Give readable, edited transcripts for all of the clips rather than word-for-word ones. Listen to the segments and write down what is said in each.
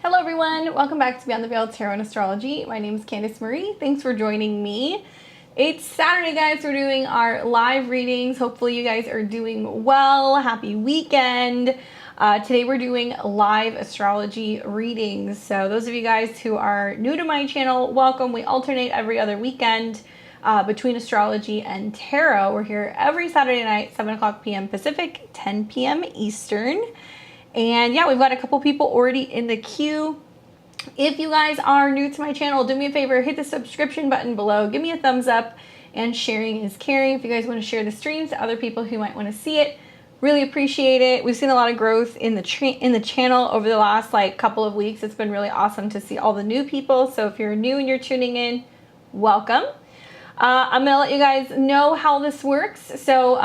Hello everyone, welcome back to Beyond the Veil Tarot and Astrology. My name is Candice Marie. Thanks for joining me. It's Saturday, guys. We're doing our live readings. Hopefully you guys are doing well. Happy weekend. Today we're doing live astrology readings. So those of you guys who are new to my channel, welcome. We alternate every other weekend between astrology and tarot. We're here every Saturday night, 7 o'clock p.m. Pacific, 10 p.m. Eastern. And yeah, we've got a couple people already in the queue. If you guys are new to my channel, do me a favor, hit the subscription button below, give me a thumbs up, and sharing is caring. If you guys want to share the streams to other people who might want to see it, really appreciate it. We've seen a lot of growth in the channel over the last couple of weeks. It's been really awesome to see all the new people. So if you're new and you're tuning in, welcome. I'm gonna let you guys know how this works. So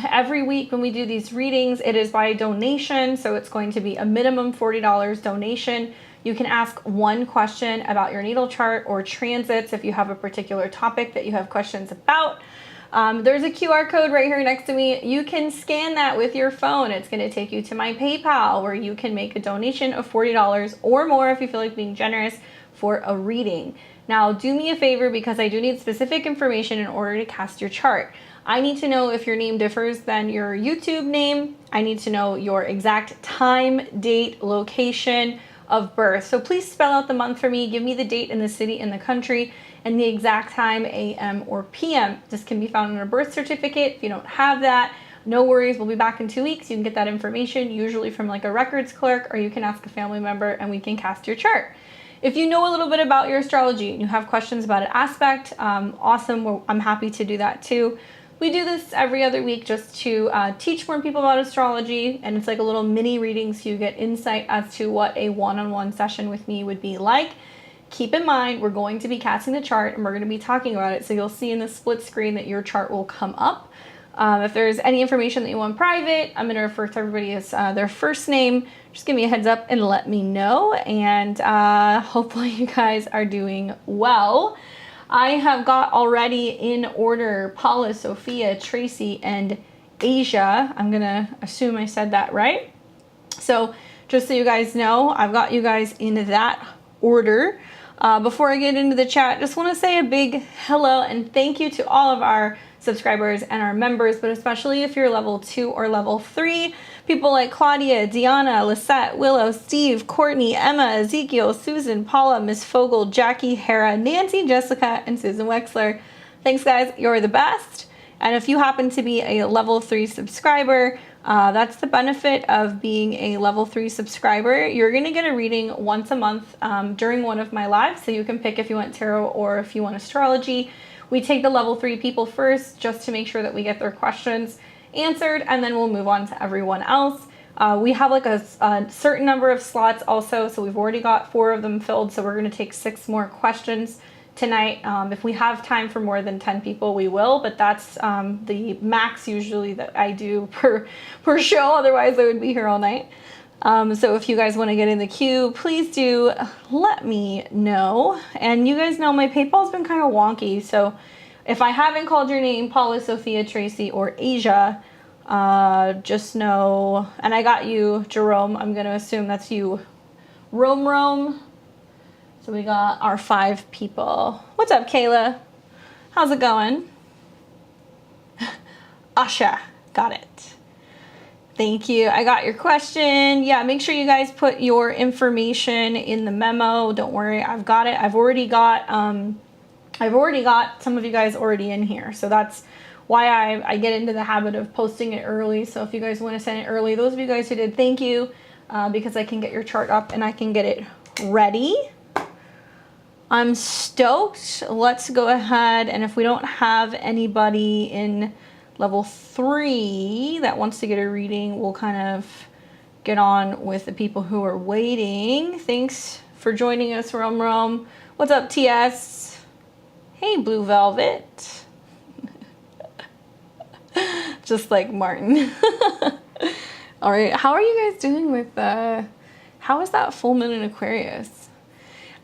every week when we do these readings, it is by donation. So it's going to be a minimum $40 donation. You can ask one question about your natal chart or transits if you have a particular topic that you have questions about. There's a QR code right here next to me. You can scan that with your phone. It's going to take you to my PayPal where you can make a donation of $40 or more if you feel like being generous for a reading. Now, do me a favor because I do need specific information in order to cast your chart. I need to know if your name differs than your YouTube name. I need to know your exact time, date, location of birth. So please spell out the month for me. Give me the date and the city and the country and the exact time, AM or PM. This can be found in a birth certificate. If you don't have that, no worries. We'll be back in 2 weeks. You can get that information usually from a records clerk, or you can ask a family member and we can cast your chart. If you know a little bit about your astrology and you have questions about an aspect, awesome. I'm happy to do that too. We do this every other week just to teach more people about astrology, and it's like a little mini reading so you get insight as to what a one-on-one session with me would be like. Keep in mind, we're going to be casting the chart and we're going to be talking about it, so you'll see in the split screen that your chart will come up. If there's any information that you want private, I'm going to refer to everybody as their first name. Just give me a heads up and let me know. And hopefully you guys are doing well. I have got already in order Paula, Sofia, Tracy, and Asha. I'm going to assume I said that right. So just so you guys know, I've got you guys in that order. Before I get into the chat, just want to say a big hello and thank you to all of our subscribers and our members, but especially if you're level 2 or level 3. People like Claudia, Deanna, Lisette, Willow, Steve, Courtney, Emma, Ezekiel, Susan, Paula, Miss Fogel, Jackie, Hera, Nancy, Jessica, and Susan Wexler. Thanks, guys. You're the best. And if you happen to be a level 3 subscriber, that's the benefit of being a level 3 subscriber. You're going to get a reading once a month during one of my lives. So you can pick if you want tarot or if you want astrology. We take the level 3 people first just to make sure that we get their questions answered, and then we'll move on to everyone else. We have a certain number of slots also, so we've already got 4 of them filled, so we're going to take 6 more questions tonight. If we have time for more than 10 people, we will, but that's the max usually that I do per show. Otherwise, I would be here all night. So if you guys want to get in the queue, please do let me know. And you guys know my PayPal's been kind of wonky, so if I haven't called your name, Paula, Sofia, Tracy, or Asha, just know, and I got you, Jerome, I'm going to assume that's you, Rome. So we got our 5 people. What's up, Kayla? How's it going? Asha, got it. Thank you. I got your question. Yeah, make sure you guys put your information in the memo. Don't worry, I've got it. I've already got some of you guys already in here. So that's why I get into the habit of posting it early. So if you guys want to send it early, those of you guys who did, thank you, because I can get your chart up and I can get it ready. I'm stoked. Let's go ahead, and if we don't have anybody in level 3 that wants to get a reading, we'll kind of get on with the people who are waiting. Thanks for joining us, Rome. What's up, TS? Hey, Blue Velvet. Just like Martin. All right, how are you guys doing with how is that full moon in Aquarius?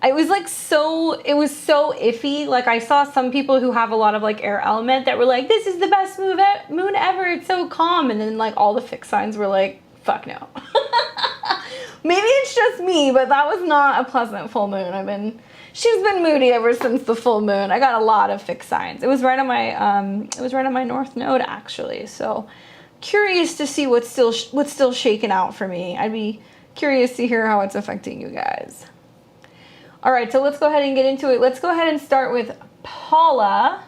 It was so iffy. I saw some people who have a lot of air element that were like, this is the best moon ever, it's so calm, and then all the fixed signs were like, fuck no. Maybe it's just me, but that was not a pleasant full moon. She's been moody ever since the full moon. I got a lot of fixed signs. It was right on my North Node actually. So curious to see what's still shaking out for me. I'd be curious to hear how it's affecting you guys. All right, so let's go ahead and get into it. Let's go ahead and start with Paula.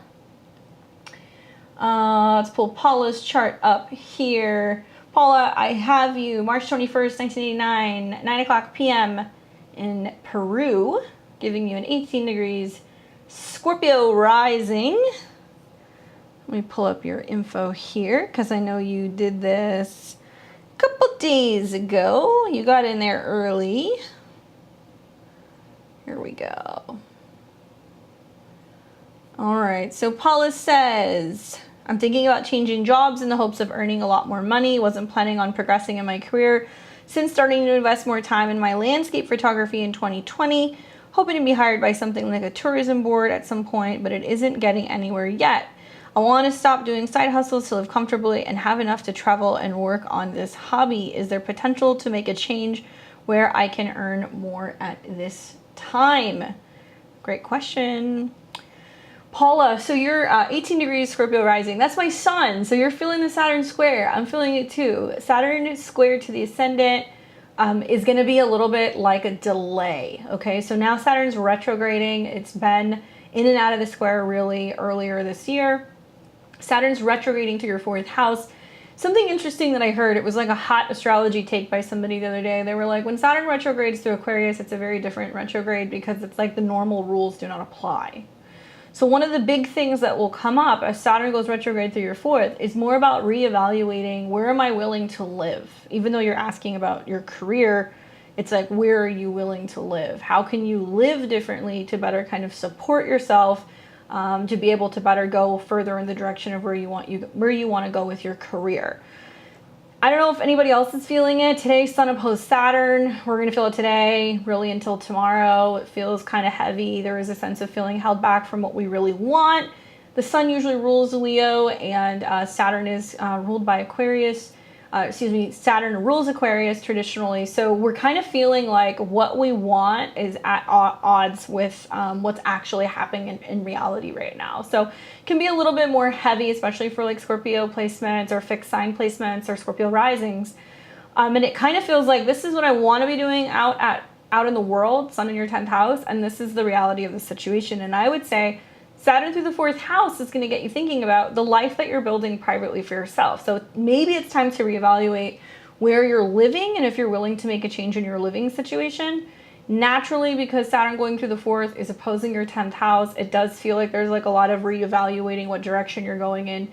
Let's pull Paula's chart up here. Paula, I have you March 21st, 1989, 9 o'clock p.m. in Peru, giving you an 18 degrees Scorpio rising. Let me pull up your info here because I know you did this a couple days ago. You got in there early. Here we go. All right, so Paula says, I'm thinking about changing jobs in the hopes of earning a lot more money. Wasn't planning on progressing in my career since starting to invest more time in my landscape photography in 2020. Hoping to be hired by something like a tourism board at some point, but it isn't getting anywhere yet. I want to stop doing side hustles to live comfortably and have enough to travel and work on this hobby. Is there potential to make a change where I can earn more at this time? Great question. Paula, so you're 18 degrees Scorpio rising. That's my sun. So you're feeling the Saturn square. I'm feeling it too. Saturn square to the ascendant is going to be a little bit like a delay. Okay, so now Saturn's retrograding. It's been in and out of the square really earlier this year. Saturn's retrograding to your 4th house. Something interesting that I heard, it was like a hot astrology take by somebody the other day. They were like, when Saturn retrogrades to Aquarius, it's a very different retrograde because it's like the normal rules do not apply. So one of the big things that will come up as Saturn goes retrograde through your 4th is more about reevaluating, where am I willing to live? Even though you're asking about your career, it's like, where are you willing to live? How can you live differently to better kind of support yourself, to be able to better go further in the direction of where you want to go with your career? I don't know if anybody else is feeling it. Today, Sun opposed Saturn. We're going to feel it today, really until tomorrow. It feels kind of heavy. There is a sense of feeling held back from what we really want. The Sun usually rules Leo, and Saturn is ruled by Aquarius. Saturn rules Aquarius traditionally. So we're kind of feeling like what we want is at odds with what's actually happening in reality right now. So it can be a little bit more heavy, especially for like Scorpio placements or fixed sign placements or Scorpio risings. And it kind of feels like this is what I want to be doing out in the world, Sun in your 10th house, and this is the reality of the situation. And I would say Saturn through the 4th house is going to get you thinking about the life that you're building privately for yourself. So maybe it's time to reevaluate where you're living and if you're willing to make a change in your living situation. Naturally, because Saturn going through the 4th is opposing your 10th house, it does feel like there's like a lot of reevaluating what direction you're going in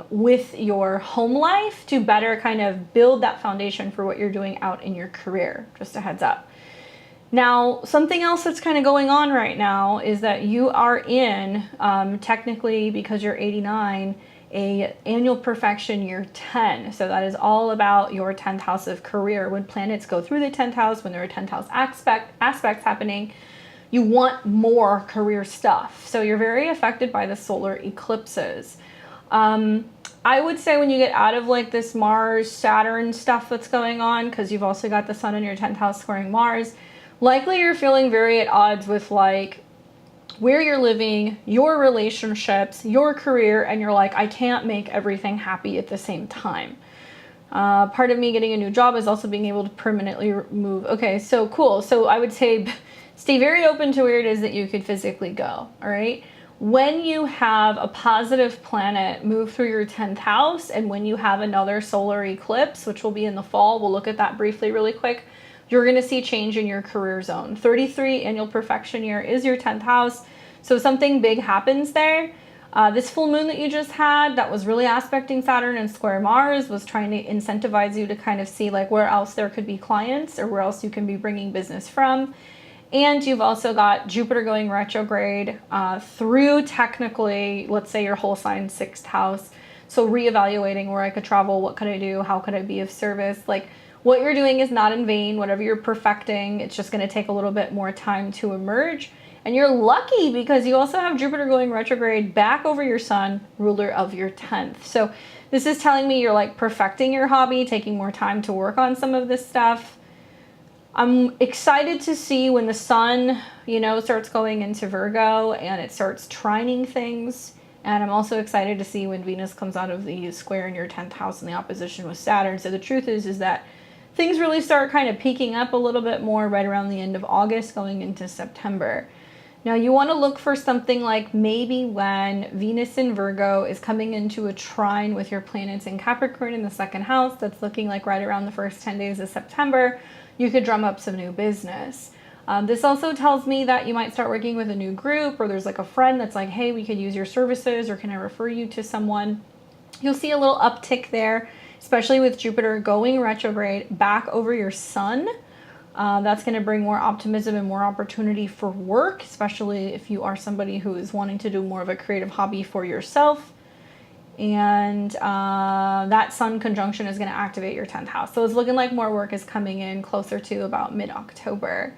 with your home life to better kind of build that foundation for what you're doing out in your career. Just a heads up. Now, something else that's kind of going on right now is that you are in, technically, because you're 89, a annual perfection year 10. So that is all about your 10th house of career. When planets go through the 10th house, when there are 10th house aspects happening, you want more career stuff. So you're very affected by the solar eclipses. I would say when you get out of like this Mars, Saturn stuff that's going on, because you've also got the Sun in your 10th house squaring Mars, likely you're feeling very at odds with like where you're living, your relationships, your career, and you're like, I can't make everything happy at the same time. Part of me getting a new job is also being able to permanently move. Okay, so cool. So I would say stay very open to where it is that you could physically go, all right? When you have a positive planet move through your 10th house, and when you have another solar eclipse, which will be in the fall, we'll look at that briefly really quick, you're going to see change in your career zone. 33 annual perfection year is your 10th house. So something big happens there. This full moon that you just had that was really aspecting Saturn and square Mars was trying to incentivize you to kind of see like where else there could be clients or where else you can be bringing business from. And you've also got Jupiter going retrograde through technically, let's say your whole sign 6th house. So reevaluating where I could travel, what could I do, how could I be of service? Like what you're doing is not in vain. Whatever you're perfecting, it's just going to take a little bit more time to emerge. And you're lucky because you also have Jupiter going retrograde back over your Sun, ruler of your 10th. So this is telling me you're like perfecting your hobby, taking more time to work on some of this stuff. I'm excited to see when the sun, you know, starts going into Virgo and it starts trining things. And I'm also excited to see when Venus comes out of the square in your 10th house in the opposition with Saturn. So the truth is that things really start kind of peaking up a little bit more right around the end of August going into September. Now you want to look for something like maybe when Venus in Virgo is coming into a trine with your planets in Capricorn in the 2nd house, that's looking like right around the first 10 days of September, you could drum up some new business. This also tells me that you might start working with a new group, or there's like a friend that's like, hey, we could use your services, or can I refer you to someone? You'll see a little uptick there, especially with Jupiter going retrograde back over your sun. That's going to bring more optimism and more opportunity for work, especially if you are somebody who is wanting to do more of a creative hobby for yourself. And that sun conjunction is going to activate your 10th house. So it's looking like more work is coming in closer to about mid-October.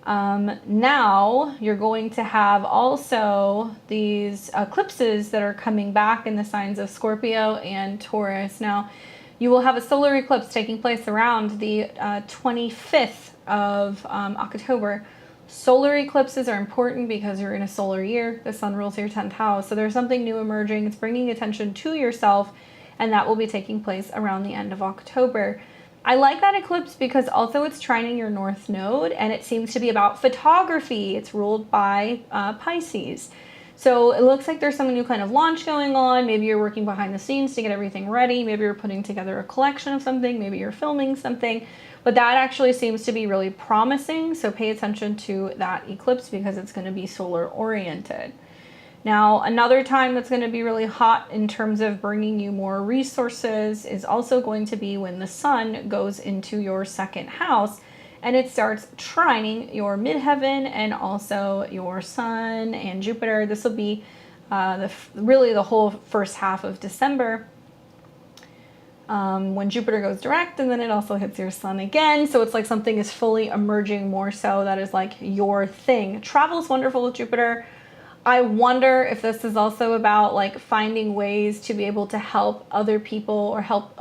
Now you're going to have also these eclipses that are coming back in the signs of Scorpio and Taurus. Now you will have a solar eclipse taking place around the 25th of October. Solar eclipses are important because you're in a solar year. The sun rules your 10th house. So there's something new emerging. It's bringing attention to yourself, and that will be taking place around the end of October. I like that eclipse because also it's trining your north node, and it seems to be about photography. It's ruled by Pisces. So it looks like there's some new kind of launch going on. Maybe you're working behind the scenes to get everything ready. Maybe you're putting together a collection of something. Maybe you're filming something. But that actually seems to be really promising. So pay attention to that eclipse because it's going to be solar oriented. Now, another time that's going to be really hot in terms of bringing you more resources is also going to be when the sun goes into your 2nd house and it starts trining your midheaven and also your sun and Jupiter. This will be really the whole first half of December when Jupiter goes direct, and then it also hits your sun again. So it's like something is fully emerging more so that is like your thing. Travel is wonderful with Jupiter. I wonder if this is also about like finding ways to be able to help other people or help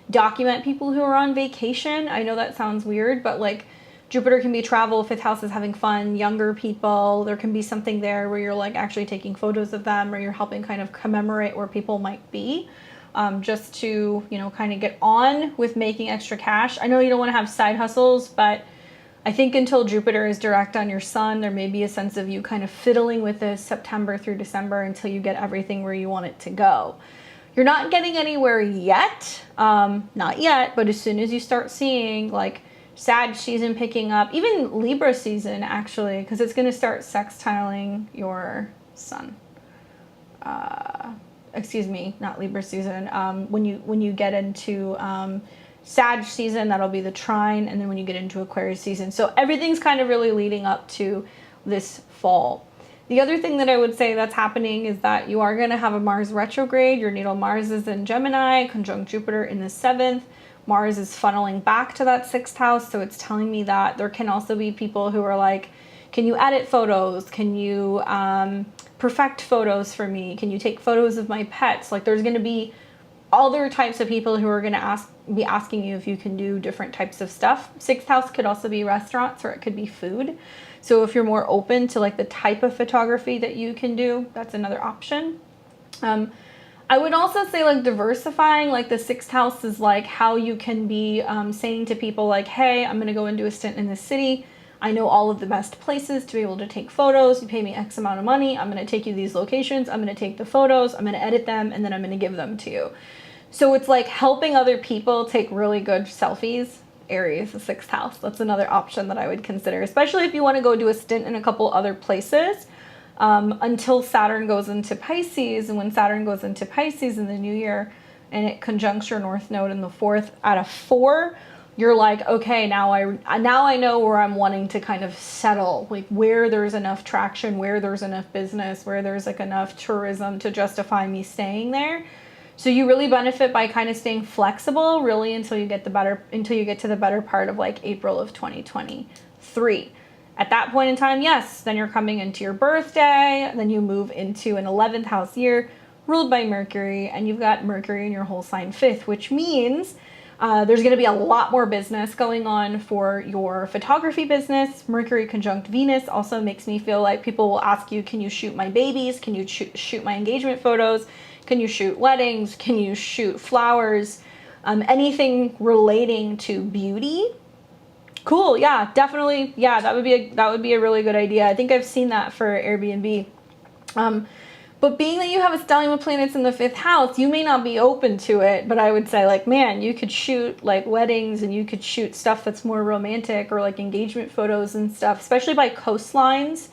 document people who are on vacation. I know that sounds weird, but like Jupiter can be travel, 5th house is having fun, younger people. There can be something there where you're like actually taking photos of them, or you're helping kind of commemorate where people might be, just to, you know, kind of get on with making extra cash. I know you don't want to have side hustles, but I think until Jupiter is direct on your sun, there may be a sense of you kind of fiddling with this September through December until you get everything where you want it to go. You're not getting anywhere yet, not yet, but as soon as you start seeing like Sag season picking up, even Libra season actually, because it's going to start sextiling your sun. Excuse me, not Libra season. When you get into Sag season, that'll be the trine, and then when you get into Aquarius season. So everything's kind of really leading up to this fall. The other thing that I would say that's happening is that you are going to have a Mars retrograde. Your natal Mars is in Gemini, conjunct Jupiter in the 7th. Mars is funneling back to that 6th house, so it's telling me that there can also be people who are like, can you edit photos? Can you perfect photos for me? Can you take photos of my pets? Like there's going to be other types of people who are going to be asking you if you can do different types of stuff. 6th house could also be restaurants, or it could be food. So if you're more open to like the type of photography that you can do, that's another option. I would also say like diversifying, like the 6th house is like how you can be saying to people like, hey, I'm going to go and do a stint in this city. I know all of the best places to be able to take photos. You pay me X amount of money. I'm going to take you these locations. I'm going to take the photos. I'm going to edit them, and then I'm going to give them to you. So it's like helping other people take really good selfies. Aries, the 6th house. That's another option that I would consider, especially if you want to go do a stint in a couple other places until Saturn goes into Pisces. And when Saturn goes into Pisces in the new year and it conjuncts your north node in the 4th out of 4, you're like, okay, now I know where I'm wanting to kind of settle, like where there's enough traction, where there's enough business, where there's like enough tourism to justify me staying there. So you really benefit by kind of staying flexible really until you get to the better part of like April of 2023. At that point in time, yes, then you're coming into your birthday, then you move into an 11th house year ruled by Mercury, and you've got Mercury in your whole sign 5th, which means There's going to be a lot more business going on for your photography business. Mercury conjunct Venus also makes me feel like people will ask you, can you shoot my babies? Can you shoot my engagement photos? Can you shoot weddings? Can you shoot flowers? Anything relating to beauty. Cool. Yeah, definitely. Yeah, that would be a really good idea. I think I've seen that for Airbnb. But being that you have a stellium of planets in the 5th house, you may not be open to it, but I would say like, man, you could shoot like weddings and you could shoot stuff that's more romantic or like engagement photos and stuff, especially by coastlines,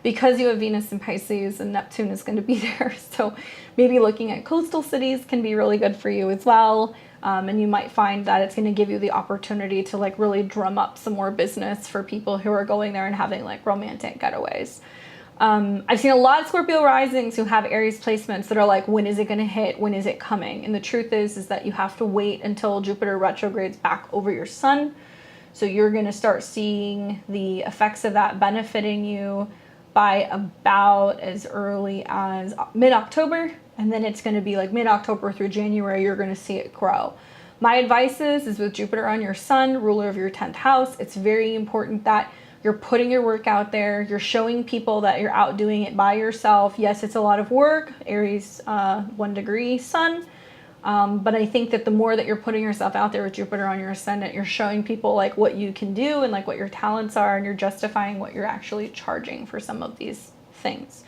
because you have Venus in Pisces and Neptune is going to be there. So maybe looking at coastal cities can be really good for you as well. And you might find that it's going to give you the opportunity to like really drum up some more business for people who are going there and having like romantic getaways. I've seen a lot of Scorpio risings who have Aries placements that are like, when is it going to hit? When is it coming? And the truth is that you have to wait until Jupiter retrogrades back over your sun. So you're going to start seeing the effects of that benefiting you by about as early as mid-October. And then it's going to be like mid-October through January, you're going to see it grow. My advice is with Jupiter on your sun, ruler of your 10th house, it's very important that you're putting your work out there. You're showing people that you're out doing it by yourself. Yes, it's a lot of work. Aries 1 degree sun. But I think that the more that you're putting yourself out there with Jupiter on your ascendant, you're showing people like what you can do and like what your talents are, and you're justifying what you're actually charging for some of these things.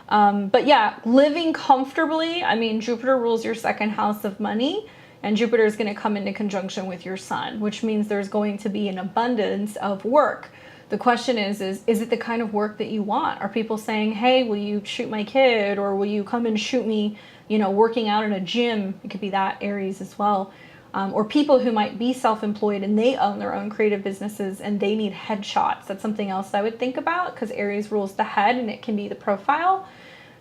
But yeah, living comfortably. I mean, Jupiter rules your 2nd house of money, and Jupiter is going to come into conjunction with your sun, which means there's going to be an abundance of work. The question is it the kind of work that you want? Are people saying, hey, will you shoot my kid? Or will you come and shoot me, you know, working out in a gym? It could be that, Aries as well. Or people who might be self-employed and they own their own creative businesses and they need headshots. That's something else I would think about, because Aries rules the head and it can be the profile.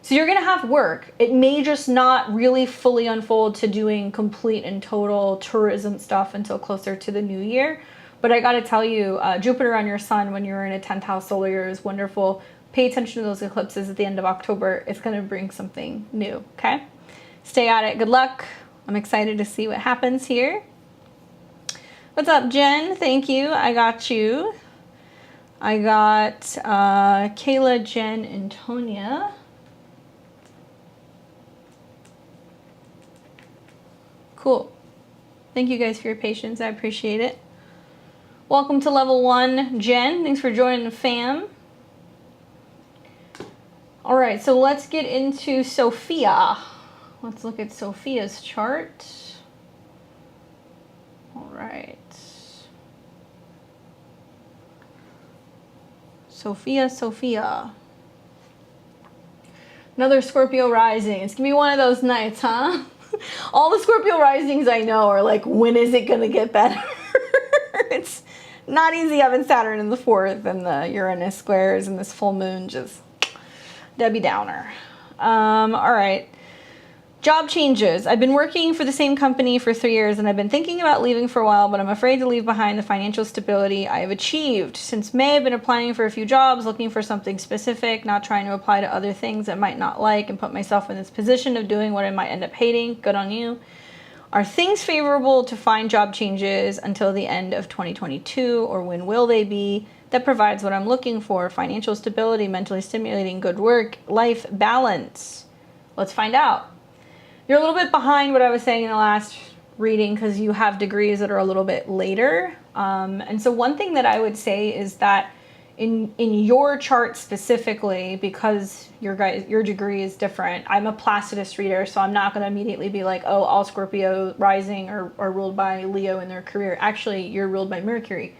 So you're going to have work. It may just not really fully unfold to doing complete and total tourism stuff until closer to the new year. But I got to tell you, Jupiter on your sun when you're in a 10th house solar year is wonderful. Pay attention to those eclipses at the end of October. It's going to bring something new, okay? Stay at it. Good luck. I'm excited to see what happens here. What's up, Jen? Thank you. I got you. I got Kayla, Jen, and Tonia. Cool. Thank you guys for your patience. I appreciate it. Welcome to level 1, Jen. Thanks for joining the fam. All right, so let's get into Sofia. Let's look at Sofia's chart. All right. Sofia. Another Scorpio rising. It's gonna be one of those nights, huh? All the Scorpio risings I know are like, when is it gonna get better? It's not easy having Saturn in the 4th and the Uranus squares and this full moon, just Debbie Downer. All right. Job changes. I've been working for the same company for 3 years and I've been thinking about leaving for a while, but I'm afraid to leave behind the financial stability I have achieved. Since May, I've been applying for a few jobs, looking for something specific, not trying to apply to other things I might not like and put myself in this position of doing what I might end up hating. Good on you. Are things favorable to find job changes until the end of 2022, or when will they be? That provides what I'm looking for: financial stability, mentally stimulating, good work, life balance. Let's find out. You're a little bit behind what I was saying in the last reading because you have degrees that are a little bit later. And so one thing that I would say is that in your chart specifically, because your degree is different, I'm a Placidus reader, so I'm not going to immediately be like, oh, all Scorpio rising are ruled by Leo in their career. Actually, you're ruled by Mercury.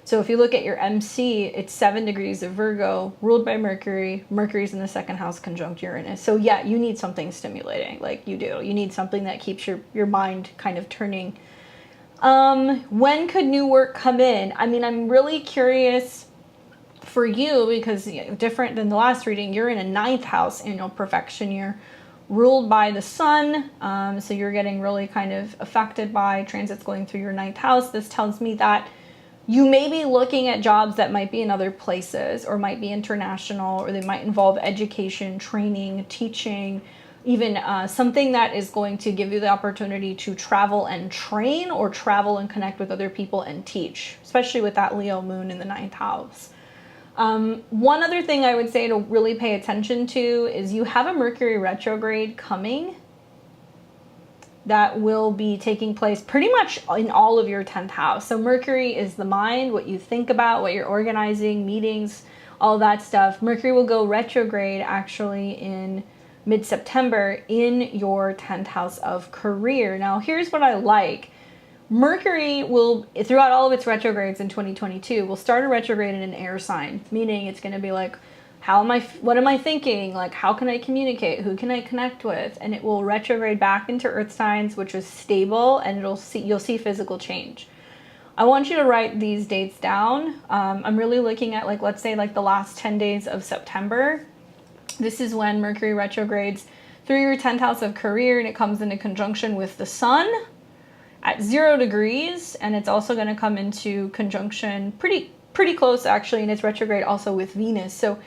So if you look at your MC, it's 7 degrees of Virgo, ruled by Mercury. Mercury's in the 2nd house conjunct Uranus. So yeah, you need something stimulating, like you do. You need something that keeps your mind kind of turning. When could new work come in? I mean, I'm really curious for you because different than the last reading, you're in a 9th house annual perfection year, ruled by the sun. So you're getting really kind of affected by transits going through your 9th house. This tells me that you may be looking at jobs that might be in other places or might be international, or they might involve education, training, teaching. even something that is going to give you the opportunity to travel and train, or travel and connect with other people and teach, especially with that Leo moon in the 9th house. One other thing I would say to really pay attention to is you have a Mercury retrograde coming that will be taking place pretty much in all of your 10th house. So Mercury is the mind, what you think about, what you're organizing, meetings, all that stuff. Mercury will go retrograde actually in mid-September in your 10th house of career. Now, here's what I like. Mercury will, throughout all of its retrogrades in 2022, will start a retrograde in an air sign, meaning it's going to be like, what am I thinking? Like, how can I communicate? Who can I connect with? And it will retrograde back into earth signs, which is stable, and you'll see physical change. I want you to write these dates down. I'm really looking at, like, let's say like the last 10 days of September. This is when Mercury retrogrades through your 10th house of career, and it comes into conjunction with the sun at 0 degrees, and it's also going to come into conjunction pretty close actually in its retrograde also with Venus. So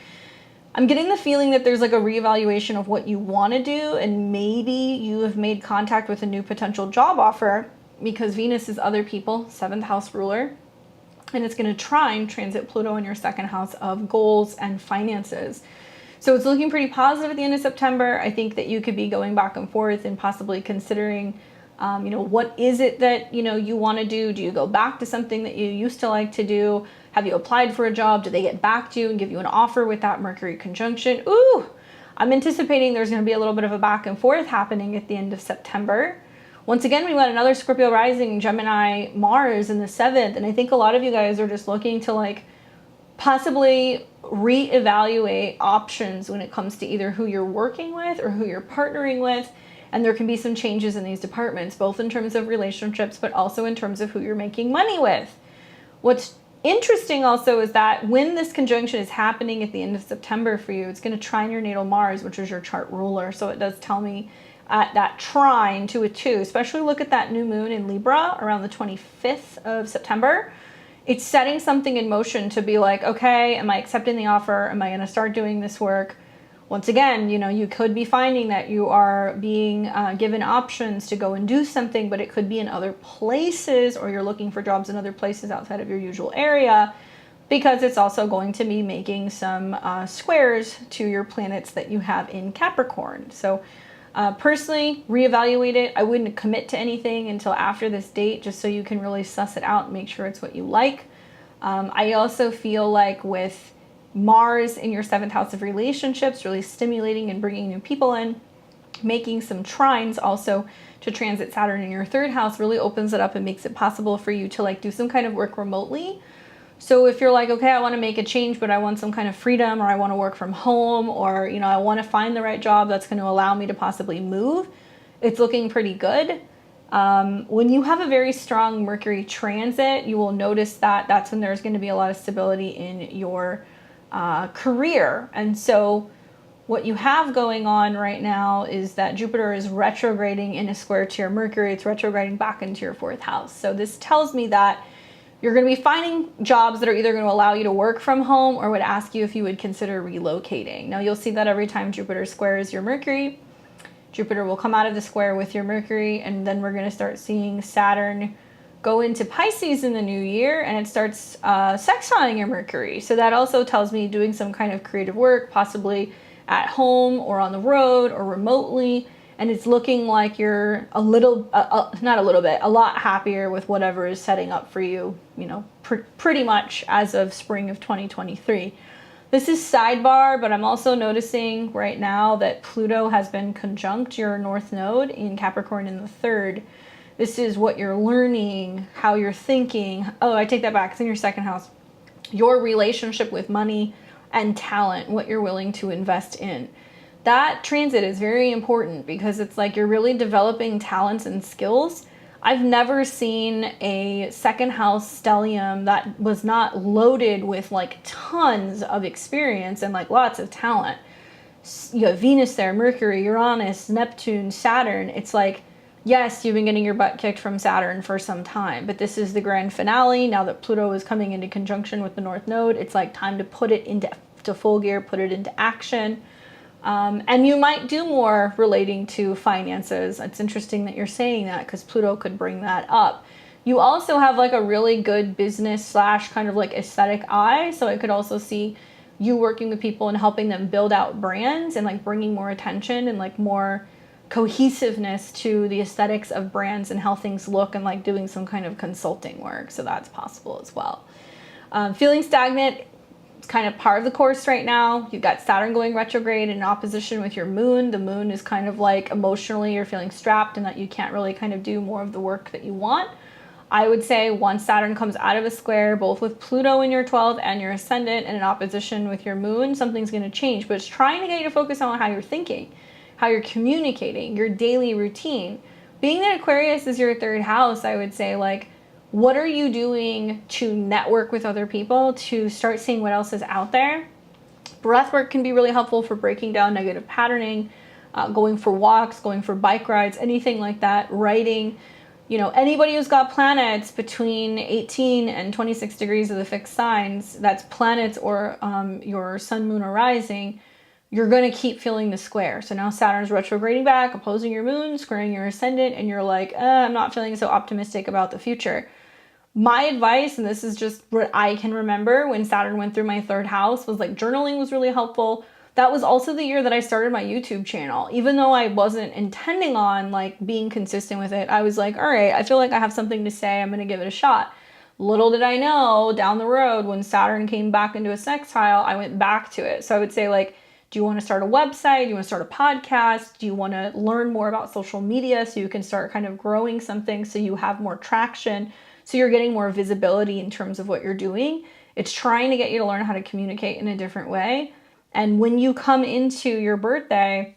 I'm getting the feeling that there's like a reevaluation of what you want to do, and maybe you have made contact with a new potential job offer, because Venus is other people, 7th house ruler, and it's going to trine transit Pluto in your 2nd house of goals and finances. So it's looking pretty positive at the end of September. I think that you could be going back and forth and possibly considering, what is it that, you want to do? Do you go back to something that you used to like to do? Have you applied for a job? Do they get back to you and give you an offer with that Mercury conjunction? Ooh, I'm anticipating there's going to be a little bit of a back and forth happening at the end of September. Once again, we've got another Scorpio rising, Gemini, Mars in the 7th. And I think a lot of you guys are just looking to like possibly reevaluate options when it comes to either who you're working with or who you're partnering with. And there can be some changes in these departments, both in terms of relationships, but also in terms of who you're making money with. What's interesting also is that when this conjunction is happening at the end of September for you, it's going to trine your natal Mars, which is your chart ruler. So it does tell me at that trine to a 2, especially look at that new moon in Libra around the 25th of September. It's setting something in motion to be like, okay, am I accepting the offer? Am I going to start doing this work? Once again, you could be finding that you are being given options to go and do something, but it could be in other places, or you're looking for jobs in other places outside of your usual area, because it's also going to be making some squares to your planets that you have in Capricorn. So personally, reevaluate it. I wouldn't commit to anything until after this date, just so you can really suss it out and make sure it's what you like. I also feel like with Mars in your 7th house of relationships, really stimulating and bringing new people in, making some trines also to transit Saturn in your 3rd house really opens it up and makes it possible for you to like do some kind of work remotely. So if you're like, okay, I want to make a change, but I want some kind of freedom, or I want to work from home, or, I want to find the right job that's going to allow me to possibly move, it's looking pretty good. When you have a very strong Mercury transit, you will notice that that's when there's going to be a lot of stability in your career. And so what you have going on right now is that Jupiter is retrograding in a square to your Mercury. It's retrograding back into your 4th house. So this tells me that you're going to be finding jobs that are either going to allow you to work from home or would ask you if you would consider relocating. Now you'll see that every time Jupiter squares your Mercury, Jupiter will come out of the square with your Mercury, and then we're going to start seeing Saturn go into Pisces in the new year, and it starts sextiling your Mercury. So that also tells me doing some kind of creative work, possibly at home or on the road or remotely. And it's looking like you're a lot happier with whatever is setting up for you, pretty much as of spring of 2023. This is sidebar, but I'm also noticing right now that Pluto has been conjunct your North Node in Capricorn in the 3rd. This is what you're learning, how you're thinking. Oh, I take that back. It's in your 2nd house. Your relationship with money and talent, what you're willing to invest in. That transit is very important because it's like you're really developing talents and skills. I've never seen a 2nd house stellium that was not loaded with like tons of experience and like lots of talent. You have Venus there, Mercury, Uranus, Neptune, Saturn. It's like, yes, you've been getting your butt kicked from Saturn for some time, but this is the grand finale. Now that Pluto is coming into conjunction with the North Node, it's like time to put it into full gear, put it into action. And you might do more relating to finances. It's interesting that you're saying that because Pluto could bring that up. You also have like a really good business slash kind of like aesthetic eye. So I could also see you working with people and helping them build out brands and like bringing more attention and like more cohesiveness to the aesthetics of brands and how things look, and like doing some kind of consulting work. So that's possible as well. Feeling stagnant, it's kind of part of the course right now. You've got Saturn going retrograde in opposition with your moon. The moon is kind of like emotionally you're feeling strapped and that you can't really kind of do more of the work that you want. I would say once Saturn comes out of a square, both with Pluto in your 12th and your ascendant and in opposition with your moon, something's going to change. But it's trying to get you to focus on how you're thinking, how you're communicating, your daily routine. Being that Aquarius is your third house, I would say, like, what are you doing to network with other people, to start seeing what else is out there? Breath work can be really helpful for breaking down negative patterning, going for walks, going for bike rides, anything like that, writing. You know, anybody who's got planets between 18 and 26 degrees of the fixed signs, that's planets or your sun, moon, or rising, you're going to keep feeling the square. So now Saturn's retrograding back, opposing your moon, squaring your ascendant, and you're like, I'm not feeling so optimistic about the future. My advice, and this is just what I can remember when Saturn went through my third house, was like journaling was really helpful. That was also the year that I started my YouTube channel. Even though I wasn't intending on like being consistent with it, I was like, all right, I feel like I have something to say. I'm going to give it a shot. Little did I know down the road when Saturn came back into a sextile, I went back to it. So I would say, like, do you want to start a website? Do you want to start a podcast? Do you want to learn more about social media so you can start kind of growing something so you have more traction, so you're getting more visibility in terms of what you're doing? It's trying to get you to learn how to communicate in a different way. And when you come into your birthday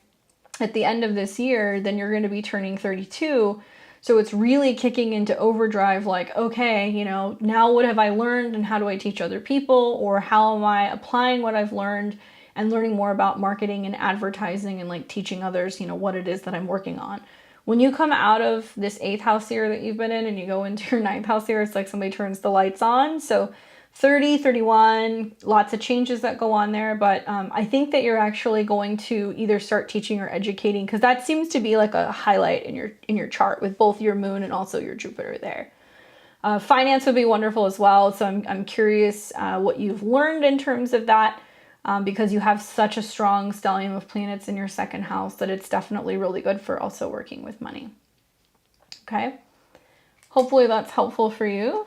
at the end of this year, then you're going to be turning 32. So it's really kicking into overdrive, like, okay, you know, now what have I learned and how do I teach other people? Or how am I applying what I've learned and learning more about marketing and advertising and like teaching others, you know, what it is that I'm working on. When you come out of this 8th house year that you've been in and you go into your 9th house year, it's like somebody turns the lights on. So 30, 31, lots of changes that go on there. But I think that you're actually going to either start teaching or educating, because that seems to be like a highlight in your chart with both your moon and also your Jupiter there. Finance would be wonderful as well. So I'm curious what you've learned in terms of that, because you have such a strong stellium of planets in your 2nd house that it's definitely really good for also working with money. Okay. Hopefully that's helpful for you.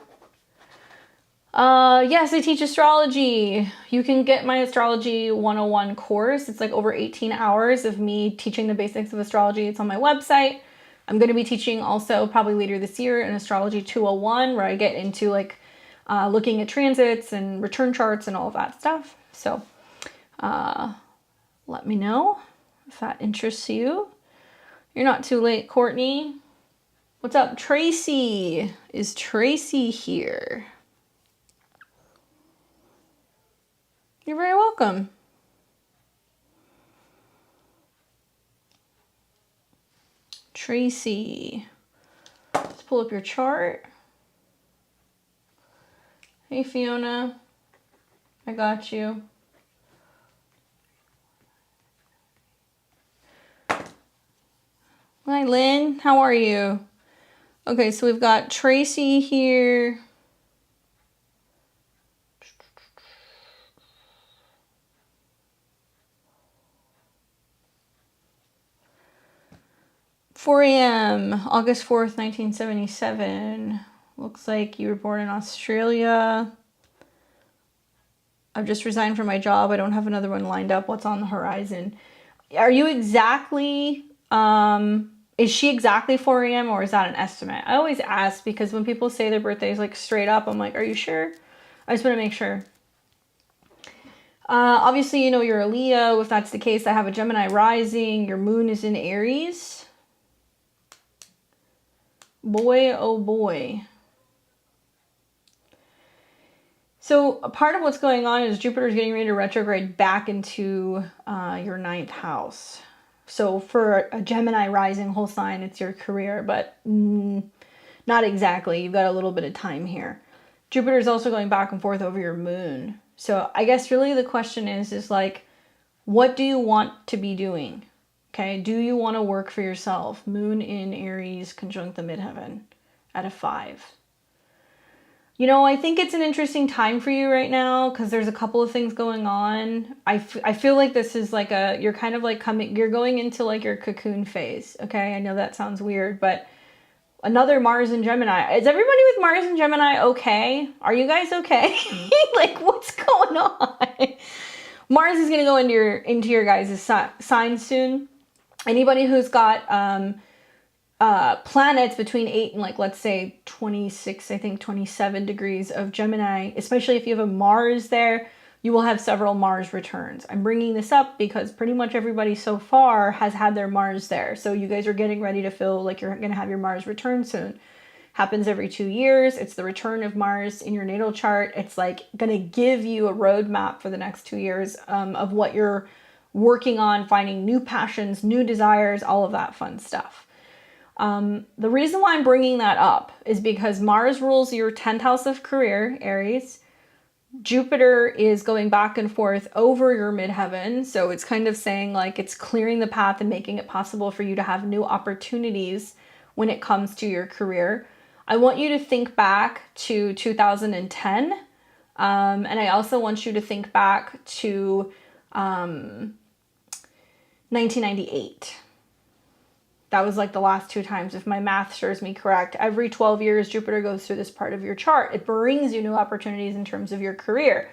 Yes, I teach astrology. You can get my Astrology 101 course. It's like over 18 hours of me teaching the basics of astrology. It's on my website. I'm going to be teaching also probably later this year an Astrology 201, where I get into like looking at transits and return charts and all of that stuff. So let me know if that interests you. You're not too late, Courtney. What's up, Tracy? Is Tracy here? You're very welcome. Tracy. Let's pull up your chart. Hey, Fiona. I got you. Hi, Lynn. How are you? Okay, so we've got Tracy here. "4 a.m., August 4th, 1977. Looks like you were born in Australia. I've just resigned from my job. I don't have another one lined up. What's on the horizon?" Are you exactly, is she exactly 4 a.m. or is that an estimate? I always ask because when people say their birthday is like straight up, I'm like, are you sure? I just want to make sure. Obviously, you know, you're a Leo. If that's the case, I have a Gemini rising. Your moon is in Aries. Boy, oh boy. So a part of what's going on is Jupiter's getting ready to retrograde back into your 9th house. So for a Gemini rising whole sign, it's your career, but not exactly. You've got a little bit of time here. Jupiter's also going back and forth over your moon. So I guess really the question is like, What do you want to be doing? Okay, do you want to work for yourself? Moon in Aries conjunct the midheaven at a 5. You know, I think it's an interesting time for you right now because there's a couple of things going on. I feel like this is like you're kind of like you're going into like your cocoon phase. Okay, I know that sounds weird, but another Mars in Gemini. Is everybody with Mars in Gemini okay? Are you guys okay? Like, what's going on? Mars is going to go into your guys' sign soon. Anybody who's got planets between 8 and like, let's say 26, I think 27 degrees of Gemini, especially if you have a Mars there, you will have several Mars returns. I'm bringing this up because pretty much everybody so far has had their Mars there. So you guys are getting ready to feel like you're going to have your Mars return soon. Happens every 2 years. It's the return of Mars in your natal chart. It's like going to give you a roadmap for the next 2 years of what you're working on, finding new passions, new desires, all of that fun stuff. The reason why I'm bringing that up is because Mars rules your 10th house of career, Aries. Jupiter is going back and forth over your midheaven. So it's kind of saying like it's clearing the path and making it possible for you to have new opportunities when it comes to your career. I want you to think back to 2010. And I also want you to think back to 1998. That was like the last 2 times, if my math serves me correct. Every 12 years, Jupiter goes through this part of your chart. It brings you new opportunities in terms of your career.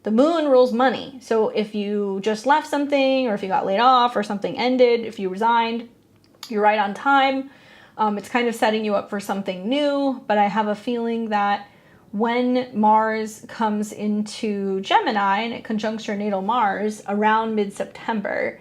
The moon rules money. So if you just left something, or if you got laid off, or something ended, if you resigned, you're right on time. It's kind of setting you up for something new. But I have a feeling that when Mars comes into Gemini and it conjuncts your natal Mars around mid-September,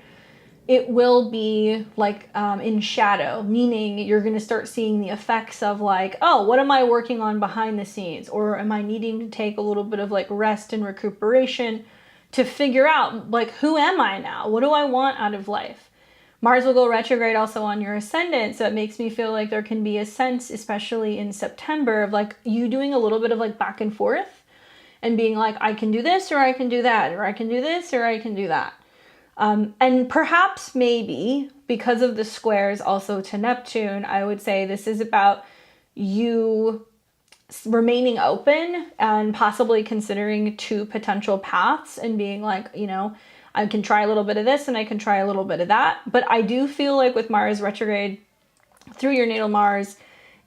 it will be like in shadow, meaning you're going to start seeing the effects of like, oh, what am I working on behind the scenes? Or am I needing to take a little bit of like rest and recuperation to figure out like, who am I now? What do I want out of life? Mars will go retrograde also on your ascendant. So it makes me feel like there can be a sense, especially in September, of like you doing a little bit of like back and forth and being like, I can do this or I can do that, or I can do this or I can do that. And perhaps maybe because of the squares also to Neptune, I would say this is about you remaining open and possibly considering 2 potential paths and being like, you know, I can try a little bit of this and I can try a little bit of that. But I do feel like with Mars retrograde through your natal Mars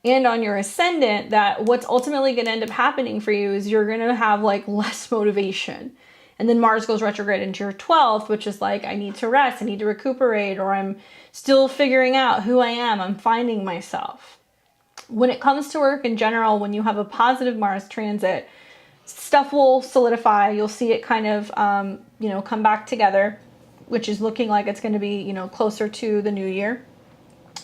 and on your ascendant, that what's ultimately going to end up happening for you is you're going to have like less motivation. And then Mars goes retrograde into your 12th, which is like, I need to rest, I need to recuperate, or I'm still figuring out who I am, I'm finding myself. When it comes to work in general, when you have a positive Mars transit, stuff will solidify. You'll see it kind of, you know, come back together, which is looking like it's going to be, you know, closer to the new year.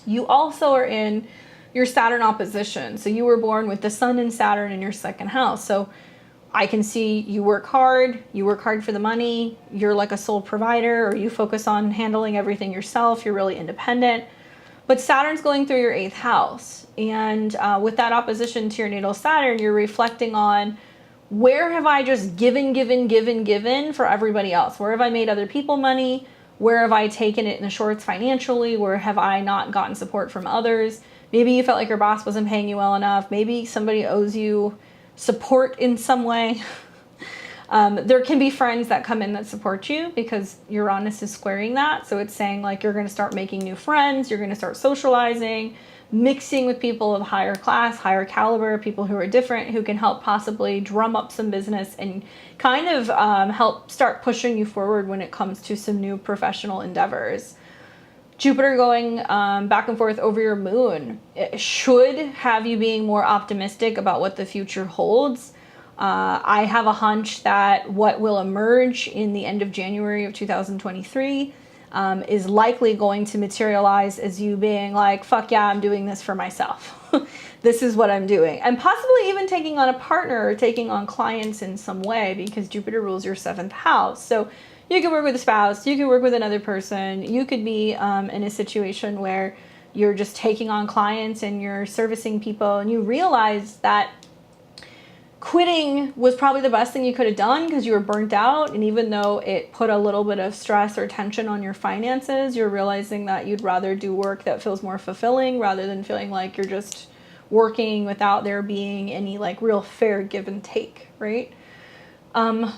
You also are in your Saturn opposition. So you were born with the Sun and Saturn in your 2nd house. So I can see you work hard for the money, you're like a sole provider, or you focus on handling everything yourself, you're really independent. But Saturn's going through your 8th house. And with that opposition to your natal Saturn, you're reflecting on, where have I just given for everybody else? Where have I made other people money? Where have I taken it in the shorts financially? Where have I not gotten support from others? Maybe you felt like your boss wasn't paying you well enough. Maybe somebody owes you support in some way. There can be friends that come in that support you because Uranus is squaring that. So it's saying like you're going to start making new friends, you're going to start socializing, mixing with people of higher class, higher caliber, people who are different, who can help possibly drum up some business and kind of help start pushing you forward when it comes to some new professional endeavors. Jupiter going back and forth over your moon, it should have you being more optimistic about what the future holds. I have a hunch that what will emerge in the end of January of 2023 is likely going to materialize as you being like, fuck yeah, I'm doing this for myself. This is what I'm doing. And possibly even taking on a partner or taking on clients in some way, because Jupiter rules your 7th house. So you could work with a spouse, you could work with another person, you could be in a situation where you're just taking on clients and you're servicing people, and you realize that quitting was probably the best thing you could have done because you were burnt out. And even though it put a little bit of stress or tension on your finances, you're realizing that you'd rather do work that feels more fulfilling rather than feeling like you're just working without there being any like real fair give and take, right?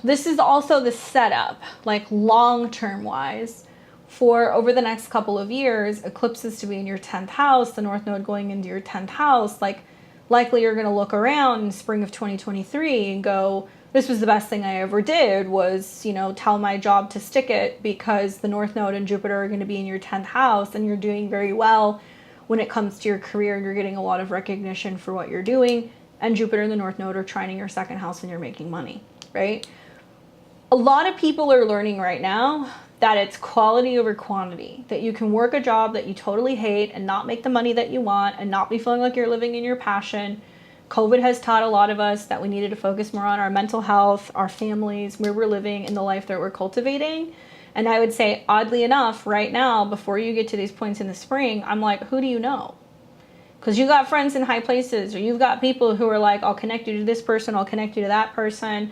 This is also the setup, like long-term wise, for over the next couple of years, eclipses to be in your 10th house, the North Node going into your 10th house, like likely you're going to look around in spring of 2023 and go, this was the best thing I ever did was, you know, tell my job to stick it because the North Node and Jupiter are going to be in your 10th house and you're doing very well when it comes to your career. You're getting a lot of recognition for what you're doing, and Jupiter and the North Node are trining your 2nd house and you're making money, right? A lot of people are learning right now that it's quality over quantity, that you can work a job that you totally hate and not make the money that you want and not be feeling like you're living in your passion. COVID has taught a lot of us that we needed to focus more on our mental health, our families, where we're living, and the life that we're cultivating. And I would say, oddly enough, right now, before you get to these points in the spring, I'm like, who do you know? Because you got friends in high places, or you've got people who are like, I'll connect you to this person, I'll connect you to that person.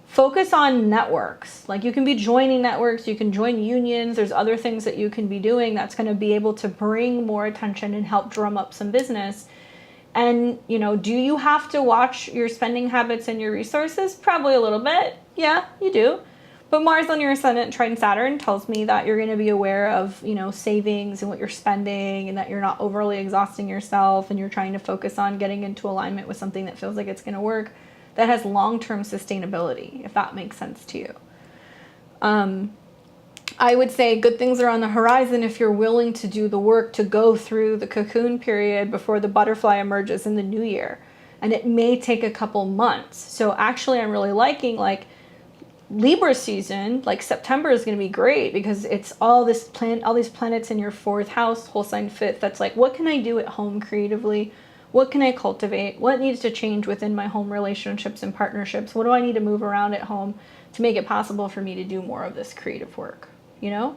Focus on networks. Like you can be joining networks, you can join unions, there's other things that you can be doing that's going to be able to bring more attention and help drum up some business. And, you know, do you have to watch your spending habits and your resources? Probably a little bit. Yeah, you do. But Mars on your ascendant trine Saturn tells me that you're going to be aware of, you know, savings and what you're spending and that you're not overly exhausting yourself and you're trying to focus on getting into alignment with something that feels like it's going to work, that has long-term sustainability, if that makes sense to you. I would say good things are on the horizon if you're willing to do the work to go through the cocoon period before the butterfly emerges in the new year. And it may take a couple months. So actually I'm really liking like Libra season, like September is going to be great because it's all these planets in your 4th house, whole sign 5th. That's like, what can I do at home creatively? What can I cultivate? What needs to change within my home relationships and partnerships? What do I need to move around at home to make it possible for me to do more of this creative work, you know?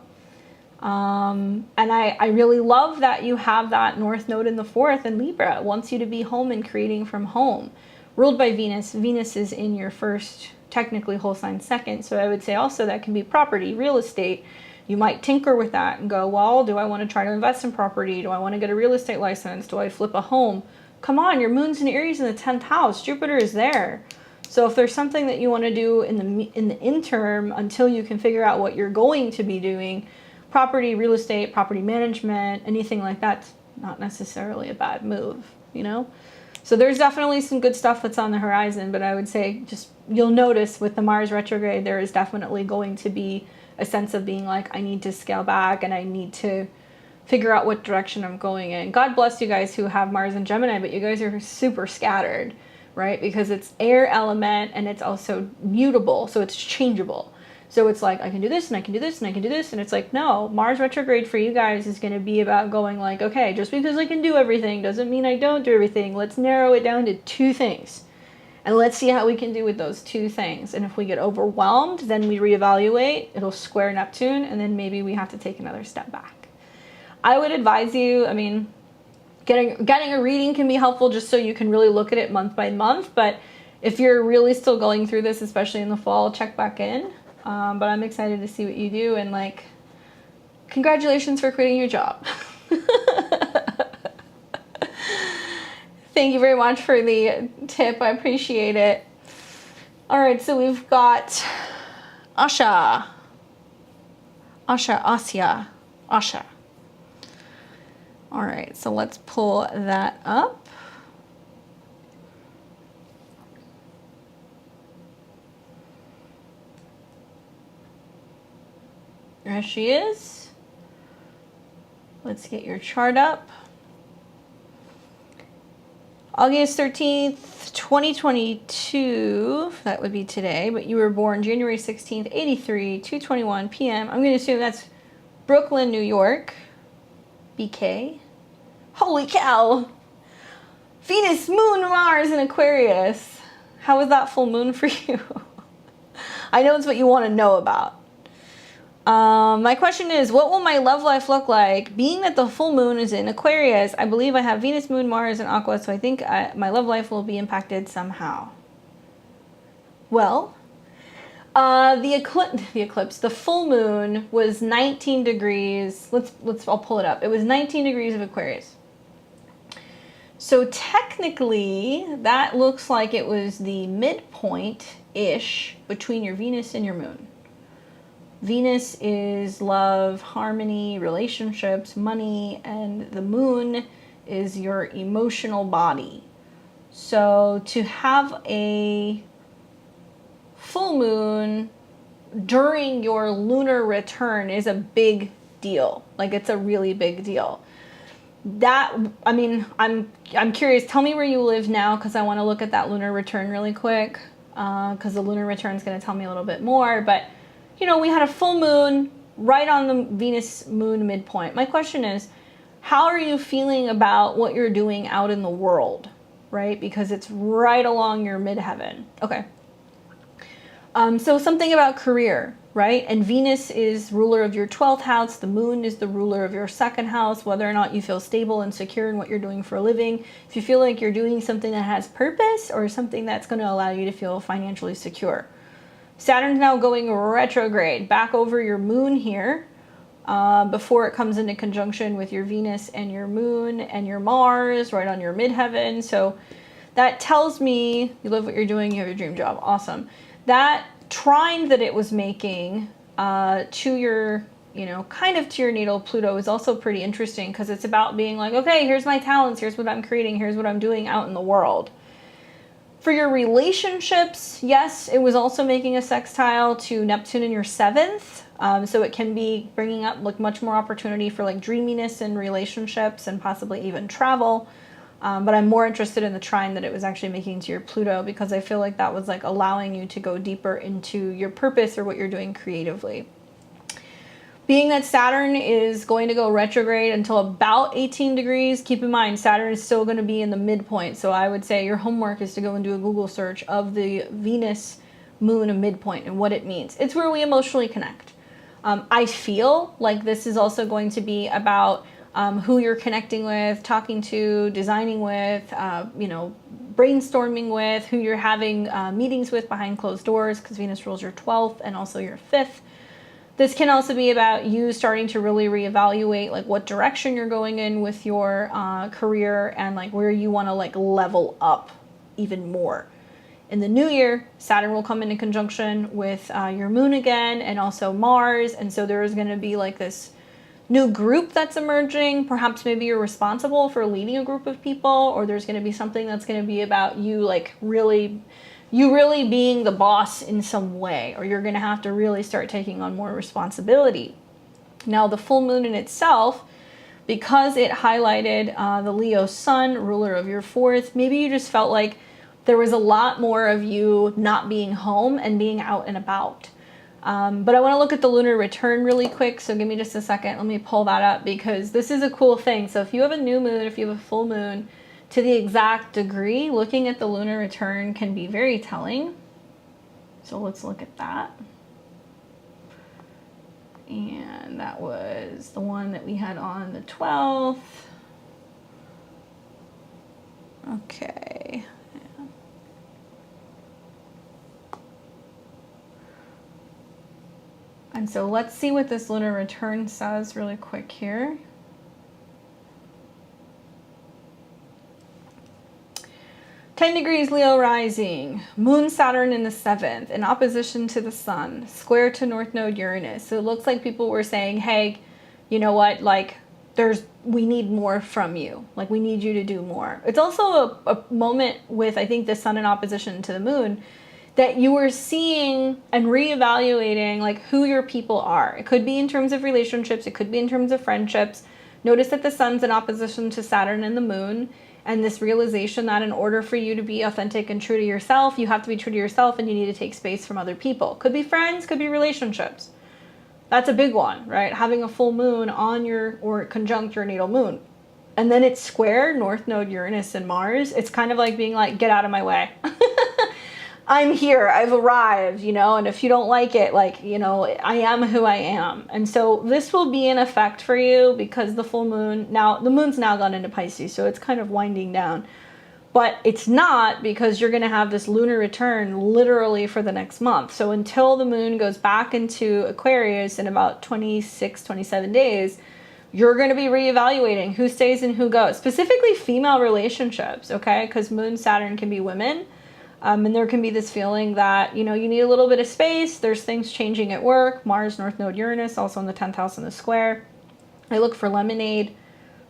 And I really love that you have that North Node in the 4th in Libra. It wants you to be home and creating from home. Ruled by Venus. Venus is in your 1st, technically whole sign 2nd. So I would say also that can be property, real estate. You might tinker with that and go, well, do I want to try to invest in property? Do I want to get a real estate license? Do I flip a home? Come on, your moon's in Aries in the 10th house. Jupiter is there. So if there's something that you want to do in the interim until you can figure out what you're going to be doing, property, real estate, property management, anything like that's not necessarily a bad move, you know? So there's definitely some good stuff that's on the horizon, but I would say just you'll notice with the Mars retrograde, there is definitely going to be a sense of being like, I need to scale back and I need to figure out what direction I'm going in. God bless you guys who have Mars and Gemini, but you guys are super scattered, right? Because it's air element and it's also mutable, so it's changeable. So it's like, I can do this and I can do this and I can do this. And it's like, no, Mars retrograde for you guys is going to be about going like, okay, just because I can do everything doesn't mean I don't do everything. Let's narrow it down to 2 things. And let's see how we can do with those 2 things. And if we get overwhelmed, then we reevaluate. It'll square Neptune, and then maybe we have to take another step back. I would advise you, I mean, getting a reading can be helpful just so you can really look at it month by month. But if you're really still going through this, especially in the fall, check back in. But I'm excited to see what you do. And like, congratulations for quitting your job. Thank you very much for the tip. I appreciate it. All right, so we've got Asha. All right, so let's pull that up. There she is. Let's get your chart up. August 13th, 2022, that would be today, but you were born January 16th, 83, 2:21 p.m. I'm going to assume that's Brooklyn, New York. BK. Holy cow! Venus, Moon, Mars, and Aquarius. How was that full moon for you? I know it's what you want to know about. My question is, what will my love life look like? Being that the full moon is in Aquarius, I believe I have Venus, Moon, Mars, and Aqua, so I think my love life will be impacted somehow. Well, the full moon was 19 degrees. I'll pull it up. It was 19 degrees of Aquarius. So technically, that looks like it was the midpoint-ish between your Venus and your moon. Venus is love, harmony, relationships, money, and the moon is your emotional body. So to have a full moon during your lunar return is a big deal. Like, it's a really big deal. I'm curious. Tell me where you live now, because I want to look at that lunar return really quick, because the lunar return is going to tell me a little bit more. But, you know, we had a full moon right on the Venus moon midpoint. My question is, how are you feeling about what you're doing out in the world, right? Because it's right along your midheaven. Okay. So something about career, right? And Venus is ruler of your 12th house. The moon is the ruler of your 2nd house, whether or not you feel stable and secure in what you're doing for a living. If you feel like you're doing something that has purpose or something that's going to allow you to feel financially secure. Saturn's now going retrograde back over your moon here before it comes into conjunction with your Venus and your moon and your Mars right on your midheaven. So that tells me you love what you're doing, you have your dream job. Awesome. That trine that it was making to your, kind of to your natal Pluto is also pretty interesting, because it's about being like, okay, here's my talents, here's what I'm creating, here's what I'm doing out in the world. For your relationships, yes, it was also making a sextile to Neptune in your 7th. So it can be bringing up like much more opportunity for like dreaminess in relationships and possibly even travel. But I'm more interested in the trine that it was actually making to your Pluto, because I feel like that was like allowing you to go deeper into your purpose or what you're doing creatively. Being that Saturn is going to go retrograde until about 18 degrees, keep in mind Saturn is still going to be in the midpoint. So I would say your homework is to go and do a Google search of the Venus moon midpoint and what it means. It's where we emotionally connect. I feel like this is also going to be about who you're connecting with, talking to, designing with, brainstorming with, who you're having meetings with behind closed doors, because Venus rules your 12th and also your 5th. This can also be about you starting to really reevaluate like what direction you're going in with your career and like where you want to like level up even more. In the new year, Saturn will come into conjunction with your moon again, and also Mars. And so there is going to be like this new group that's emerging. Perhaps maybe you're responsible for leading a group of people, or there's going to be something that's going to be about you like really being the boss in some way, or you're going to have to really start taking on more responsibility. Now, the full moon in itself, because it highlighted the Leo sun, ruler of your 4th, maybe you just felt like there was a lot more of you not being home and being out and about. But I want to look at the lunar return really quick, so give me just a second. Let me pull that up, because this is a cool thing. So if you have a new moon, if you have a full moon, to the exact degree, looking at the lunar return can be very telling. So let's look at that. And that was the one that we had on the 12th. Okay. And so let's see what this lunar return says really quick here. (10 degrees Leo rising, Moon Saturn in the 7th, in opposition to the Sun, square to North Node Uranus. So it looks like people were saying, hey, you know what, like we need more from you. Like we need you to do more. It's also a moment with, I think, the Sun in opposition to the Moon, that you were seeing and reevaluating like who your people are. It could be in terms of relationships. It could be in terms of friendships. Notice that the Sun's in opposition to Saturn and the Moon, and this realization that in order for you to be authentic and true to yourself, you have to be true to yourself, and you need to take space from other people. Could be friends, could be relationships. That's a big one, right? Having a full moon on your, or conjunct your natal moon. And then it's square, North Node Uranus and Mars. It's kind of like being like, get out of my way. I'm here, I've arrived, and if you don't like it, like, I am who I am. And so this will be in effect for you, because the full moon, now the moon's now gone into Pisces, so it's kind of winding down. But it's not, because you're going to have this lunar return literally for the next month. So until the moon goes back into Aquarius in about 26, 27 days, you're going to be reevaluating who stays and who goes. Specifically female relationships, okay? Because Moon Saturn can be women. And there can be this feeling that, you know, you need a little bit of space. There's things changing at work. Mars, North Node, Uranus, also in the 10th house in the square. I look for lemonade.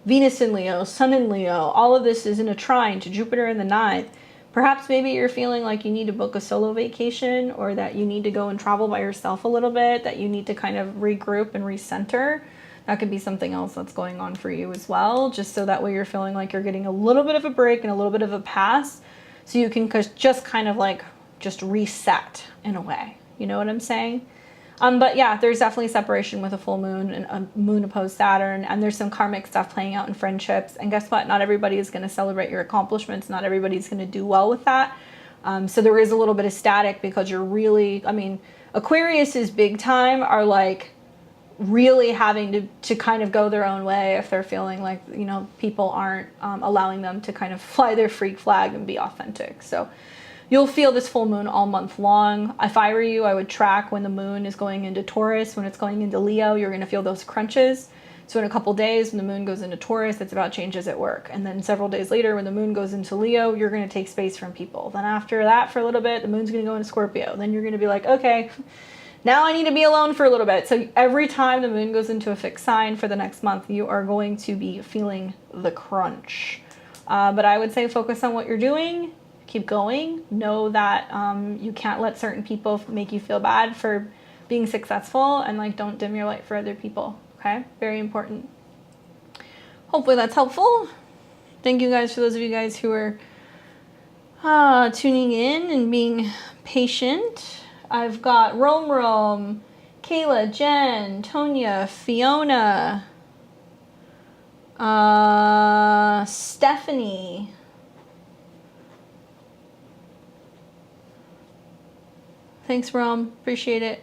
Venus in Leo, Sun in Leo, all of this is in a trine to Jupiter in the 9th. Perhaps maybe you're feeling like you need to book a solo vacation, or that you need to go and travel by yourself a little bit, that you need to kind of regroup and recenter. That could be something else that's going on for you as well, just so that way you're feeling like you're getting a little bit of a break and a little bit of a pass, so you can just kind of like just reset in a way. You know what I'm saying? But yeah, there's definitely separation with a full moon and a moon opposed Saturn, and there's some karmic stuff playing out in friendships. And guess what? Not everybody is going to celebrate your accomplishments. Not everybody's going to do well with that. So there is a little bit of static, because you're really, I mean, Aquarius is big time are like really having to kind of go their own way if they're feeling like, you know, people aren't allowing them to kind of fly their freak flag and be authentic. So you'll feel this full moon all month long. If I were you, I would track when the moon is going into Taurus. When it's going into Leo, you're going to feel those crunches. So in a couple days, when the moon goes into Taurus, it's about changes at work. And then several days later, when the moon goes into Leo, you're going to take space from people. Then after that, for a little bit, the moon's going to go into Scorpio. Then you're going to be like, okay, now I need to be alone for a little bit. So every time the moon goes into a fixed sign for the next month, you are going to be feeling the crunch. But I would say focus on what you're doing. Keep going. Know that you can't let certain people make you feel bad for being successful, and like don't dim your light for other people. Okay? Very important. Hopefully that's helpful. Thank you guys for those of you guys who are tuning in and being patient. I've got Romero, Kayla, Jen, Tonia, Fiona, Stephanie. Thanks, Rom. Appreciate it.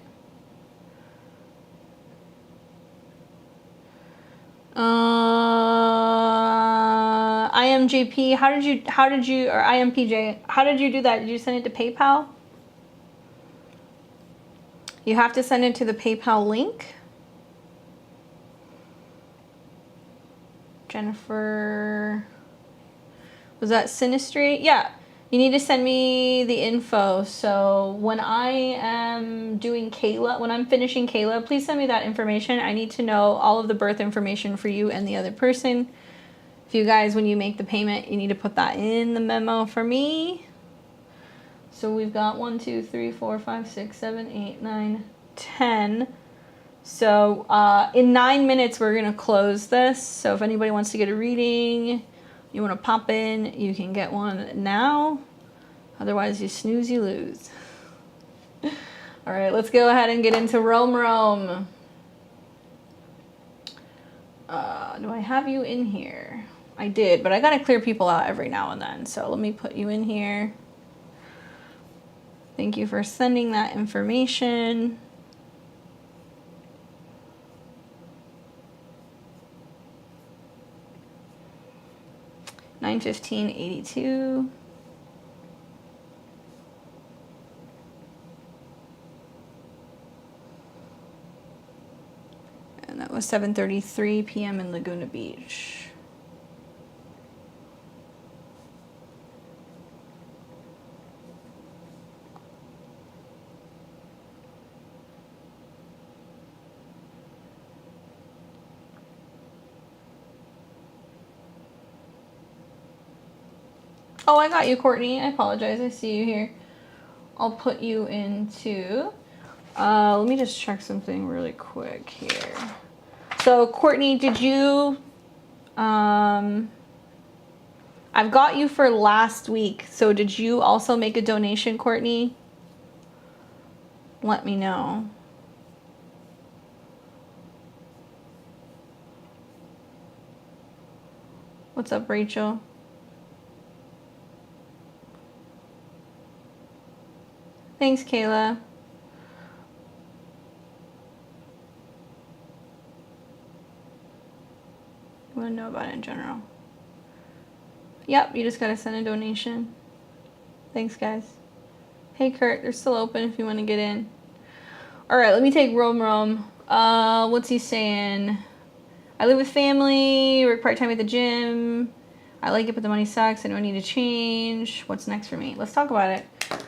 IMJP, how did you, or IMPJ, how did you do that? Did you send it to PayPal? You have to send it to the PayPal link. Jennifer, was that Synastry? Yeah. You need to send me the info. So when I am doing Kayla, when I'm finishing Kayla, please send me that information. I need to know all of the birth information for you and the other person. If you guys, when you make the payment, you need to put that in the memo for me. So we've got 1, 2, 3, 4, 5, 6, 7, 8, 9, 10. So in 9 minutes, we're going to close this. So if anybody wants to get a reading, you want to pop in, you can get one now. Otherwise, you snooze, you lose. All right, let's go ahead and get into Romero. Do I have you in here? I did, but I got to clear people out every now and then. So let me put you in here. Thank you for sending that information. $9:15.82. And that was 7:33 p.m. in Laguna Beach. Oh, I got you, Courtney. I apologize. I see you here. I'll put you into... let me just check something really quick here. So, Courtney, did you... I've got you for last week. So, did you also make a donation, Courtney? Let me know. What's up, Rachel? Thanks, Kayla. I want to know about it in general. Yep, you just gotta send a donation. Thanks, guys. Hey, Kurt, they're still open if you want to get in. All right, let me take Romero. What's he saying? I live with family, work part-time at the gym. I like it, but the money sucks. I don't need to change. What's next for me? Let's talk about it.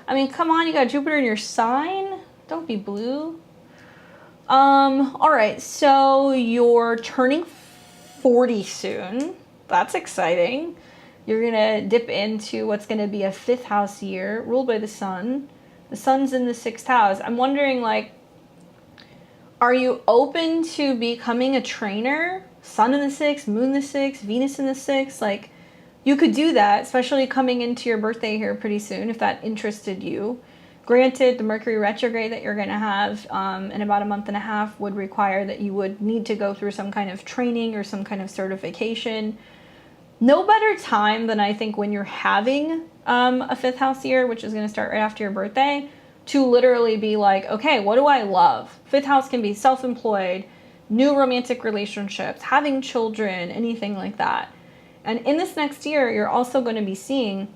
I mean, come on, you got Jupiter in your sign. Don't be blue. All right, so you're turning 40 soon. That's exciting. You're gonna dip into what's gonna be a 5th house year, ruled by the sun. The sun's in the 6th house. I'm wondering, like, are you open to becoming a trainer? Sun in the 6th, moon in the 6th, Venus in the 6th, like, you could do that, especially coming into your birthday here pretty soon, if that interested you. Granted, the Mercury retrograde that you're going to have in about a month and a half would require that you would need to go through some kind of training or some kind of certification. No better time than I think when you're having a 5th house year, which is going to start right after your birthday, to literally be like, okay, what do I love? 5th house can be self-employed, new romantic relationships, having children, anything like that. And in this next year, you're also going to be seeing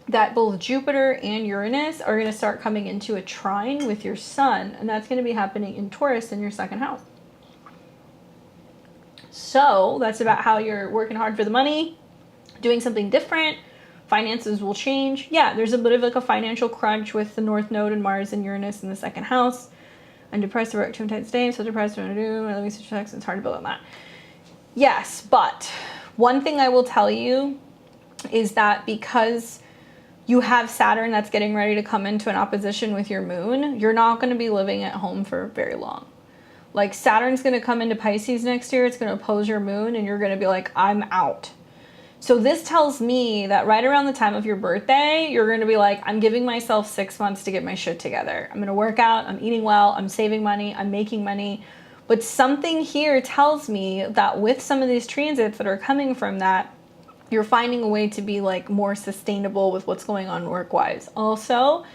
that both Jupiter and Uranus are going to start coming into a trine with your sun, and that's going to be happening in Taurus in your 2nd house. So that's about how you're working hard for the money, doing something different. Finances will change. Yeah, there's a bit of like a financial crunch with the North Node and Mars and Uranus in the 2nd house. I'm depressed to work 2 times a day, so depressed to do. Let me switch text. It's hard to build on that. Yes, but one thing I will tell you is that because you have Saturn that's getting ready to come into an opposition with your moon, you're not going to be living at home for very long. Like, Saturn's going to come into Pisces next year. It's going to oppose your moon, and you're going to be like, I'm out. So this tells me that right around the time of your birthday, you're going to be like, I'm giving myself 6 months to get my shit together. I'm going to work out. I'm eating well. I'm saving money. I'm making money. But something here tells me that with some of these transits that are coming from that, you're finding a way to be like more sustainable with what's going on work-wise. Also,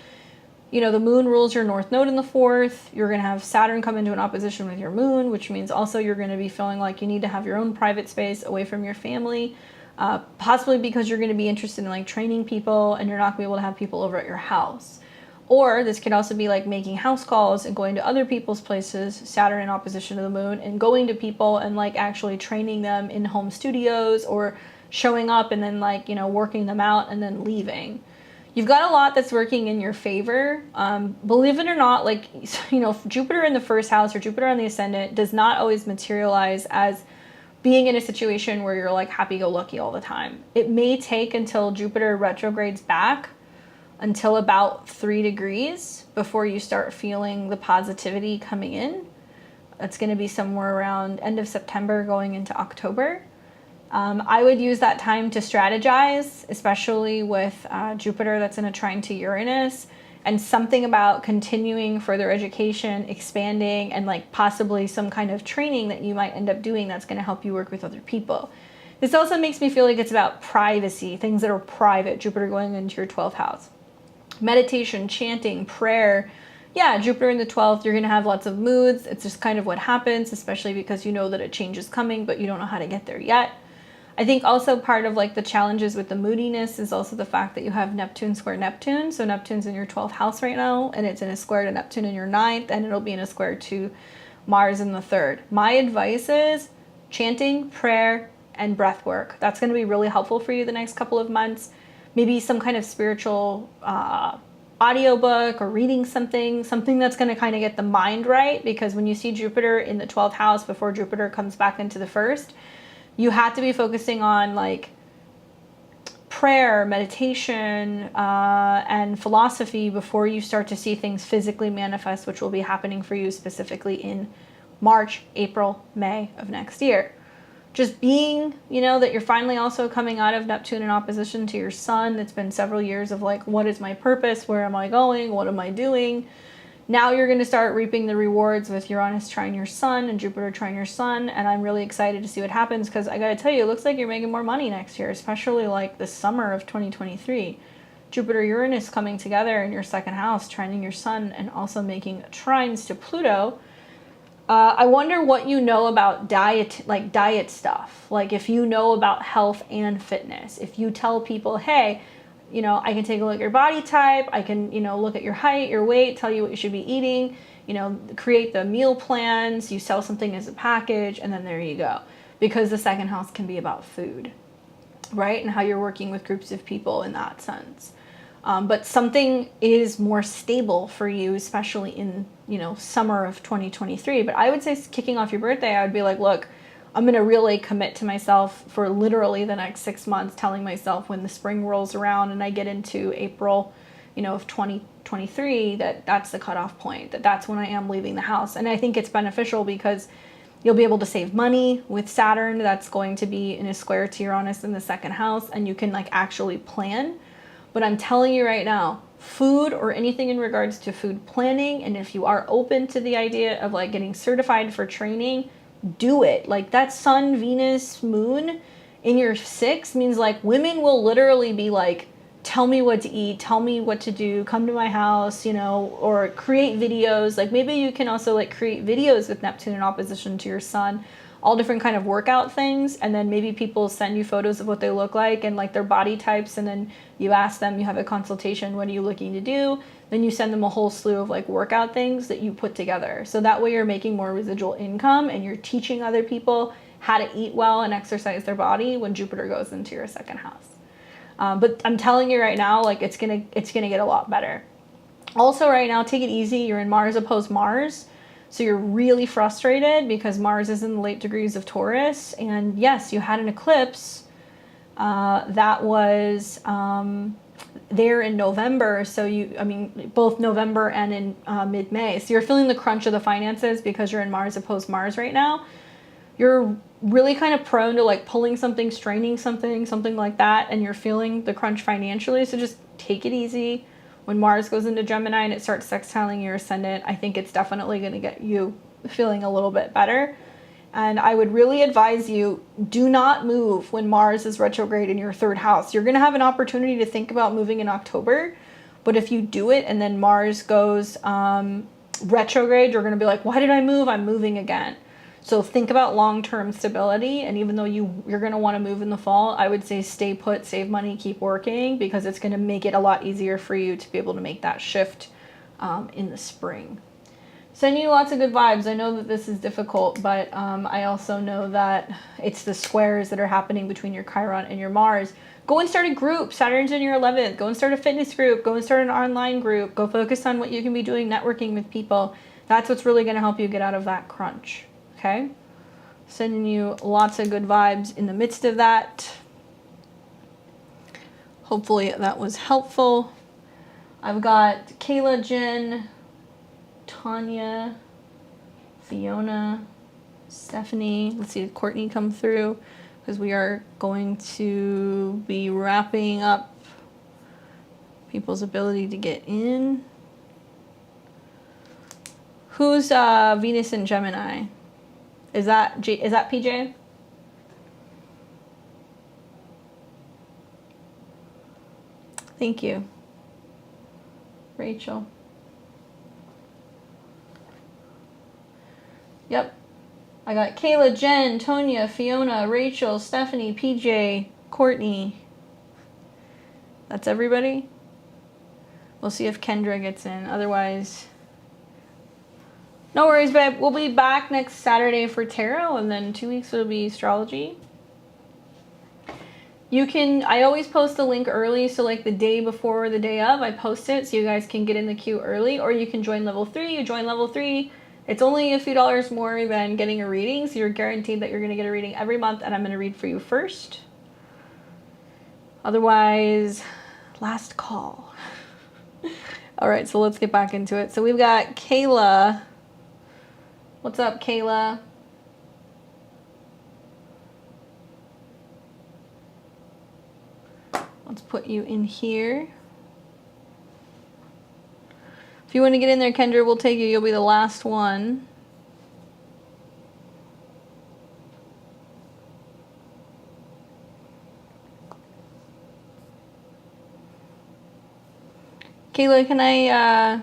you know, the moon rules your North Node in the 4th. You're going to have Saturn come into an opposition with your moon, which means also you're going to be feeling like you need to have your own private space away from your family, possibly because you're going to be interested in like training people and you're not going to be able to have people over at your house. Or this could also be like making house calls and going to other people's places, Saturn in opposition to the moon, and going to people and like actually training them in home studios or showing up and then like, you know, working them out and then leaving. You've got a lot that's working in your favor. Believe it or not, like, you know, Jupiter in the 1st house or Jupiter on the ascendant does not always materialize as being in a situation where you're like happy-go-lucky all the time. It may take until Jupiter retrogrades back until about 3 degrees before you start feeling the positivity coming in. It's going to be somewhere around end of September going into October. I would use that time to strategize, especially with Jupiter that's in a trine to Uranus, and something about continuing further education, expanding, and like possibly some kind of training that you might end up doing that's going to help you work with other people. This also makes me feel like it's about privacy, things that are private, Jupiter going into your 12th house. Meditation, chanting, prayer. Yeah, Jupiter in the 12th, you're going to have lots of moods. It's just kind of what happens, especially because you know that a change is coming, but you don't know how to get there yet. I think also part of like the challenges with the moodiness is also the fact that you have Neptune square Neptune. So Neptune's in your 12th house right now, and it's in a square to Neptune in your 9th, and it'll be in a square to Mars in the 3rd. My advice is chanting, prayer, and breath work. That's going to be really helpful for you the next couple of months. Maybe some kind of spiritual audiobook or reading something that's going to kind of get the mind right, because when you see Jupiter in the 12th house before Jupiter comes back into the 1st, you have to be focusing on like prayer, meditation, and philosophy before you start to see things physically manifest, which will be happening for you specifically in March, April, May of next year. Just being, you know, that you're finally also coming out of Neptune in opposition to your sun. It's been several years of like, what is my purpose? Where am I going? What am I doing? Now you're going to start reaping the rewards with Uranus trine your sun and Jupiter trine your sun, and I'm really excited to see what happens, because I got to tell you, it looks like you're making more money next year, especially like the summer of 2023. Jupiter Uranus coming together in your 2nd house, trining your sun, and also making trines to Pluto. I wonder what you know about diet, like diet stuff. Like if you know about health and fitness, if you tell people, hey, you know, I can take a look at your body type, I can, you know, look at your height, your weight, tell you what you should be eating, you know, create the meal plans, you sell something as a package, and then there you go. Because the second house can be about food, right? And how you're working with groups of people in that sense. But something is more stable for you, especially in, you know, summer of 2023. But I would say kicking off your birthday, I would be like, look, I'm going to really commit to myself for literally the next 6 months, telling myself when the spring rolls around and I get into April, you know, of 2023, that's the cutoff point, that's when I am leaving the house. And I think it's beneficial because you'll be able to save money with Saturn. That's going to be in a square to Uranus in the second house, and you can like actually plan. But I'm telling you right now, food or anything in regards to food planning, and if you are open to the idea of like getting certified for training, do it. Like that Sun, Venus, Moon in your 6 means like women will literally be like, tell me what to eat, tell me what to do, come to my house, you know, or create videos. Like maybe you can also like create videos with Neptune in opposition to your Sun, all different kind of workout things, and then maybe people send you photos of what they look like and like their body types, and then you ask them, you have a consultation, what are you looking to do? Then you send them a whole slew of like workout things that you put together. So that way you're making more residual income and you're teaching other people how to eat well and exercise their body when Jupiter goes into your second house. But I'm telling you right now, like it's gonna get a lot better. Also right now, take it easy. You're in Mars opposed Mars. So you're really frustrated because Mars is in the late degrees of Taurus. And yes, you had an eclipse that was there in November. So both November and in mid-May. So you're feeling the crunch of the finances because you're in Mars opposed Mars right now. You're really kind of prone to like pulling something, straining something like that. And you're feeling the crunch financially. So just take it easy. When Mars goes into Gemini and it starts sextiling your ascendant, I think it's definitely going to get you feeling a little bit better. And I would really advise you, do not move when Mars is retrograde in your 3rd house. You're going to have an opportunity to think about moving in October. But if you do it and then Mars goes retrograde, you're going to be like, why did I move? I'm moving again. So think about long-term stability, and even though you're going to want to move in the fall, I would say stay put, save money, keep working, because it's going to make it a lot easier for you to be able to make that shift in the spring. Sending you lots of good vibes. I know that this is difficult, but I also know that it's the squares that are happening between your Chiron and your Mars. Go and start a group. Saturn's in your 11th. Go and start a fitness group. Go and start an online group. Go focus on what you can be doing, networking with people. That's what's really going to help you get out of that crunch. Okay, sending you lots of good vibes in the midst of that. Hopefully that was helpful. I've got Kayla, Jen, Tonia, Fiona, Stephanie. Let's see if Courtney come through, because we are going to be wrapping up people's ability to get in. Who's Venus and Gemini? Is that PJ? Thank you. Rachel. Yep. I got Kayla, Jen, Tonia, Fiona, Rachel, Stephanie, PJ, Courtney. That's everybody? We'll see if Kendra gets in. Otherwise, no worries, babe. We'll be back next Saturday for tarot, and then 2 weeks it'll be astrology. I always post the link early, so like the day before or the day of, I post it so you guys can get in the queue early, or you can join level 3. You join level 3, it's only a few dollars more than getting a reading, so you're guaranteed that you're going to get a reading every month, and I'm going to read for you first. Otherwise, last call. All right, so let's get back into it. So we've got Kayla. What's up, Kayla? Let's put you in here. If you want to get in there, Kendra, we'll take you. You'll be the last one. Kayla, can I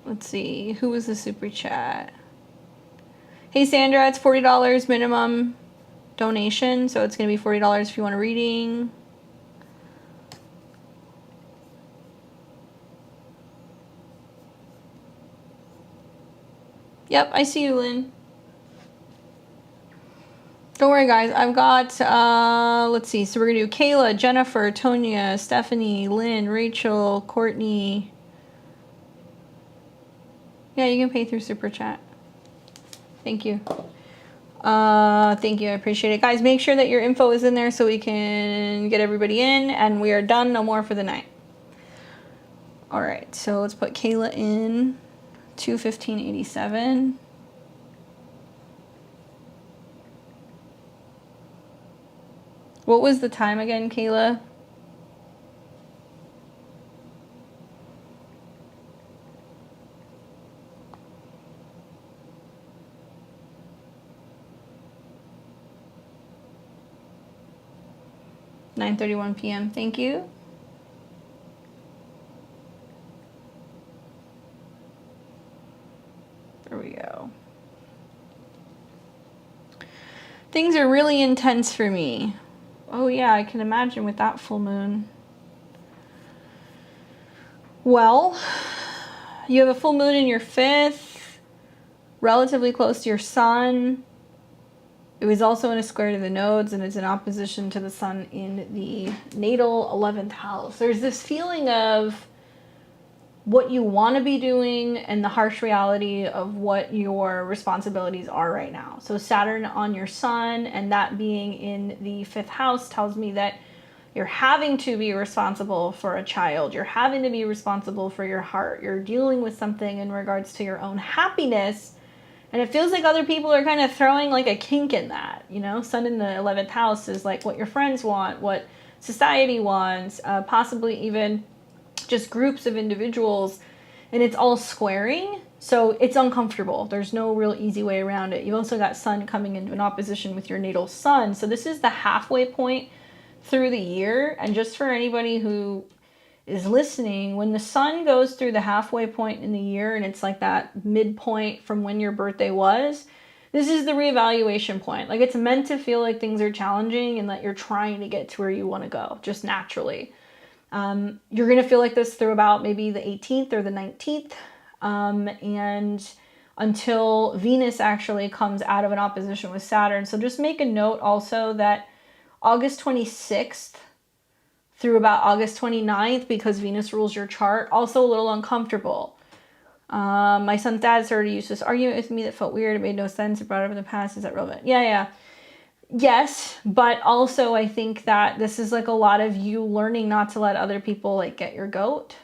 Let's see. Who was the super chat? Hey, Sandra, it's $40 minimum donation. So it's going to be $40 if you want a reading. Yep, I see you, Lynn. Don't worry, guys. I've got, let's see. So we're going to do Kayla, Jennifer, Tonia, Stephanie, Lynn, Rachel, Courtney. Yeah, you can pay through Super Chat. Thank you. Thank you. I appreciate it. Guys, make sure that your info is in there so we can get everybody in. And we are done. No more for the night. All right. So let's put Kayla in. 215.87. What was the time again, Kayla? (9:31 p.m.) Thank you. There we go. Things are really intense for me. Oh yeah, I can imagine with that full moon. Well, you have a full moon in your 5th, relatively close to your sun. It was also in a square to the nodes, and it's in opposition to the sun in the natal 11th house. There's this feeling of what you want to be doing and the harsh reality of what your responsibilities are right now. So Saturn on your sun and that being in the 5th house tells me that you're having to be responsible for a child. You're having to be responsible for your heart. You're dealing with something in regards to your own happiness. And it feels like other people are kind of throwing like a kink in that, you know? Sun in the 11th house is like what your friends want, what society wants, possibly even just groups of individuals, and it's all squaring, so it's uncomfortable. There's no real easy way around it. You've also got sun coming into an opposition with your natal sun, so this is the halfway point through the year. And just for anybody who is listening, when the sun goes through the halfway point in the year and it's like that midpoint from when your birthday was, this is the reevaluation point. Like, it's meant to feel like things are challenging and that you're trying to get to where you want to go just naturally. You're going to feel like this through about maybe the 18th or the 19th. And until Venus actually comes out of an opposition with Saturn. So just make a note also that August 26th through about August 29th, because Venus rules your chart, also a little uncomfortable. My son's dad started to use this argument with me that felt weird. It made no sense. It brought up in the past. Is that relevant? Yeah. Yes, but also I think that this is like a lot of you learning not to let other people like get your goat.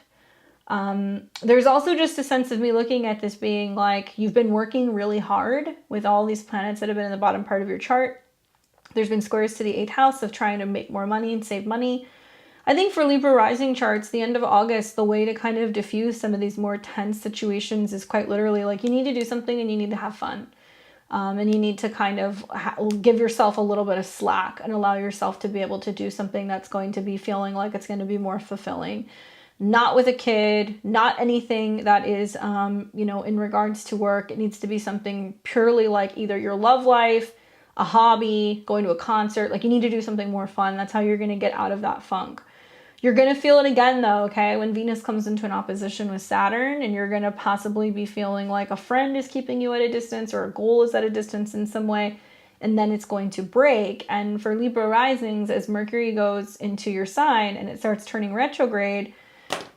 There's also just a sense of me looking at this being like, you've been working really hard with all these planets that have been in the bottom part of your chart. There's been squares to the 8th house of trying to make more money and save money. I think for Libra rising charts, the end of August, the way to kind of diffuse some of these more tense situations is quite literally like, you need to do something and you need to have fun. And you need to kind of give yourself a little bit of slack and allow yourself to be able to do something that's going to be feeling like it's going to be more fulfilling. Not with a kid, not anything that is, in regards to work. It needs to be something purely like either your love life, a hobby, going to a concert. Like, you need to do something more fun. That's how you're going to get out of that funk. You're going to feel it again though, okay? When Venus comes into an opposition with Saturn, and you're going to possibly be feeling like a friend is keeping you at a distance or a goal is at a distance in some way, and then it's going to break. And for Libra risings, as Mercury goes into your sign and it starts turning retrograde,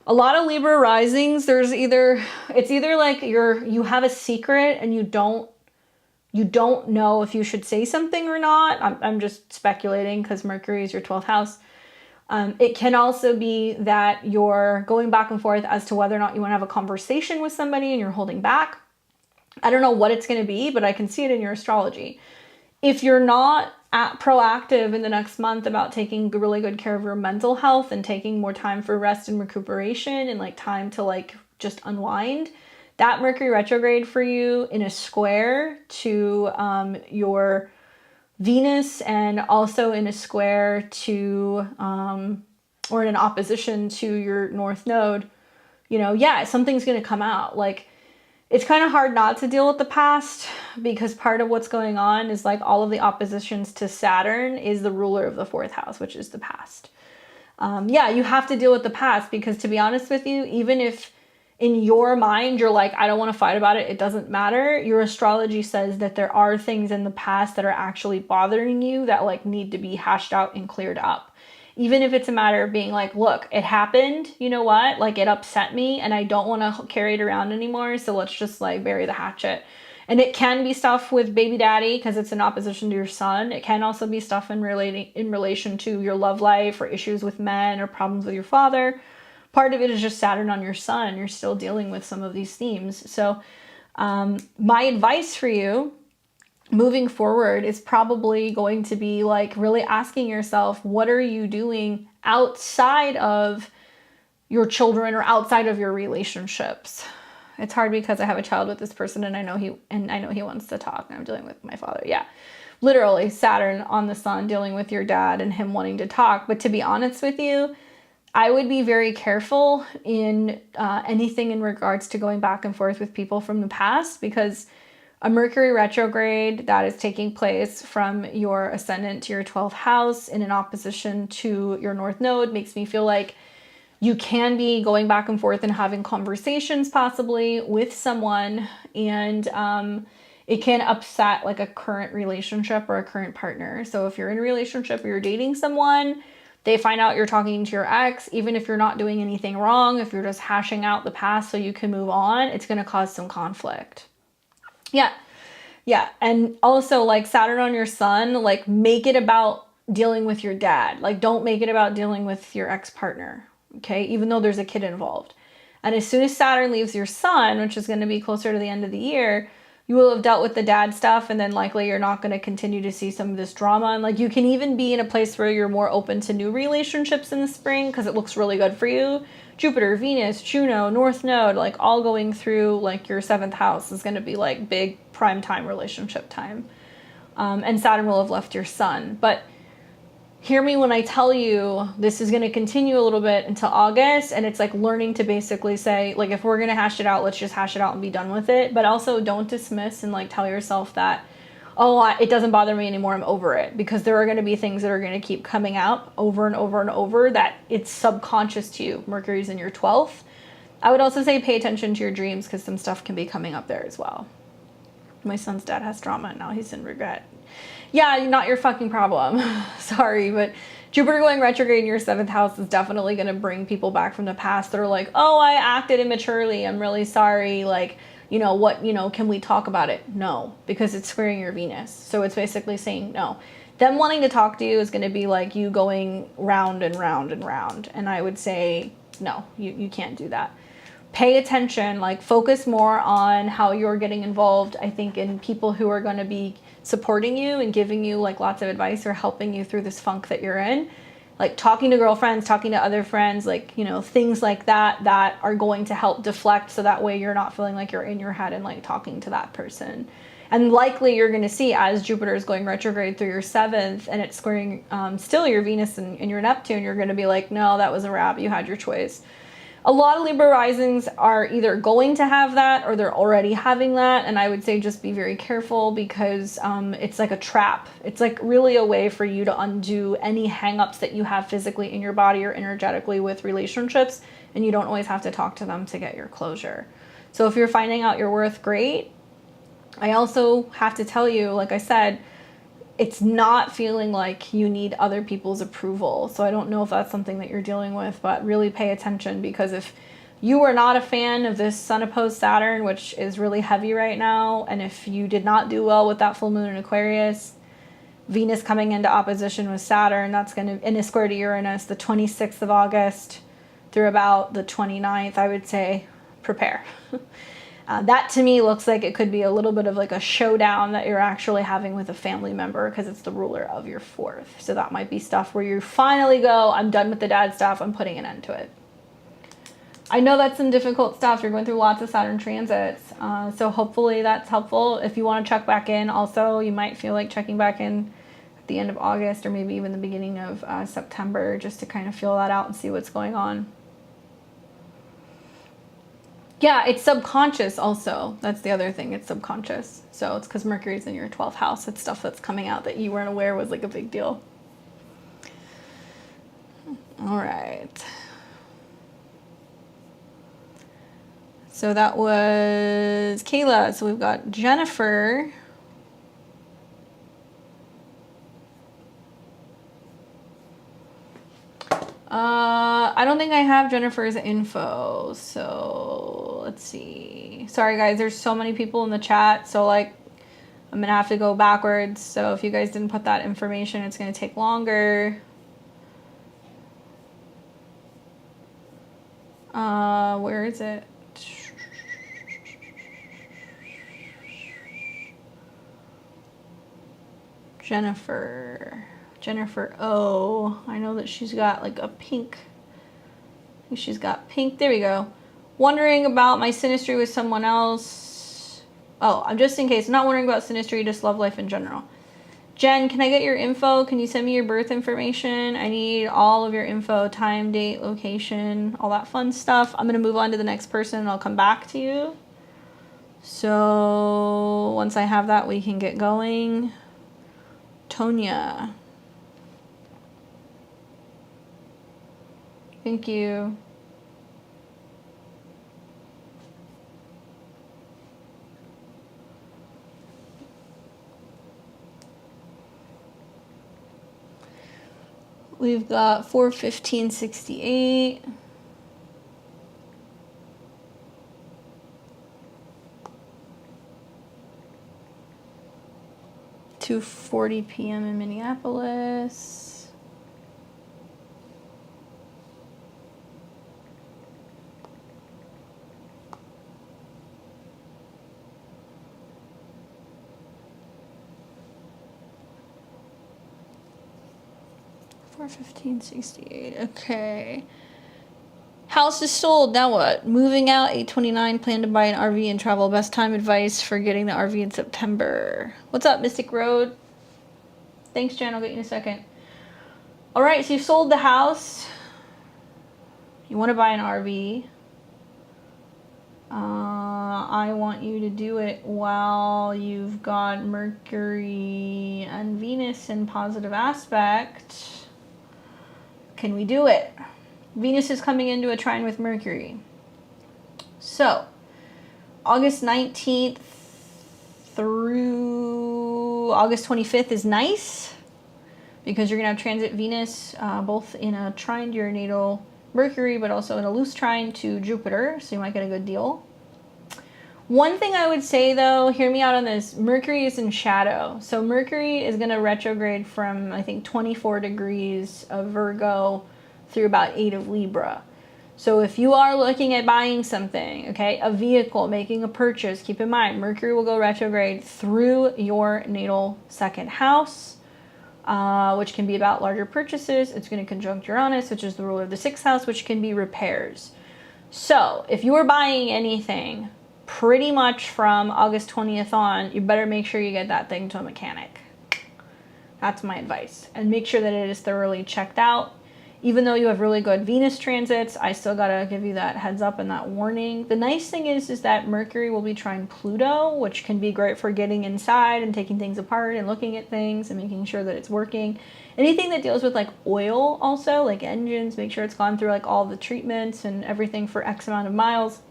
a lot of Libra risings, it's either like you have a secret and you don't know if you should say something or not. I'm just speculating because Mercury is your 12th house. It can also be that you're going back and forth as to whether or not you want to have a conversation with somebody and you're holding back. I don't know what it's going to be, but I can see it in your astrology. If you're not proactive in the next month about taking really good care of your mental health and taking more time for rest and recuperation and like time to like just unwind, that Mercury retrograde for you in a square to your Venus, and also in a square to, or in an opposition to your North Node, something's going to come out. Like, it's kind of hard not to deal with the past, because part of what's going on is like all of the oppositions to Saturn is the ruler of the 4th house, which is the past. Yeah, you have to deal with the past, because to be honest with you, even if in your mind you're like, I don't want to fight about it, it doesn't matter, your astrology says that there are things in the past that are actually bothering you that like need to be hashed out and cleared up. Even if it's a matter of being like, look, it happened, you know what, like it upset me and I don't want to carry it around anymore, so let's just like bury the hatchet. And it can be stuff with baby daddy because it's in opposition to your sun. It can also be stuff in relation to your love life, or issues with men, or problems with your father. Part of it is just Saturn on your sun. You're still dealing with some of these themes. So my advice for you moving forward is probably going to be like really asking yourself, what are you doing outside of your children or outside of your relationships? It's hard because I have a child with this person, and I know he wants to talk, and I'm dealing with my father. Yeah, literally Saturn on the sun, dealing with your dad and him wanting to talk. But to be honest with you, I would be very careful in anything in regards to going back and forth with people from the past, because a Mercury retrograde that is taking place from your ascendant to your 12th house in an opposition to your North Node makes me feel like you can be going back and forth and having conversations possibly with someone, and it can upset like a current relationship or a current partner. So if you're in a relationship or you're dating someone, they find out you're talking to your ex, even if you're not doing anything wrong, if you're just hashing out the past so you can move on, it's going to cause some conflict. Yeah. And also like Saturn on your sun, like make it about dealing with your dad. Like don't make it about dealing with your ex-partner. Okay. Even though there's a kid involved. And as soon as Saturn leaves your sun, which is going to be closer to the end of the year, you will have dealt with the dad stuff, and then likely you're not going to continue to see some of this drama. And like you can even be in a place where you're more open to new relationships in the spring because it looks really good for you. Jupiter, Venus, Juno, North Node, like all going through like your 7th house is going to be like big prime time relationship time. And Saturn will have left your sun. But hear me when I tell you this is going to continue a little bit until August, and it's like learning to basically say, like, if we're going to hash it out, let's just hash it out and be done with it. But also don't dismiss and like tell yourself that, oh, it doesn't bother me anymore, I'm over it. Because there are going to be things that are going to keep coming up over and over and over that it's subconscious to you. Mercury's in your 12th. I would also say pay attention to your dreams, because some stuff can be coming up there as well. My son's dad has drama and now he's in regret. Yeah, not your fucking problem. Sorry, but Jupiter going retrograde in your 7th house is definitely going to bring people back from the past that are like, oh, I acted immaturely, I'm really sorry, like, you know, what, you know, can we talk about it? No, because it's squaring your Venus. So it's basically saying no. Them wanting to talk to you is going to be like you going round and round and round. And I would say, no, you can't do that. Pay attention, like focus more on how you're getting involved, I think, in people who are going to be supporting you and giving you like lots of advice or helping you through this funk that you're in. Like talking to girlfriends, talking to other friends, like, you know, things like that that are going to help deflect, so that way you're not feeling like you're in your head and like talking to that person. And likely you're going to see, as Jupiter is going retrograde through your 7th and it's squaring still your Venus and your Neptune, you're going to be like, no, that was a wrap, you had your choice. A lot of Libra risings are either going to have that or they're already having that. And I would say just be very careful, because it's like a trap. It's like really a way for you to undo any hangups that you have physically in your body or energetically with relationships. And you don't always have to talk to them to get your closure. So if you're finding out your worth, great. I also have to tell you, like I said, it's not feeling like you need other people's approval. So I don't know if that's something that you're dealing with, but really pay attention, because if you are not a fan of this Sun opposed Saturn, which is really heavy right now, and if you did not do well with that full moon in Aquarius, Venus coming into opposition with Saturn, that's going to, in a square to Uranus, the 26th of August through about the 29th, I would say prepare. That to me looks like it could be a little bit of like a showdown that you're actually having with a family member, because it's the ruler of your 4th. So that might be stuff where you finally go, I'm done with the dad stuff, I'm putting an end to it. I know that's some difficult stuff. You're going through lots of Saturn transits. So hopefully that's helpful. If you want to check back in also, you might feel like checking back in at the end of August or maybe even the beginning of September, just to kind of feel that out and see what's going on. Yeah, it's subconscious also. That's the other thing. It's subconscious. So it's because Mercury's in your 12th house. It's stuff that's coming out that you weren't aware was like a big deal. All right. So that was Kayla. So we've got Jennifer. I don't think I have Jennifer's info, so let's see. Sorry guys, there's so many people in the chat, so like I'm gonna have to go backwards. So if you guys didn't put that information, it's gonna take longer. Where is it? Jennifer O. I know that she's got like a pink. I think she's got pink. There we go. Wondering about my synastry with someone else. Oh, I'm just in case. Not wondering about synastry, just love life in general. Jen, can I get your info? Can you send me your birth information? I need all of your info, time, date, location, all that fun stuff. I'm going to move on to the next person and I'll come back to you. So once I have that, we can get going. Tonia. Thank you. We've got 4/15/68. $2:40 p.m. in Minneapolis. $415.68. Okay. House is sold. Now what? Moving out. 8/29. Plan to buy an RV and travel. Best time advice for getting the RV in September. What's up, Mystic Road? Thanks, Jen. I'll get you in a second. All right. So you sold the house. You want to buy an RV. I want you to do it while you've got Mercury and Venus in positive aspect. Can we do it? Venus is coming into a trine with Mercury. So, August 19th through August 25th is nice because you're going to have transit Venus both in a trine to your natal Mercury, but also in a loose trine to Jupiter, so you might get a good deal. One thing I would say though, hear me out on this, Mercury is in shadow. So Mercury is going to retrograde from, I think, 24 degrees of Virgo through about 8 of Libra. So if you are looking at buying something, okay, a vehicle, making a purchase, keep in mind, Mercury will go retrograde through your natal second house, which can be about larger purchases. It's going to conjunct Uranus, which is the ruler of the 6th house, which can be repairs. So if you are buying anything, pretty much from August 20th on, you better make sure you get that thing to a mechanic. That's my advice. And make sure that it is thoroughly checked out. Even though you have really good Venus transits, I still gotta give you that heads up and that warning. The nice thing is that Mercury will be trine Pluto, which can be great for getting inside and taking things apart and looking at things and making sure that it's working. Anything that deals with like oil also, like engines, make sure it's gone through like all the treatments and everything for X amount of miles.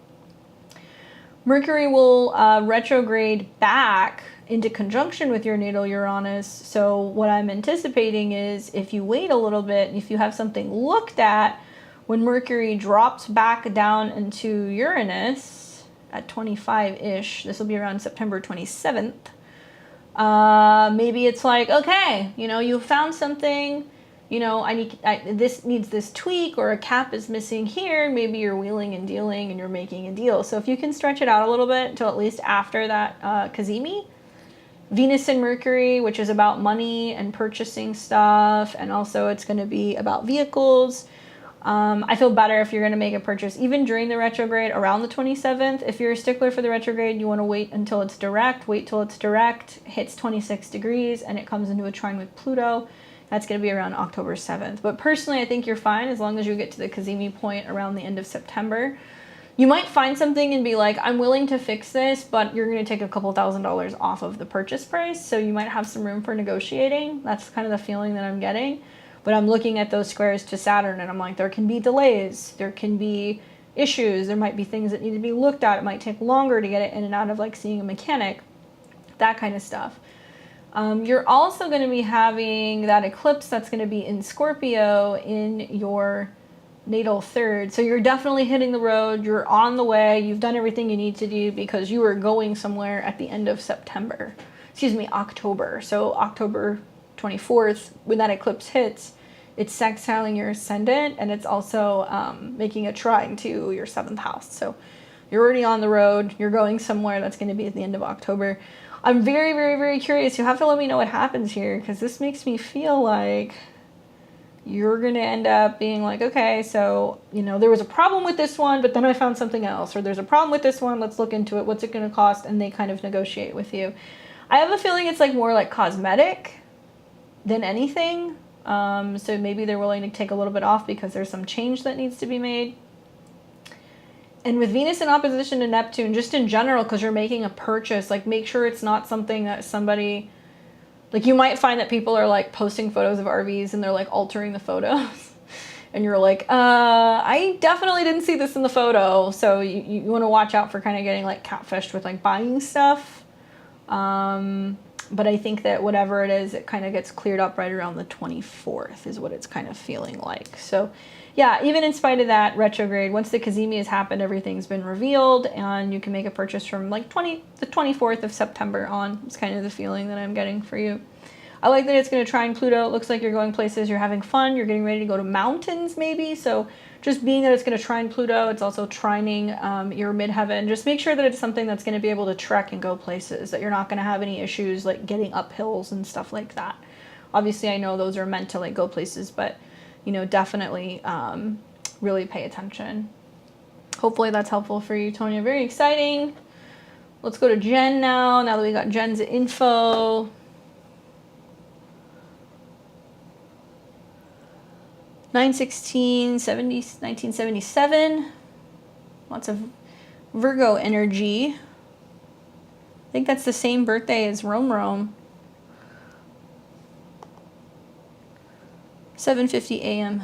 Mercury will retrograde back into conjunction with your natal Uranus. So what I'm anticipating is if you wait a little bit, if you have something looked at, when Mercury drops back down into Uranus at 25-ish, this will be around September 27th, maybe it's like, okay, you know, you found something, you know, this needs this tweak, or a cap is missing here. Maybe you're wheeling and dealing and you're making a deal. So if you can stretch it out a little bit until at least after that Kazemi, Venus and Mercury, which is about money and purchasing stuff, and also it's going to be about vehicles. I feel better if you're going to make a purchase even during the retrograde around the 27th. If you're a stickler for the retrograde, you want to wait until it's direct. Wait till it's direct, hits 26 degrees, and it comes into a trine with Pluto. That's going to be around October 7th. But personally, I think you're fine as long as you get to the Kazemi point around the end of September. You might find something and be like, I'm willing to fix this, but you're going to take a couple $1,000s off of the purchase price. So you might have some room for negotiating. That's kind of the feeling that I'm getting. But I'm looking at those squares to Saturn and I'm like, there can be delays. There can be issues. There might be things that need to be looked at. It might take longer to get it in and out of like seeing a mechanic, that kind of stuff. You're also going to be having that eclipse that's going to be in Scorpio in your natal third. So you're definitely hitting the road. You're on the way. You've done everything you need to do because you are going somewhere at the end of September. Excuse me, October. So October 24th, when that eclipse hits, it's sextiling your ascendant, and it's also making a trine to your 7th house. So you're already on the road. You're going somewhere that's going to be at the end of October. I'm very, very, very curious. You have to let me know what happens here, because this makes me feel like you're going to end up being like, okay, so, you know, there was a problem with this one, but then I found something else. Or there's a problem with this one, let's look into it. What's it going to cost? And they kind of negotiate with you. I have a feeling it's like more like cosmetic than anything. So maybe they're willing to take a little bit off because there's some change that needs to be made. And with Venus in opposition to Neptune, just in general, because you're making a purchase, like make sure it's not something that somebody, like you might find that people are like posting photos of RVs and they're like altering the photos. And you're like, I definitely didn't see this in the photo. So you want to watch out for kind of getting like catfished with like buying stuff. But I think that whatever it is, it kind of gets cleared up right around the 24th is what it's kind of feeling like. So yeah, even in spite of that retrograde, once the Cazimi has happened, everything's been revealed and you can make a purchase from like the 24th of September on. It's kind of the feeling that I'm getting for you. I like that it's going to trine Pluto. It looks like you're going places, you're having fun, you're getting ready to go to mountains maybe. So just being that it's going to trine Pluto, it's also trining your midheaven. Just make sure that it's something that's going to be able to trek and go places, that you're not going to have any issues like getting up hills and stuff like that. Obviously, I know those are meant to like go places, but you know, definitely really pay attention. Hopefully that's helpful for you, Tonia. Very exciting. Let's go to Jen now that we got Jen's info. (9/16/70, 1977). Lots of Virgo energy. I think that's the same birthday as Romero. 7:50 a.m.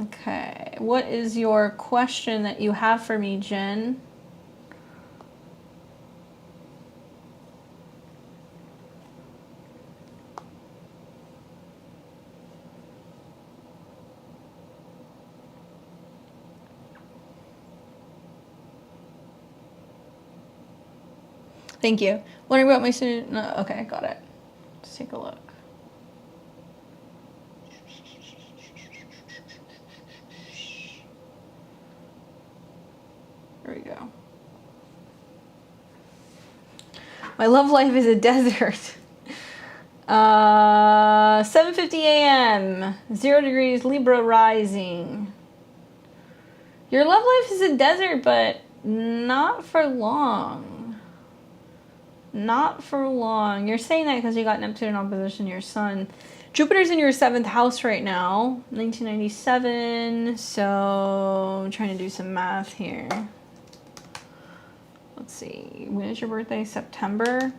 Okay, what is your question that you have for me, Jen? Thank you. Wondering about my student. No, okay, got it. Let's take a look. There we go. My love life is a desert. 7:50 a.m. 0 degrees, Libra rising. Your love life is a desert, but not for long. Not for long. You're saying that because you got Neptune in opposition to your sun. Jupiter's in your 7th house right now, 1997. So I'm trying to do some math here. Let's see. When is your birthday? September.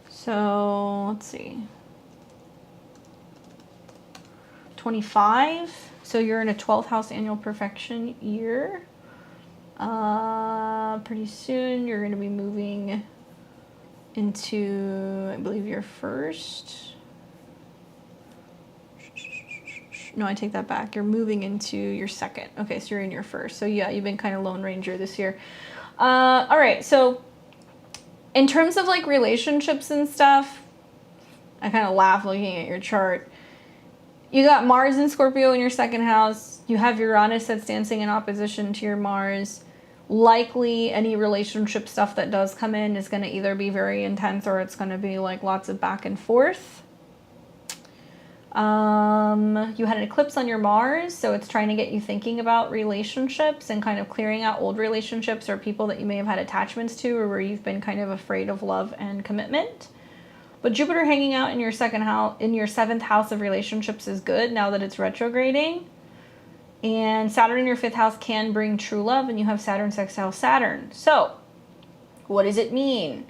So let's see. 25. So you're in a 12th house annual perfection year. Pretty soon you're going to be moving into, I believe, your first. No, I take that back. You're moving into your second. Okay, so you're in your first. So yeah, you've been kind of Lone Ranger this year. All right, so in terms of like relationships and stuff, I kind of laugh looking at your chart. You got Mars in Scorpio in your 2nd house. You have Uranus that's dancing in opposition to your Mars. Likely any relationship stuff that does come in is going to either be very intense or it's going to be like lots of back and forth. You had an eclipse on your Mars, so it's trying to get you thinking about relationships and kind of clearing out old relationships or people that you may have had attachments to or where you've been kind of afraid of love and commitment. But Jupiter hanging out in your second house, in your 7th house of relationships is good now that it's retrograding. And Saturn in your 5th house can bring true love, and you have Saturn sextile Saturn. So what does it mean?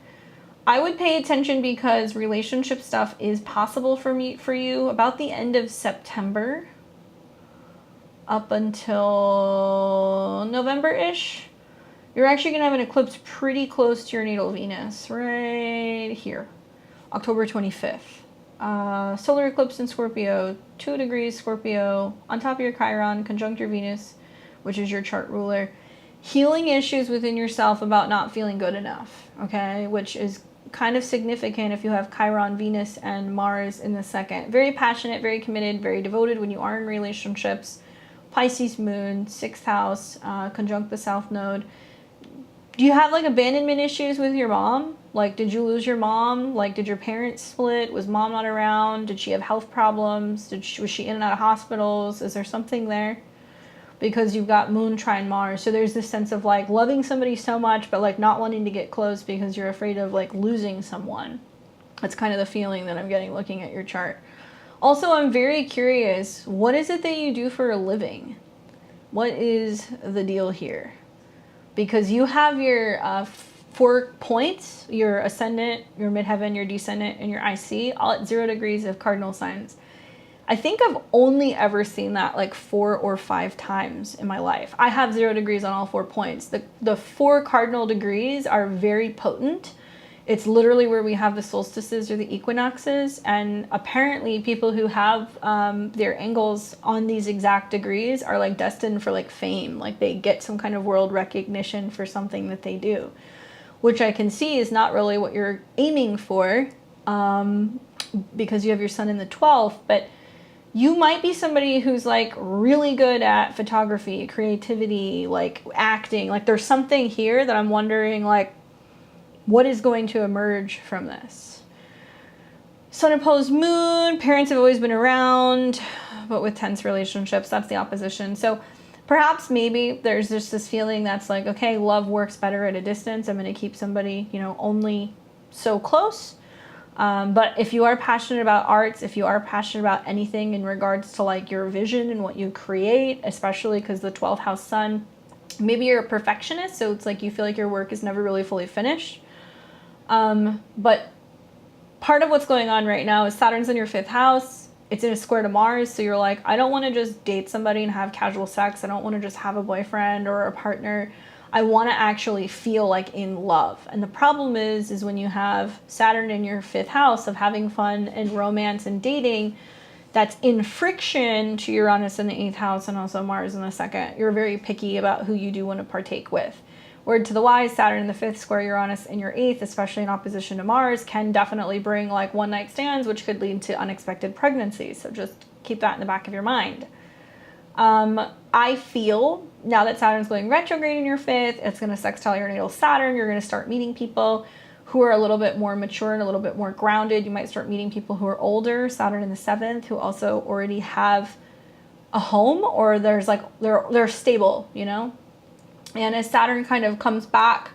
I would pay attention because relationship stuff is possible for you about the end of September up until November-ish. You're actually going to have an eclipse pretty close to your natal Venus, right here, October 25th. Solar eclipse in Scorpio, 2 degrees Scorpio, on top of your Chiron, conjunct your Venus, which is your chart ruler. Healing issues within yourself about not feeling good enough, okay, which is kind of significant if you have Chiron, Venus, and Mars in the 2nd. Very passionate, very committed, very devoted when you are in relationships. Pisces moon, 6th house, conjunct the South Node. Do you have like abandonment issues with your mom? Like, did you lose your mom? Like, did your parents split? Was mom not around? Did she have health problems? Was she in and out of hospitals? Is there something there? Because you've got Moon trine Mars. So there's this sense of like loving somebody so much, but like not wanting to get close because you're afraid of like losing someone. That's kind of the feeling that I'm getting looking at your chart. Also, I'm very curious, what is it that you do for a living? What is the deal here? Because you have your 4 points, your ascendant, your midheaven, your descendant, and your IC, all at 0 degrees of cardinal signs. I think I've only ever seen that like 4 or 5 times in my life. I have 0 degrees on all 4 points. The 4 cardinal degrees are very potent. It's literally where we have the solstices or the equinoxes. And apparently people who have their angles on these exact degrees are like destined for like fame. Like they get some kind of world recognition for something that they do, which I can see is not really what you're aiming for because you have your sun in the 12th. But you might be somebody who's like really good at photography, creativity, like acting. Like there's something here that I'm wondering like, what is going to emerge from this? Sun opposed moon, parents have always been around, but with tense relationships, that's the opposition. So perhaps maybe there's just this feeling that's like, okay, love works better at a distance. I'm going to keep somebody, you know, only so close. But if you are passionate about arts, if you are passionate about anything in regards to like your vision and what you create, especially because the 12th house sun, maybe you're a perfectionist. So it's like you feel like your work is never really fully finished. But part of what's going on right now is Saturn's in your 5th house. It's in a square to Mars. So you're like, I don't want to just date somebody and have casual sex. I don't want to just have a boyfriend or a partner. I want to actually feel like in love. And the problem is when you have Saturn in your 5th house of having fun and romance and dating, that's in friction to Uranus in the 8th house and also Mars in the 2nd. You're very picky about who you do want to partake with. Word to the wise, Saturn in the 5th square Uranus in your 8th, especially in opposition to Mars, can definitely bring like one night stands, which could lead to unexpected pregnancies. So just keep that in the back of your mind. I feel now that Saturn's going retrograde in your 5th, it's going to sextile your natal Saturn. You're going to start meeting people who are a little bit more mature and a little bit more grounded. You might start meeting people who are older, Saturn in the 7th, who also already have a home, or there's like they're stable, you know. And as Saturn kind of comes back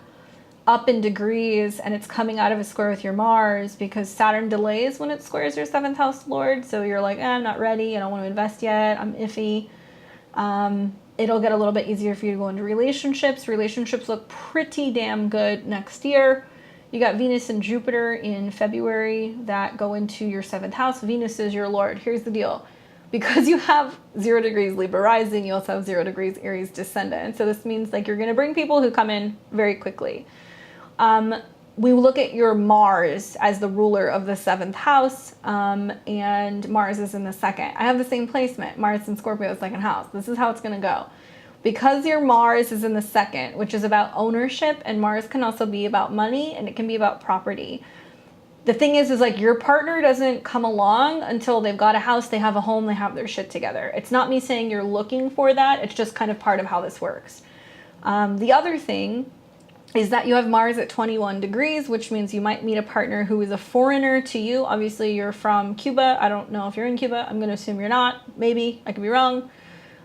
up in degrees and it's coming out of a square with your Mars, because Saturn delays when it squares your 7th house lord. So you're like, I'm not ready. I don't want to invest yet. I'm iffy. It'll get a little bit easier for you to go into relationships. Relationships look pretty damn good next year. You got Venus and Jupiter in February that go into your 7th house. Venus is your lord. Here's the deal. Because you have 0 degrees Libra rising, you also have 0 degrees Aries descendant. So this means like you're going to bring people who come in very quickly. We look at your Mars as the ruler of the 7th house, and Mars is in the 2nd. I have the same placement, Mars in Scorpio, 2nd house. This is how it's going to go. Because your Mars is in the 2nd, which is about ownership, and Mars can also be about money, and it can be about property. The thing is like your partner doesn't come along until they've got a house, they have a home, they have their shit together. It's not me saying you're looking for that. It's just kind of part of how this works. The other thing is that you have Mars at 21 degrees, which means you might meet a partner who is a foreigner to you. Obviously, you're from Cuba. I don't know if you're in Cuba. I'm going to assume you're not. Maybe. I could be wrong.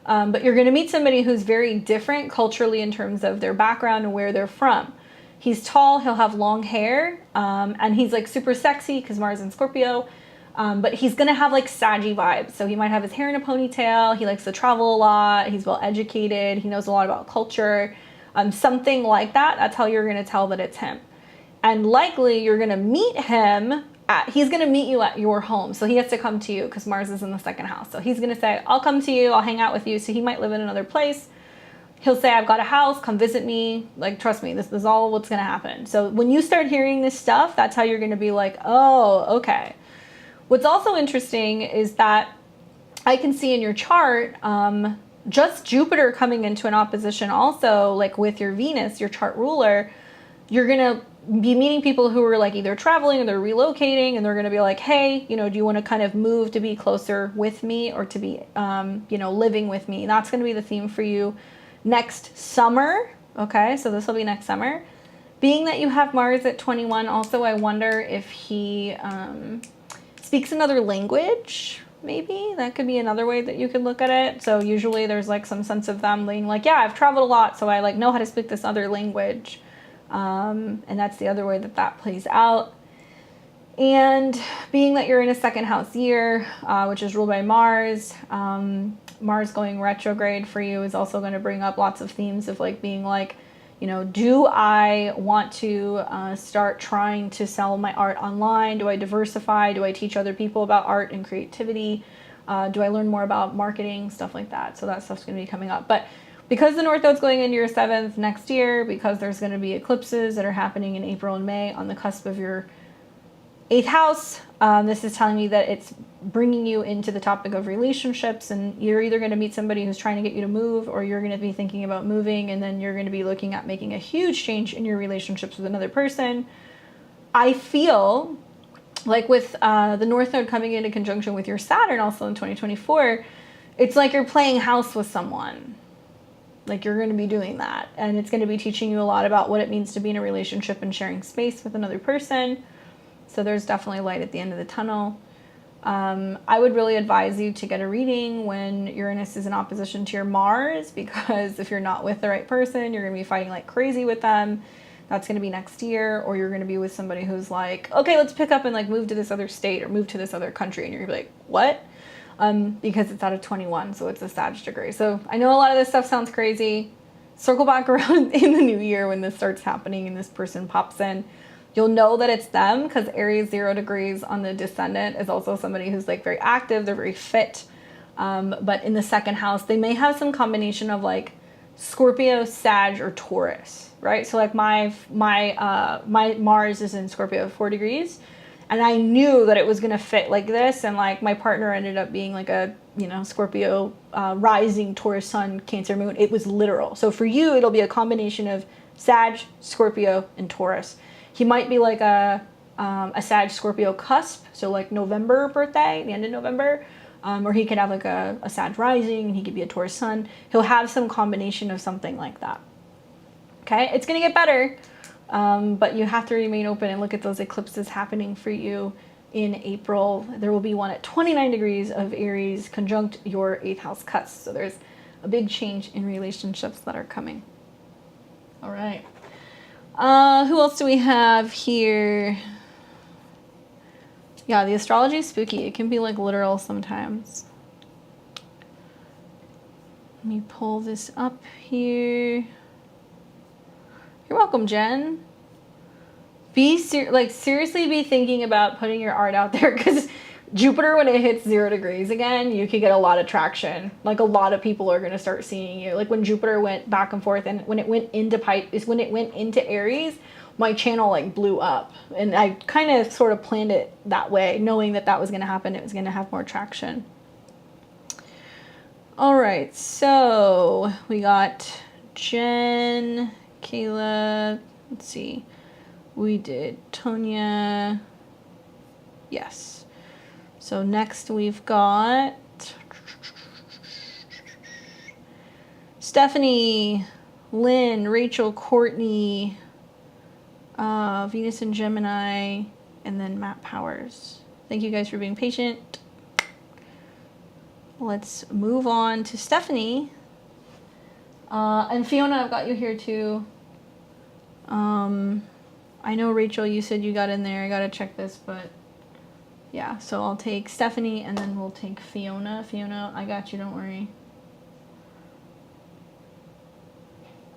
But you're going to meet somebody who's very different culturally in terms of their background and where they're from. He's tall, he'll have long hair, and he's like super sexy because Mars in Scorpio. But he's gonna have like saggy vibes. So he might have his hair in a ponytail. He likes to travel a lot. He's well educated. He knows a lot about culture. Something like that. That's how you're gonna tell that it's him. And likely you're gonna meet him he's gonna meet you at your home. So he has to come to you because Mars is in the second house. So he's gonna say, I'll come to you, I'll hang out with you. So he might live in another place. He'll say, I've got a house, come visit me. Like, trust me, this is all what's gonna happen. So when you start hearing this stuff, that's how you're gonna be like, oh, okay. What's also interesting is that I can see in your chart, just Jupiter coming into an opposition also, like with your Venus, your chart ruler, you're gonna be meeting people who are like either traveling or they're relocating, and they're gonna be like, hey, you know, do you wanna kind of move to be closer with me or to be, you know, living with me? And that's gonna be the theme for you next summer. Okay, so this will be next summer. Being that you have Mars at 21, also I wonder if he, speaks another language, maybe. That could be another way that you could look at it. So usually there's like some sense of them being like, yeah, I've traveled a lot, so I like know how to speak this other language. And that's the other way that that plays out. And being that you're in a second house year, which is ruled by Mars, Mars going retrograde for you is also going to bring up lots of themes of like being like, you know, do I want to start trying to sell my art online? Do I diversify? Do I teach other people about art and creativity? Do I learn more about marketing? Stuff like that. So that stuff's going to be coming up. But because the North Node's going into your 7th next year, because there's going to be eclipses that are happening in April and May on the cusp of your 8th house, this is telling me that it's bringing you into the topic of relationships, and you're either going to meet somebody who's trying to get you to move, or you're going to be thinking about moving, and then you're going to be looking at making a huge change in your relationships with another person. I feel like with the North Node coming into conjunction with your Saturn also in 2024, it's like you're playing house with someone. Like you're going to be doing that, and it's going to be teaching you a lot about what it means to be in a relationship and sharing space with another person. So there's definitely light at the end of the tunnel. I would really advise you to get a reading when Uranus is in opposition to your Mars, because if you're not with the right person, you're going to be fighting like crazy with them. That's going to be next year. Or you're going to be with somebody who's like, okay, let's pick up and like move to this other state or move to this other country. And you're going to be like, what? Because it's out of 21, so it's a Sag degree. So I know a lot of this stuff sounds crazy. Circle back around in the new year when this starts happening and this person pops in. You'll know that it's them, because Aries 0 degrees on the descendant is also somebody who's like very active, they're very fit. But in the second house, they may have some combination of like Scorpio, Sag, or Taurus, right? So like my Mars is in Scorpio 4 degrees, and I knew that it was gonna fit like this, and like my partner ended up being like a, you know, Scorpio rising, Taurus sun, Cancer moon. It was literal. So for you, it'll be a combination of Sag, Scorpio, and Taurus. He might be like a Sag Scorpio cusp, so like November birthday, the end of November, or he could have like a Sag rising, and he could be a Taurus sun. He'll have some combination of something like that. Okay, it's gonna get better, but you have to remain open and look at those eclipses happening for you in April. There will be one at 29 degrees of Aries conjunct your 8th house cusp, so there's a big change in relationships that are coming. All right. Who else do we have here? Yeah, the astrology is spooky. It can be like literal sometimes. Let me pull this up here. You're welcome, Jen. Seriously be thinking about putting your art out there, because Jupiter, when it hits 0 degrees again, you could get a lot of traction. Like a lot of people are going to start seeing you. Like when Jupiter went back and forth, and when it went into Aries, my channel like blew up, and I kind of sort of planned it that way, knowing that that was going to happen. It was going to have more traction. All right, so we got Jen, Kayla, let's see. We did Tonia. Yes. So next we've got Stephanie, Lynn, Rachel, Courtney, Venus and Gemini, and then Matt Powers. Thank you guys for being patient. Let's move on to Stephanie. And Fiona, I've got you here too. I know, Rachel, you said you got in there. I gotta check this, but yeah. So I'll take Stephanie, and then we'll take Fiona. Fiona, I got you. Don't worry.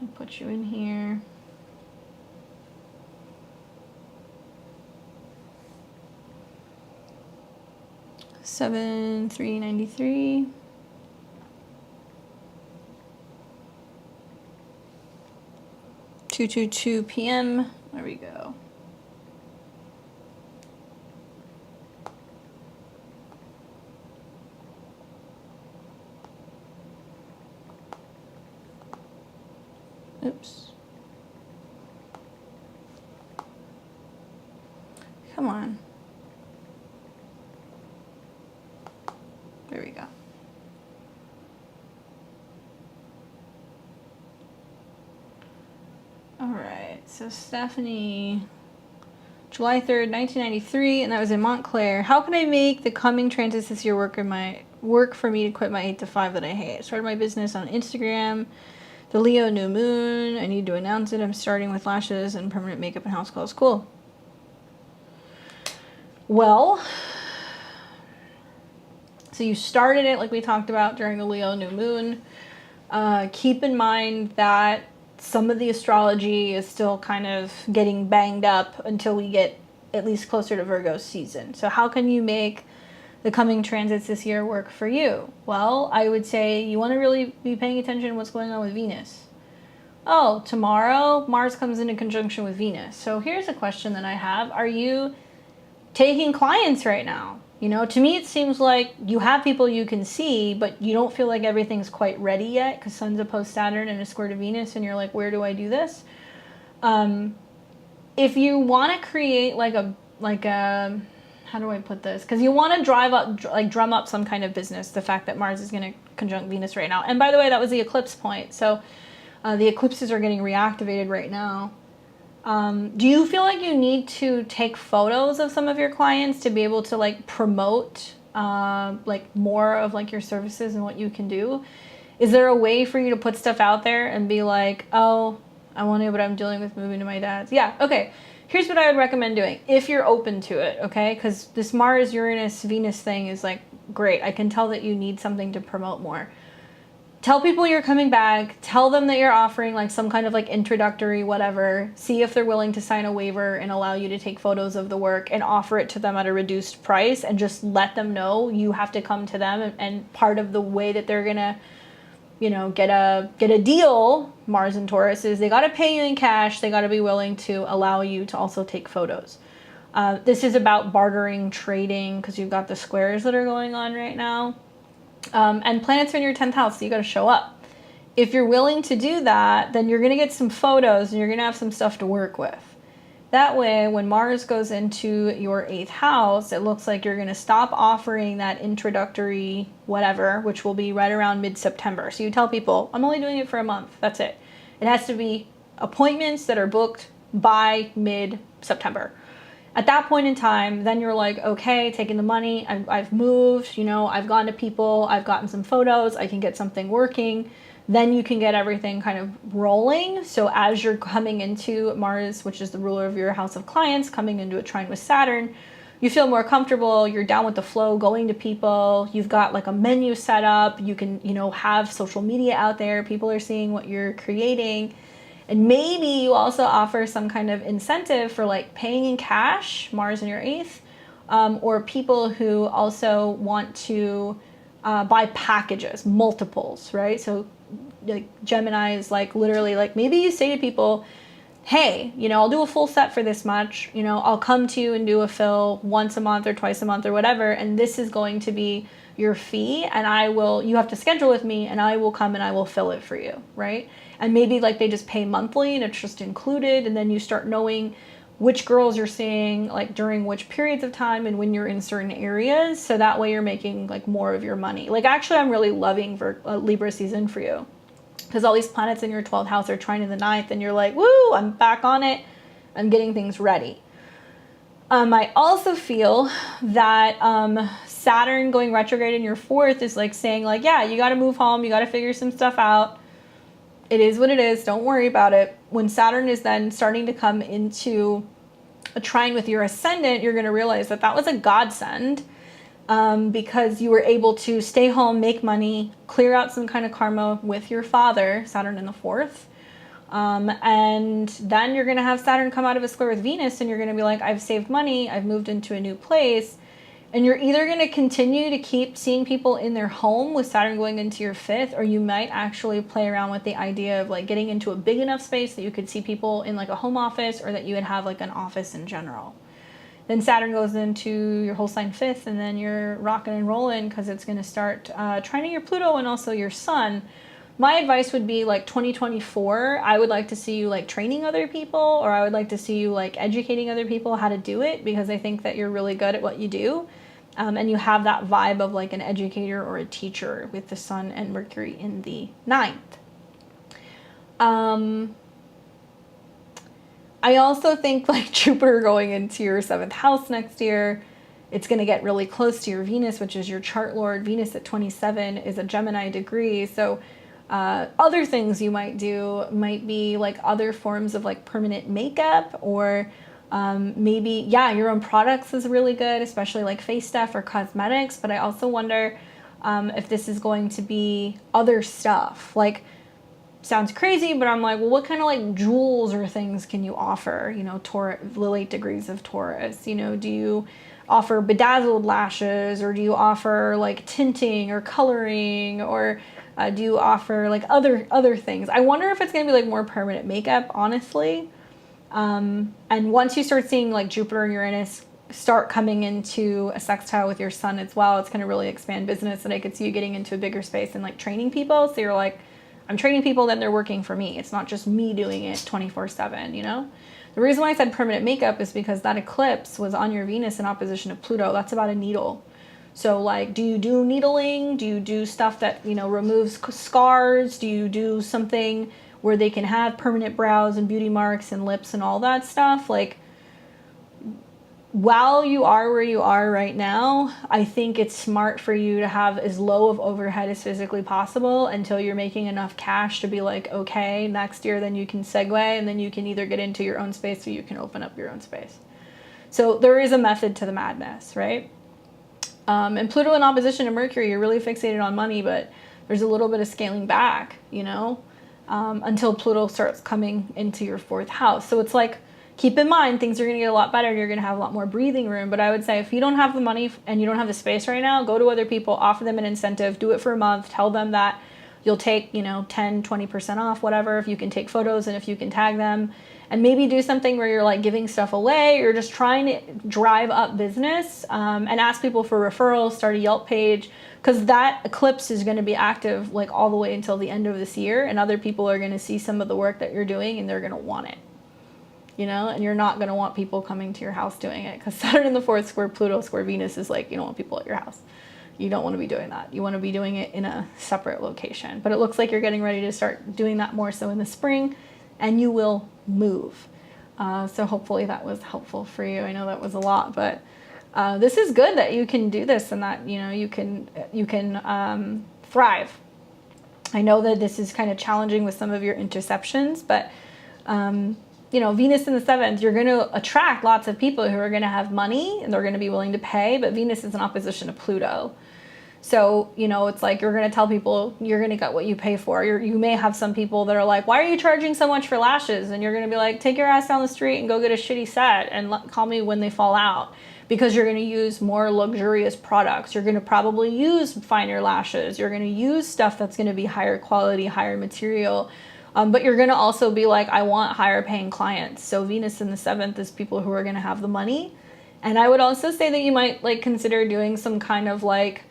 I'll put you in here. $7,393. 2:22 p.m. There we go. Oops. Come on. There we go. All right, so Stephanie, July 3rd, 1993, and that was in Montclair. How can I make the coming transits this year work for me to quit my 8 to 5 that I hate? I started my business on Instagram. The Leo new moon. I need to announce it. I'm starting with lashes and permanent makeup and house calls. Cool. Well, so you started it like we talked about during the Leo new moon. Keep in mind that some of the astrology is still kind of getting banged up until we get at least closer to Virgo season. So how can you make the coming transits this year work for you? Well, I would say you want to really be paying attention to what's going on with Venus. Oh, tomorrow Mars comes into conjunction with Venus. So here's a question that I have. Are you taking clients right now? You know, to me it seems like you have people you can see, but you don't feel like everything's quite ready yet because Sun's opposed Saturn and a square to Venus, and you're like, where do I do this? If you want to create like a how do I put this? Because you want to drum up some kind of business. The fact that Mars is going to conjunct Venus right now, and by the way, that was the eclipse point. So the eclipses are getting reactivated right now. Do you feel like you need to take photos of some of your clients to be able to like promote like more of like your services and what you can do? Is there a way for you to put stuff out there and be like, oh, I want to know what I'm dealing with moving to my dad's? Yeah, okay. Here's what I would recommend doing if you're open to it, okay? Because this Mars, Uranus, Venus thing is like great. I can tell that you need something to promote more. Tell people you're coming back. Tell them that you're offering like some kind of like introductory whatever. See if they're willing to sign a waiver and allow you to take photos of the work and offer it to them at a reduced price, and just let them know you have to come to them. And part of the way that they're gonna, you know, get a deal, Mars and Taurus, is they got to pay you in cash. They got to be willing to allow you to also take photos. This is about bartering, trading, because you've got the squares that are going on right now. And planets are in your 10th house, so you got to show up. If you're willing to do that, then you're going to get some photos and you're going to have some stuff to work with. That way, when Mars goes into your 8th house, it looks like you're going to stop offering that introductory whatever, which will be right around mid-September. So you tell people, I'm only doing it for a month. That's it. It has to be appointments that are booked by mid-September. At that point in time, then you're like, okay, taking the money, I've moved, you know, I've gone to people, I've gotten some photos, I can get something working. Then you can get everything kind of rolling. So as you're coming into Mars, which is the ruler of your house of clients, coming into a trine with Saturn, you feel more comfortable, you're down with the flow, going to people, you've got like a menu set up, you can, you know, have social media out there, people are seeing what you're creating. And maybe you also offer some kind of incentive for like paying in cash, Mars in your 8th, or people who also want to buy packages, multiples, right? So like Gemini is like literally like, maybe you say to people, hey, you know, I'll do a full set for this much, you know, I'll come to you and do a fill once a month or twice a month or whatever, and this is going to be your fee, and you have to schedule with me, and I will come and I will fill it for you, right? And maybe like they just pay monthly and it's just included, and then you start knowing which girls you're seeing like during which periods of time and when you're in certain areas, so that way you're making like more of your money. Like actually I'm really loving Libra season for you, because all these planets in your 12th house are trine in the 9th, and you're like, woo, I'm back on it, I'm getting things ready. I also feel that Saturn going retrograde in your 4th is like saying like, yeah, you got to move home, you got to figure some stuff out. It is what it is. Don't worry about it. When Saturn is then starting to come into a trine with your ascendant, you're going to realize that that was a godsend, because you were able to stay home, make money, clear out some kind of karma with your father, Saturn in the fourth. And then you're going to have Saturn come out of a square with Venus, and you're going to be like, I've saved money, I've moved into a new place. And you're either going to continue to keep seeing people in their home with Saturn going into your fifth, or you might actually play around with the idea of like getting into a big enough space that you could see people in like a home office, or that you would have like an office in general. Then Saturn goes into your whole sign fifth, and then you're rocking and rolling, because it's going to start trining your Pluto and also your Sun. My advice would be like 2024, I would like to see you like training other people, or I would like to see you like educating other people how to do it, because I think that you're really good at what you do. And you have that vibe of like an educator or a teacher with the Sun and Mercury in the ninth. I also think like Jupiter going into your seventh house next year, it's going to get really close to your Venus, which is your chart lord. Venus at 27 is a Gemini degree. So other things you might do might be like other forms of like permanent makeup, or maybe, yeah, your own products is really good, especially like face stuff or cosmetics. But I also wonder if this is going to be other stuff. Like, sounds crazy, but I'm like, well, what kind of like jewels or things can you offer? You know, the late degrees of Taurus. You know, do you offer bedazzled lashes, or do you offer like tinting or coloring, or do you offer like other things? I wonder if it's going to be like more permanent makeup, honestly. And once you start seeing like Jupiter and Uranus start coming into a sextile with your Sun as well, it's going to really expand business. And I could see you getting into a bigger space and like training people. So you're like, I'm training people, then they're working for me. It's not just me doing it 24/7, you know? The reason why I said permanent makeup is because that eclipse was on your Venus in opposition to Pluto. That's about a needle. So like, do you do needling? Do you do stuff that, you know, removes scars? Do you do something where they can have permanent brows and beauty marks and lips and all that stuff? Like, while you are where you are right now, I think it's smart for you to have as low of overhead as physically possible until you're making enough cash to be like, okay, next year then you can segue, and then you can either get into your own space or you can open up your own space. So there is a method to the madness, right? And Pluto in opposition to Mercury, you're really fixated on money, but there's a little bit of scaling back, you know, until Pluto starts coming into your fourth house. So it's like, keep in mind, things are going to get a lot better. You're going to have a lot more breathing room. But I would say if you don't have the money and you don't have the space right now, go to other people, offer them an incentive, do it for a month, tell them that you'll take, you know, 10, 20% off, whatever, if you can take photos and if you can tag them. And maybe do something where you're like giving stuff away, or just trying to drive up business, and ask people for referrals, start a Yelp page, because that eclipse is going to be active like all the way until the end of this year. And other people are going to see some of the work that you're doing and they're going to want it. You know, and you're not going to want people coming to your house doing it, because Saturn in the fourth square Pluto square Venus is like, you don't want people at your house. You don't want to be doing that. You want to be doing it in a separate location. But it looks like you're getting ready to start doing that more so in the spring, and you will move. So hopefully that was helpful for you. I know that was a lot, but this is good that you can do this and that, you know, you can thrive. I know that this is kind of challenging with some of your interceptions, but you know, Venus in the seventh, you're going to attract lots of people who are going to have money and they're going to be willing to pay, but Venus is in opposition to Pluto. So, you know, it's like you're going to tell people you're going to get what you pay for. You may have some people that are like, why are you charging so much for lashes? And you're going to be like, take your ass down the street and go get a shitty set and call me when they fall out, because you're going to use more luxurious products. You're going to probably use finer lashes. You're going to use stuff that's going to be higher quality, higher material. But you're going to also be like, I want higher paying clients. So Venus in the seventh is people who are going to have the money. And I would also say that you might like consider doing some kind of like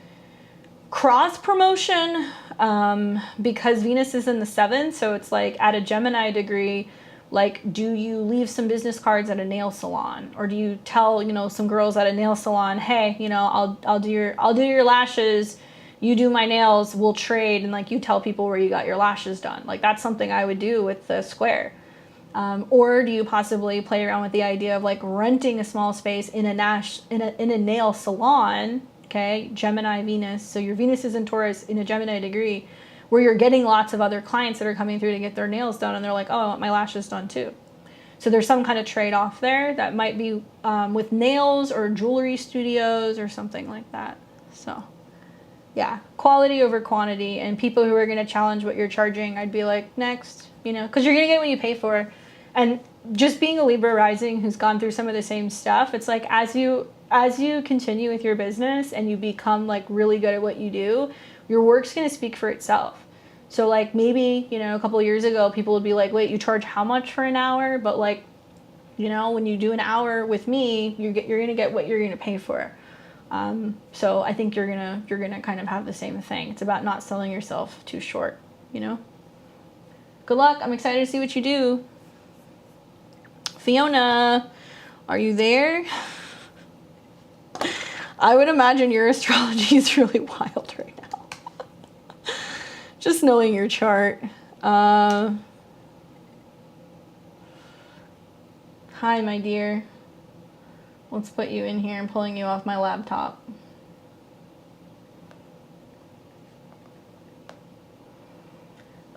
cross promotion, because Venus is in the seventh. So it's like at a Gemini degree, like, do you leave some business cards at a nail salon, or do you tell, you know, some girls at a nail salon, hey, you know, I'll do your lashes, you do my nails, we'll trade, and like you tell people where you got your lashes done. Like that's something I would do with the square. Or do you possibly play around with the idea of like renting a small space in a nail salon? Okay, Gemini Venus. So your Venus is in Taurus in a Gemini degree, where you're getting lots of other clients that are coming through to get their nails done, and they're like, oh, I want my lashes done too. So there's some kind of trade-off there that might be with nails or jewelry studios or something like that. So yeah, quality over quantity, and people who are going to challenge what you're charging, I'd be like, next, you know, because you're going to get what you pay for. And just being a Libra rising who's gone through some of the same stuff, it's like as you continue with your business and you become like really good at what you do, your work's going to speak for itself. So like maybe, you know, a couple of years ago, people would be like, wait, you charge how much for an hour? But like, you know, when you do an hour with me, you're going to get what you're going to pay for. So I think you're gonna kind of have the same thing. It's about not selling yourself too short, you know? Good luck. I'm excited to see what you do. Fiona, are you there? I would imagine your astrology is really wild right now. Just knowing your chart. Hi, my dear. Let's put you in here. I'm pulling you off my laptop.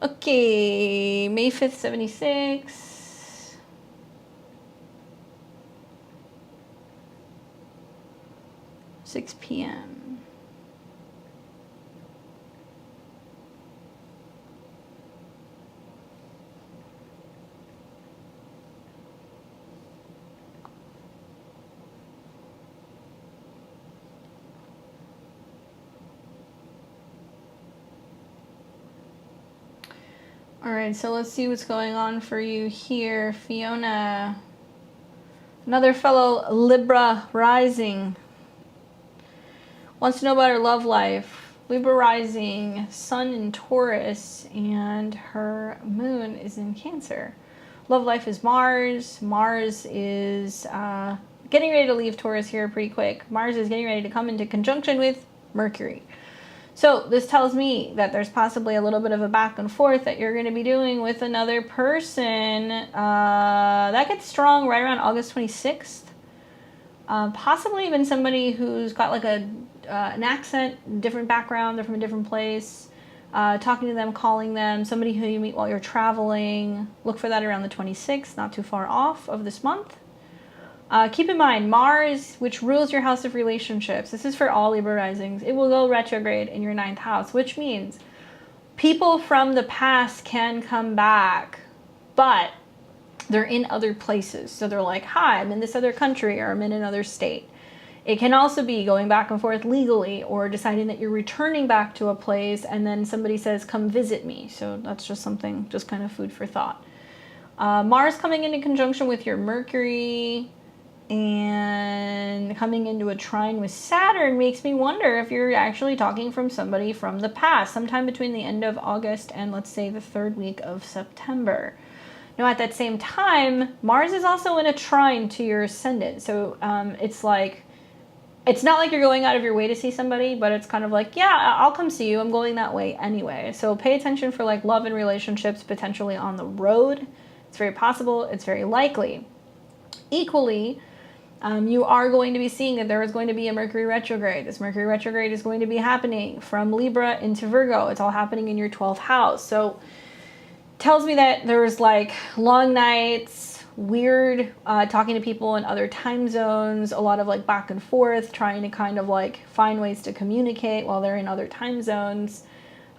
Okay, May 5th, 76. Six p.m. All right, so let's see what's going on for you here, Fiona. Another fellow Libra rising. Wants to know about her love life. Libra rising, sun in Taurus, and her moon is in Cancer. Love life is Mars. Mars is getting ready to leave Taurus here pretty quick. Mars is getting ready to come into conjunction with Mercury. So this tells me that there's possibly a little bit of a back and forth that you're going to be doing with another person. That gets strong right around August 26th. Possibly even somebody who's got like an accent, different background, they're from a different place. Talking to them, calling them, somebody who you meet while you're traveling. Look for that around the 26th, not too far off of this month. Keep in mind, Mars, which rules your house of relationships, this is for all Libra risings, it will go retrograde in your 9th house, which means people from the past can come back, but they're in other places. So they're like, hi, I'm in this other country, or I'm in another state. It can also be going back and forth legally, or deciding that you're returning back to a place and then somebody says, come visit me. So that's just something, just kind of food for thought. Mars coming into conjunction with your Mercury and coming into a trine with Saturn makes me wonder if you're actually talking from somebody from the past, sometime between the end of August and let's say the 3rd week of September. Now at that same time, Mars is also in a trine to your ascendant. So it's like, it's not like you're going out of your way to see somebody, but it's kind of like, yeah, I'll come see you. I'm going that way anyway. So pay attention for like love and relationships potentially on the road. It's very possible. It's very likely. Equally, you are going to be seeing that there is going to be a Mercury retrograde. This Mercury retrograde is going to be happening from Libra into Virgo. It's all happening in your 12th house. So tells me that there's like long nights, weird talking to people in other time zones, a lot of like back and forth, trying to kind of like find ways to communicate while they're in other time zones.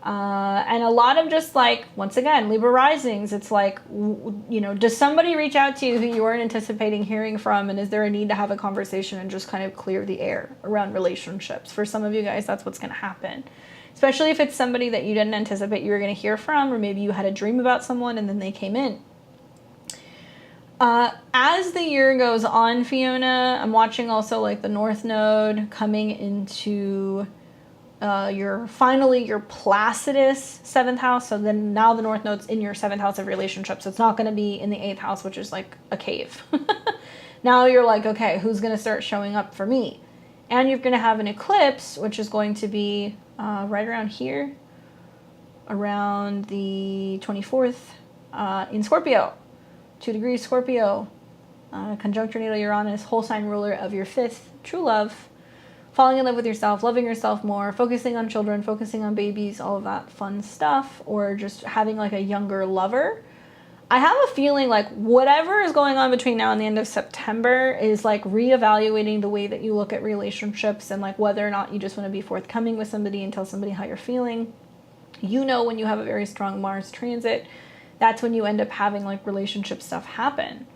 And a lot of just like, once again, Libra risings, it's like, you know, does somebody reach out to you who you weren't anticipating hearing from? And is there a need to have a conversation and just kind of clear the air around relationships? For some of you guys, that's what's going to happen. Especially if it's somebody that you didn't anticipate you were going to hear from, or maybe you had a dream about someone and then they came in. As the year goes on, Fiona, I'm watching also like the North Node coming into your Placidus 7th house. So then now the North Node's in your 7th house of relationships. It's not going to be in the 8th house, which is like a cave. Now you're like, okay, who's going to start showing up for me? And you're going to have an eclipse, which is going to be right around here, around the 24th in Scorpio, 2 degrees Scorpio, conjunct your natal Uranus, whole sign ruler of your 5th true love. falling in love with yourself, loving yourself more, focusing on children, focusing on babies, all of that fun stuff, or just having like a younger lover. I have a feeling like whatever is going on between now and the end of September is like reevaluating the way that you look at relationships and like whether or not you just want to be forthcoming with somebody and tell somebody how you're feeling. You know, when you have a very strong Mars transit, that's when you end up having like relationship stuff happen.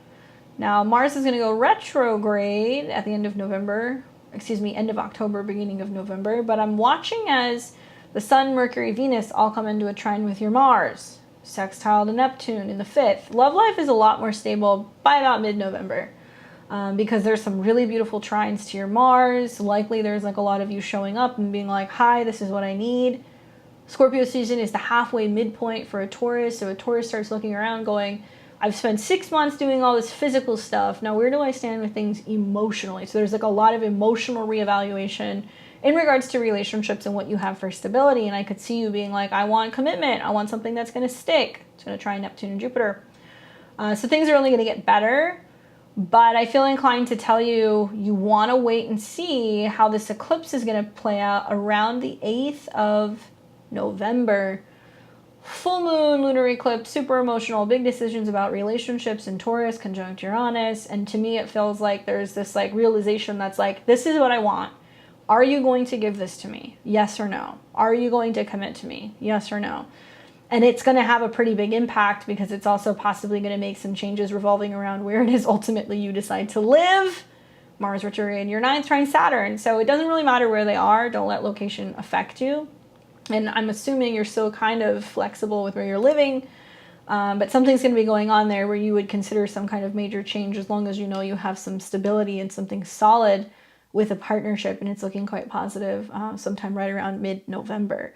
Now, Mars is going to go retrograde at the end of November, end of October, beginning of November, but I'm watching as the Sun, Mercury, Venus all come into a trine with your Mars. Sextile to Neptune in the 5th. Love life is a lot more stable by about mid-November because there's some really beautiful trines to your Mars. Likely there's like a lot of you showing up and being like, hi, this is what I need. Scorpio season is the halfway midpoint for a Taurus. So a Taurus starts looking around going, I've spent 6 months doing all this physical stuff. Now where do I stand with things emotionally? So there's like a lot of emotional reevaluation in regards to relationships and what you have for stability. And I could see you being like, I want commitment. I want something that's going to stick. It's going to try Neptune and Jupiter. So things are only going to get better. But I feel inclined to tell you, you want to wait and see how this eclipse is going to play out around the 8th of November. Full moon, lunar eclipse, super emotional, big decisions about relationships in Taurus, conjunct Uranus. And to me, it feels like there's this like realization that's like, this is what I want. Are you going to give this to me? Yes or no? Are you going to commit to me? Yes or no? And it's going to have a pretty big impact because it's also possibly going to make some changes revolving around where it is ultimately you decide to live. Mars retrograde in your 9th trine Saturn. So it doesn't really matter where they are. Don't let location affect you. And I'm assuming you're still kind of flexible with where you're living. But something's going to be going on there where you would consider some kind of major change as long as you know you have some stability and something solid with a partnership, and it's looking quite positive sometime right around mid-November.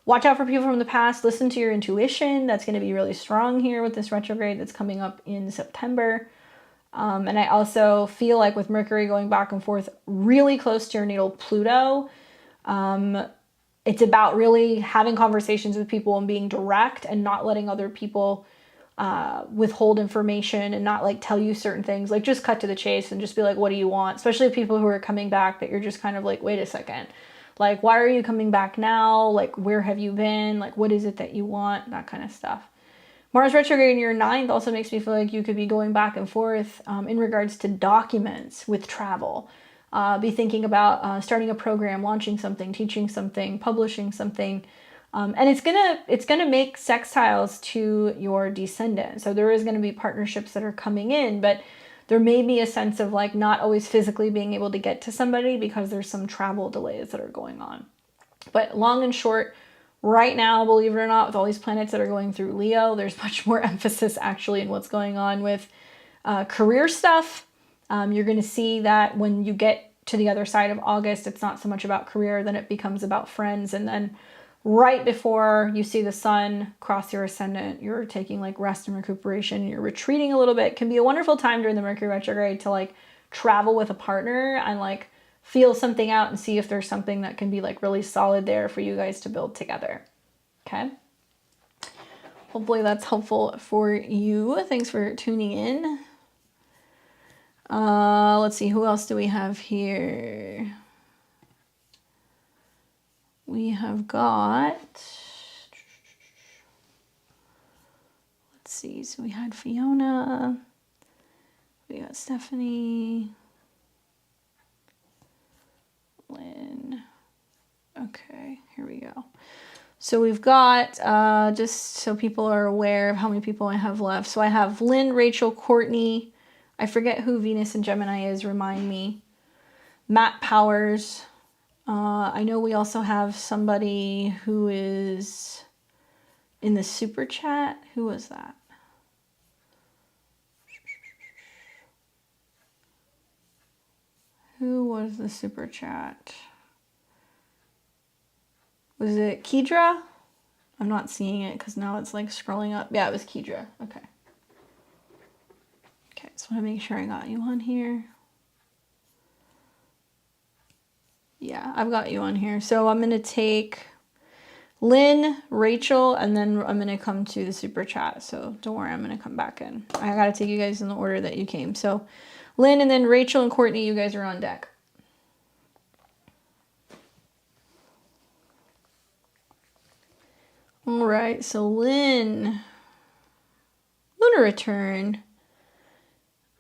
Watch out for people from the past. Listen to your intuition. That's going to be really strong here with this retrograde that's coming up in September. And I also feel like with Mercury going back and forth really close to your natal Pluto, it's about really having conversations with people and being direct and not letting other people withhold information and not like tell you certain things. Like just cut to the chase and just be like, what do you want? Especially people who are coming back that you're just kind of like, wait a second. Like, why are you coming back now? Like, where have you been? Like, what is it that you want? That kind of stuff. Mars retrograde in your 9th also makes me feel like you could be going back and forth in regards to documents with travel. Be thinking about starting a program, launching something, teaching something, publishing something. And it's gonna make sextiles to your descendant. So there is gonna be partnerships that are coming in, but there may be a sense of like not always physically being able to get to somebody because there's some travel delays that are going on. But long and short, right now, believe it or not, with all these planets that are going through Leo, there's much more emphasis actually in what's going on with career stuff. You're gonna see that when you get to the other side of August, it's not so much about career, then it becomes about friends, and then right before you see the sun cross your ascendant, you're taking like rest and recuperation, you're retreating a little bit. It can be a wonderful time during the Mercury retrograde to like travel with a partner and like feel something out and see if there's something that can be like really solid there for you guys to build together. Okay. Hopefully that's helpful for you. Thanks for tuning in. Let's see, who else do we have here? We have got, let's see, so we had Fiona, we got Stephanie, Lynn. Okay, here we go. So we've got, just so people are aware of how many people I have left. So I have Lynn, Rachel, Courtney. I forget who Venus and Gemini is, remind me. Matt Powers. I know we also have somebody who is in the super chat. Who was that? Who was the super chat? Was it Kedra? I'm not seeing it because now it's like scrolling up. Yeah, it was Kedra. Okay. Okay, so I want to make sure I got you on here. Yeah, I've got you on here. So I'm going to take Lynn, Rachel, and then I'm going to come to the super chat. So don't worry, I'm going to come back in. I got to take you guys in the order that you came. So Lynn and then Rachel and Courtney, you guys are on deck. All right, so Lynn, lunar return.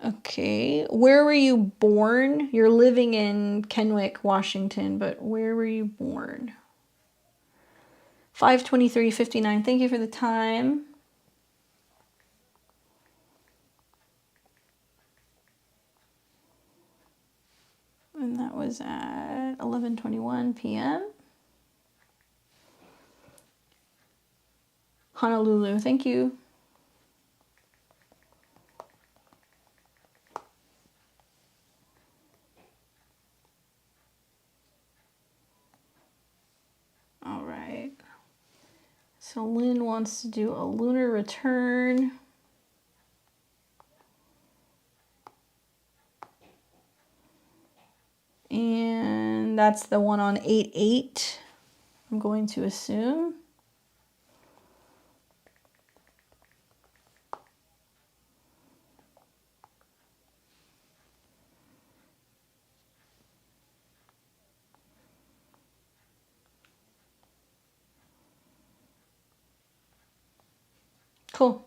Okay, where were you born? You're living in Kennewick, Washington, but where were you born? 5/23/59. Thank you for the time. And that was at 11:21 p.m. Honolulu. Thank you. All right. So Lynn wants to do a lunar return. And that's the one on 8/8, I'm going to assume. Cool.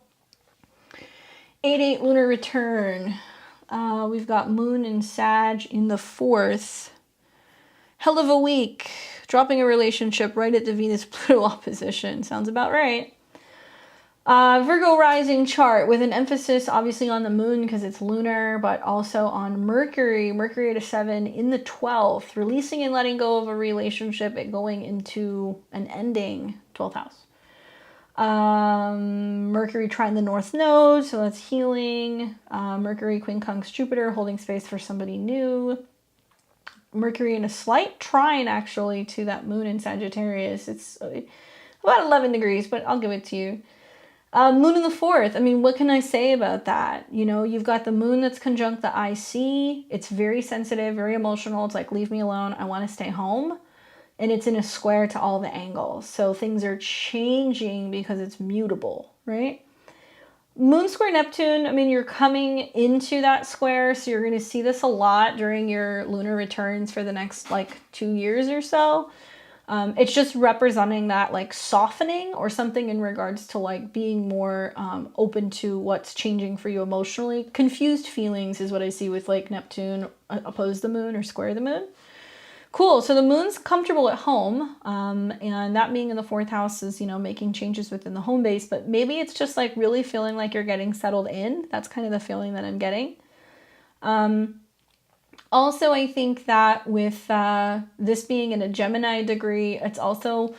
8/8 lunar return. We've got Moon and Sag in the 4th. Hell of a week. Dropping a relationship right at the Venus-Pluto opposition. Sounds about right. Virgo rising chart with an emphasis obviously on the moon because it's lunar, but also on Mercury. Mercury at a 7 in the 12th. Releasing and letting go of a relationship and going into an ending. 12th house. Mercury trine the North Node, so that's healing. Mercury quincunx Jupiter, holding space for somebody new. Mercury in a slight trine actually to that moon in Sagittarius. It's about 11 degrees, but I'll give it to you. Moon in the 4th. I mean, what can I say about that? You know, you've got the moon that's conjunct the IC. It's very sensitive, very emotional. It's like, leave me alone. I want to stay home. And it's in a square to all the angles. So things are changing because it's mutable, right? Moon square Neptune, I mean, you're coming into that square, so you're going to see this a lot during your lunar returns for the next, like, 2 years or so. It's just representing that, like, softening or something in regards to, like, being more open to what's changing for you emotionally. Confused feelings is what I see with, like, Neptune opposed the moon or square the moon. Cool. So the moon's comfortable at home, and that being in the 4th house is, you know, making changes within the home base, but maybe it's just like really feeling like you're getting settled in. That's kind of the feeling that I'm getting. Also, I think that with this being in a Gemini degree, it's also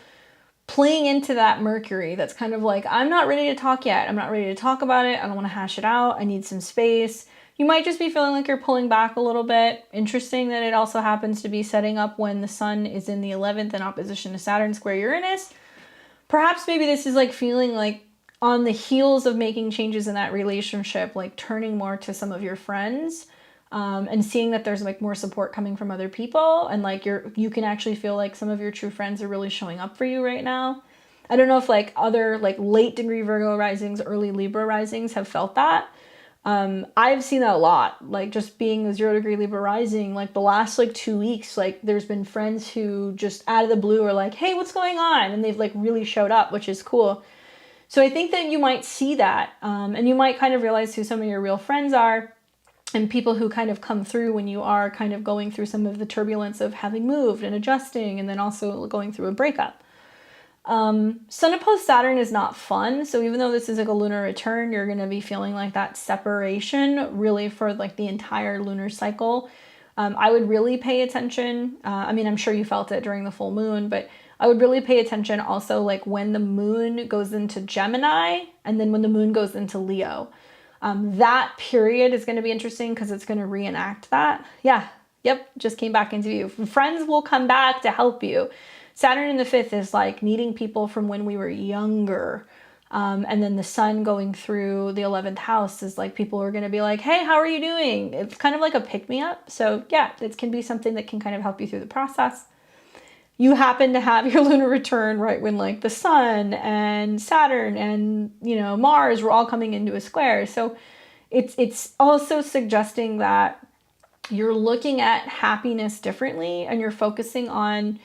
playing into that Mercury. That's kind of like, I'm not ready to talk yet. I'm not ready to talk about it. I don't want to hash it out. I need some space. You might just be feeling like you're pulling back a little bit. Interesting that it also happens to be setting up when the sun is in the 11th in opposition to Saturn square Uranus. Perhaps maybe this is like feeling like on the heels of making changes in that relationship, like turning more to some of your friends and seeing that there's like more support coming from other people. And like you can actually feel like some of your true friends are really showing up for you right now. I don't know if like other like late degree Virgo risings, early Libra risings have felt that. I've seen that a lot, like just being a 0 degree Libra rising, like the last like 2 weeks, like there's been friends who just out of the blue are like, hey, what's going on? And they've like really showed up, which is cool. So I think that you might see that, and you might kind of realize who some of your real friends are and people who kind of come through when you are kind of going through some of the turbulence of having moved and adjusting and then also going through a breakup. Sun opposed Saturn is not fun. So even though this is like a lunar return, you're going to be feeling like that separation really for like the entire lunar cycle. I would really pay attention. I mean, I'm sure you felt it during the full moon, but I would really pay attention also like when the moon goes into Gemini and then when the moon goes into Leo. That period is going to be interesting because it's going to reenact that. Yeah. Yep. Just came back into view. Friends will come back to help you. Saturn in the 5th is like needing people from when we were younger. And then the sun going through the 11th house is like people are going to be like, hey, how are you doing? It's kind of like a pick-me-up. So yeah, it can be something that can kind of help you through the process. You happen to have your lunar return right when like the sun and Saturn and, you know, Mars were all coming into a square. So it's also suggesting that you're looking at happiness differently and you're focusing on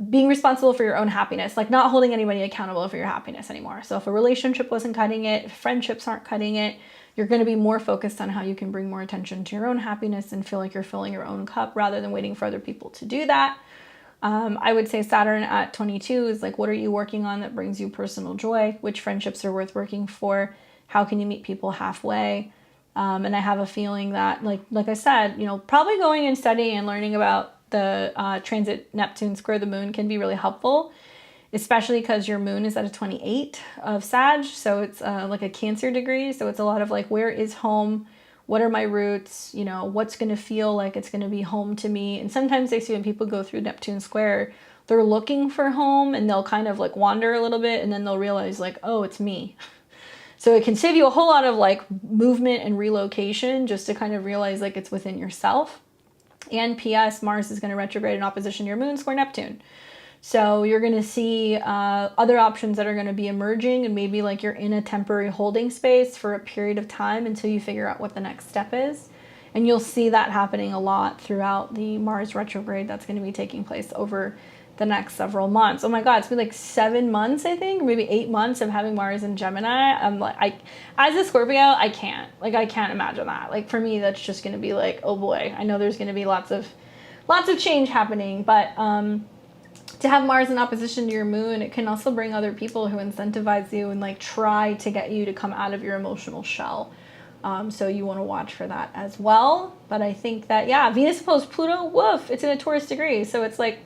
being responsible for your own happiness, like not holding anybody accountable for your happiness anymore. So if a relationship wasn't cutting it, if friendships aren't cutting it, you're going to be more focused on how you can bring more attention to your own happiness and feel like you're filling your own cup rather than waiting for other people to do that. I would say Saturn at 22 is like, what are you working on that brings you personal joy? Which friendships are worth working for? How can you meet people halfway? And I have a feeling that, like I said, you know, probably going and studying and learning about the transit Neptune square the moon can be really helpful, especially because your moon is at a 28 of Sag. So it's like a Cancer degree. So it's a lot of like, where is home? What are my roots? You know, what's going to feel like it's going to be home to me? And sometimes I see when people go through Neptune square, they're looking for home and they'll kind of like wander a little bit and then they'll realize like, oh, it's me. So it can save you a whole lot of like movement and relocation just to kind of realize like it's within yourself. And P.S. Mars is going to retrograde in opposition to your moon square Neptune. So you're going to see other options that are going to be emerging, and maybe like you're in a temporary holding space for a period of time until you figure out what the next step is. And you'll see that happening a lot throughout the Mars retrograde that's going to be taking place over the next several months. Oh my God, it's been like 7 months, I think, or maybe 8 months of having Mars in Gemini. I'm like, as a Scorpio, I can't imagine that. Like for me, that's just going to be like, oh boy, I know there's going to be lots of change happening, but to have Mars in opposition to your moon, it can also bring other people who incentivize you and like try to get you to come out of your emotional shell. So you want to watch for that as well. But I think that, yeah, Venus opposed Pluto, woof, it's in a Taurus degree. So it's like,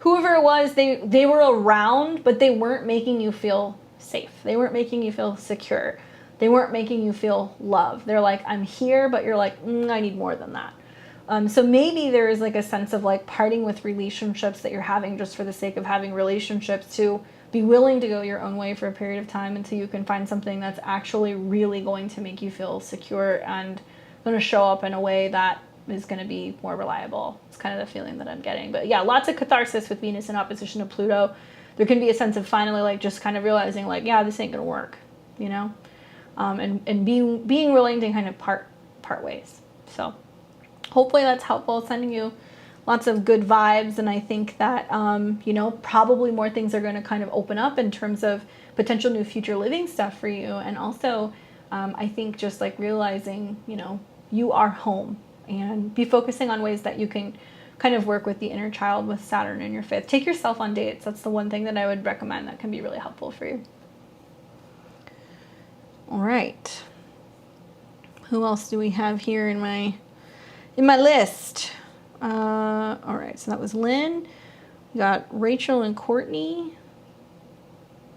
whoever it was, they were around, but they weren't making you feel safe. They weren't making you feel secure. They weren't making you feel love. They're like, I'm here, but you're like, I need more than that. So maybe there is like a sense of like parting with relationships that you're having just for the sake of having relationships, to be willing to go your own way for a period of time until you can find something that's actually really going to make you feel secure and going to show up in a way that is going to be more reliable. It's kind of the feeling that I'm getting. But yeah, lots of catharsis with Venus in opposition to Pluto. There can be a sense of finally like just kind of realizing like, yeah, this ain't going to work, you know, and being willing to kind of part ways. So hopefully that's helpful, sending you lots of good vibes. And I think that, you know, probably more things are going to kind of open up in terms of potential new future living stuff for you. And also, I think just like realizing, you know, you are home, and be focusing on ways that you can kind of work with the inner child with Saturn in your 5th. Take yourself on dates. That's the one thing that I would recommend that can be really helpful for you. All right. Who else do we have here in my list? All right, so that was Lynn. We got Rachel and Courtney.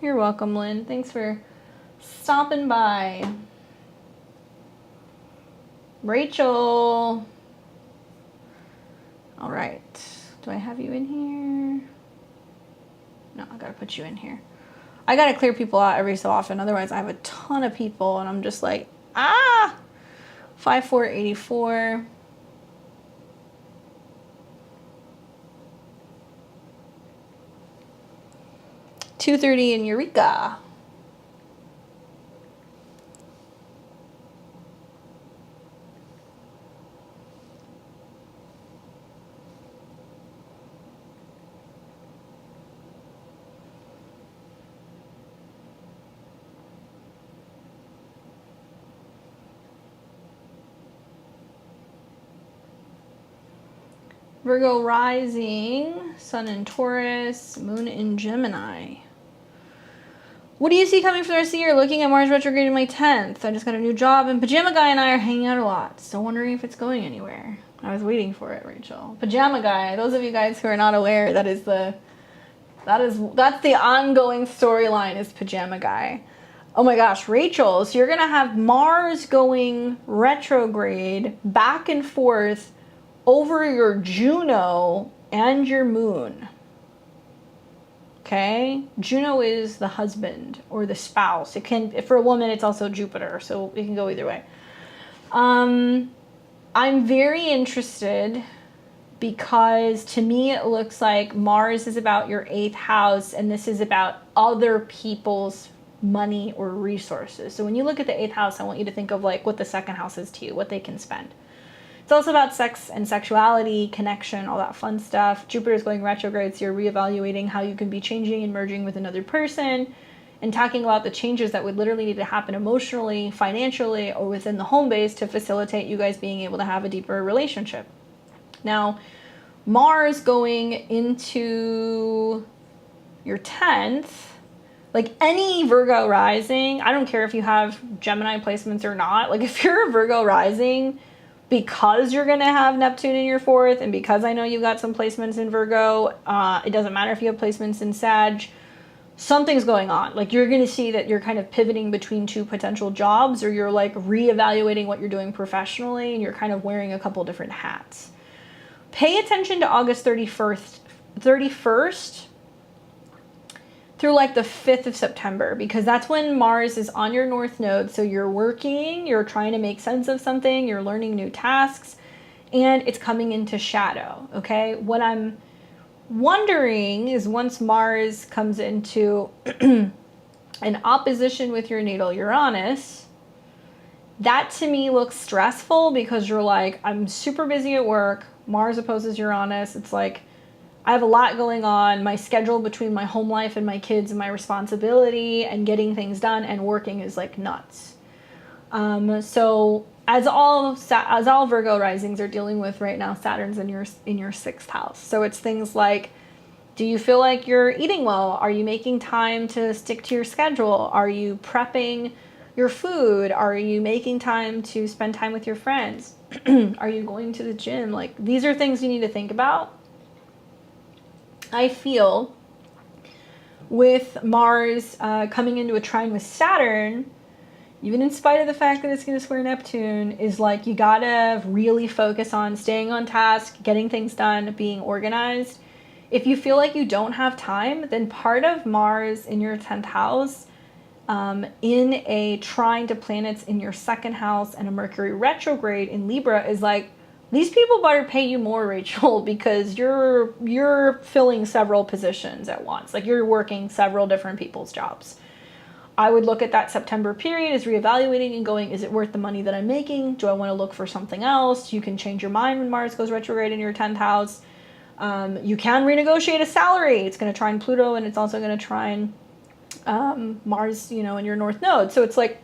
You're welcome, Lynn. Thanks for stopping by. Rachel. All right. Do I have you in here? No, I gotta put you in here. I gotta clear people out every so often. Otherwise, I have a ton of people, and I'm just like, 5484. $230 in Eureka. Virgo rising, Sun in Taurus, Moon in Gemini. What do you see coming for the rest of the year? Looking at Mars retrograde in my 10th. I just got a new job, and Pajama Guy and I are hanging out a lot. Still wondering if it's going anywhere. I was waiting for it, Rachel. Pajama Guy. Those of you guys who are not aware, that's the ongoing storyline, is Pajama Guy. Oh my gosh, Rachel. So you're gonna have Mars going retrograde back and forth over your Juno and your moon. Okay, Juno is the husband or the spouse. It can, for a woman, it's also Jupiter, so it can go either way. I'm very interested because to me it looks like Mars is about your 8th house, and this is about other people's money or resources. So when you look at the 8th house, I want you to think of like what the 2nd house is to you, what they can spend. It's also about sex and sexuality, connection, all that fun stuff. Jupiter is going retrograde, so you're reevaluating how you can be changing and merging with another person, and talking about the changes that would literally need to happen emotionally, financially, or within the home base to facilitate you guys being able to have a deeper relationship. Now, Mars going into your 10th, like any Virgo rising, I don't care if you have Gemini placements or not, like if you're a Virgo rising, because you're going to have Neptune in your 4th, and because I know you got some placements in Virgo, it doesn't matter if you have placements in Sag, something's going on. Like you're going to see that you're kind of pivoting between two potential jobs, or you're like reevaluating what you're doing professionally, and you're kind of wearing a couple different hats. Pay attention to August 31st through like the 5th of September, because that's when Mars is on your North Node. So you're working, you're trying to make sense of something, you're learning new tasks, and it's coming into shadow, okay? What I'm wondering is, once Mars comes into an opposition with your natal Uranus, that to me looks stressful, because you're like, I'm super busy at work, Mars opposes Uranus, it's like, I have a lot going on. My schedule between my home life and my kids and my responsibility and getting things done and working is like nuts. So as all Virgo risings are dealing with right now, Saturn's in your 6th house. So it's things like, do you feel like you're eating well? Are you making time to stick to your schedule? Are you prepping your food? Are you making time to spend time with your friends? Are you going to the gym? Like, these are things you need to think about. I feel with Mars coming into a trine with Saturn, even in spite of the fact that it's going to square Neptune, is like, you gotta really focus on staying on task, getting things done, being organized. If you feel like you don't have time, then part of Mars in your 10th house, in a trine to planets in your 2nd house and a Mercury retrograde in Libra, is like, these people better pay you more, Rachel, because you're filling several positions at once. Like, you're working several different people's jobs. I would look at that September period as reevaluating and going, is it worth the money that I'm making? Do I want to look for something else? You can change your mind when Mars goes retrograde in your 10th house. You can renegotiate a salary. It's going to trine Pluto, and it's also going to trine Mars, in your North Node. So it's like,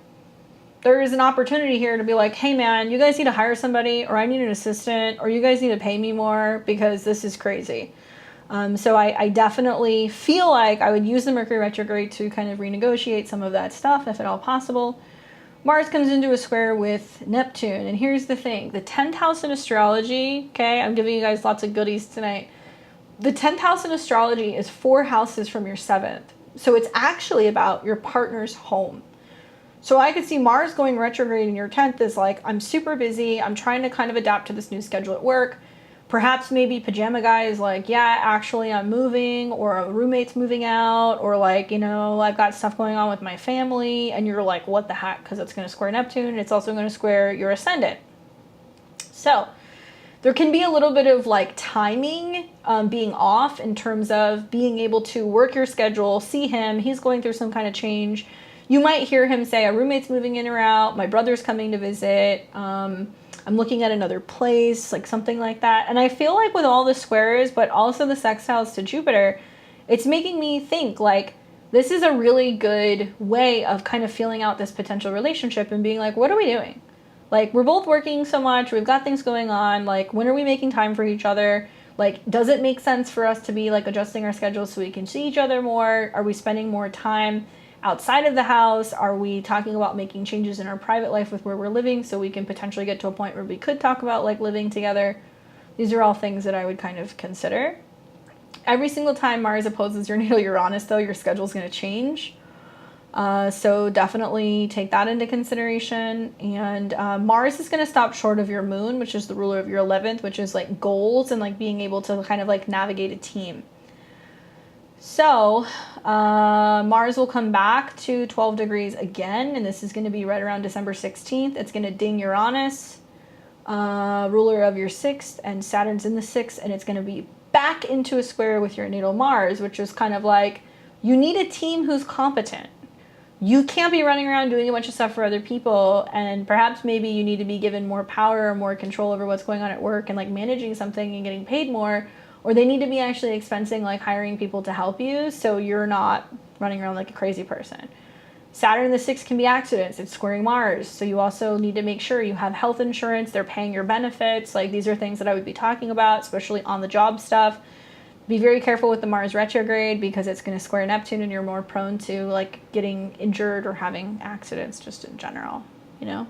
there is an opportunity here to be like, hey man, you guys need to hire somebody, or I need an assistant, or you guys need to pay me more because this is crazy. So I definitely feel like I would use the Mercury retrograde to kind of renegotiate some of that stuff, if at all possible. Mars comes into a square with Neptune, and here's the thing. The 10th house in astrology, okay, I'm giving you guys lots of goodies tonight. The 10th house in astrology is 4 houses from your 7th. So it's actually about your partner's home. So I could see Mars going retrograde in your 10th as like, I'm super busy. I'm trying to kind of adapt to this new schedule at work. Perhaps maybe pajama guy is like, yeah, actually I'm moving, or a roommate's moving out, or like, I've got stuff going on with my family. And you're like, what the heck? Because it's going to square Neptune. It's also going to square your ascendant. So there can be a little bit of like timing being off in terms of being able to work your schedule, see him. He's going through some kind of change. You might hear him say, a roommate's moving in or out, my brother's coming to visit, I'm looking at another place, like something like that. And I feel like with all the squares, but also the sextiles to Jupiter, it's making me think like, this is a really good way of kind of feeling out this potential relationship and being like, what are we doing? Like, we're both working so much, we've got things going on, like, when are we making time for each other? Like, does it make sense for us to be like adjusting our schedules so we can see each other more? Are we spending more time outside of the house? Are we talking about making changes in our private life with where we're living so we can potentially get to a point where we could talk about like living together? These are all things that I would kind of consider. Every single time Mars opposes your natal Uranus, though, your schedule's going to change. So definitely take that into consideration. And Mars is going to stop short of your moon, which is the ruler of your 11th, which is like goals and like being able to kind of like navigate a team. So Mars will come back to 12 degrees again, and this is going to be right around December 16th. It's going to ding Uranus, ruler of your 6th, and Saturn's in the 6th, and it's going to be back into a square with your natal Mars, which is kind of like, you need a team who's competent. you can't be running around doing a bunch of stuff for other people, and perhaps maybe you need to be given more power or more control over what's going on at work and like managing something and getting paid more, or they need to be actually expensing like hiring people to help you so you're not running around like a crazy person. Saturn in the 6th can be accidents. It's squaring Mars. So you also need to make sure you have health insurance. They're paying your benefits. Like these are things that I would be talking about, especially on the job stuff. Be very careful with the Mars retrograde because it's going to square Neptune and you're more prone to like getting injured or having accidents just in general, you know?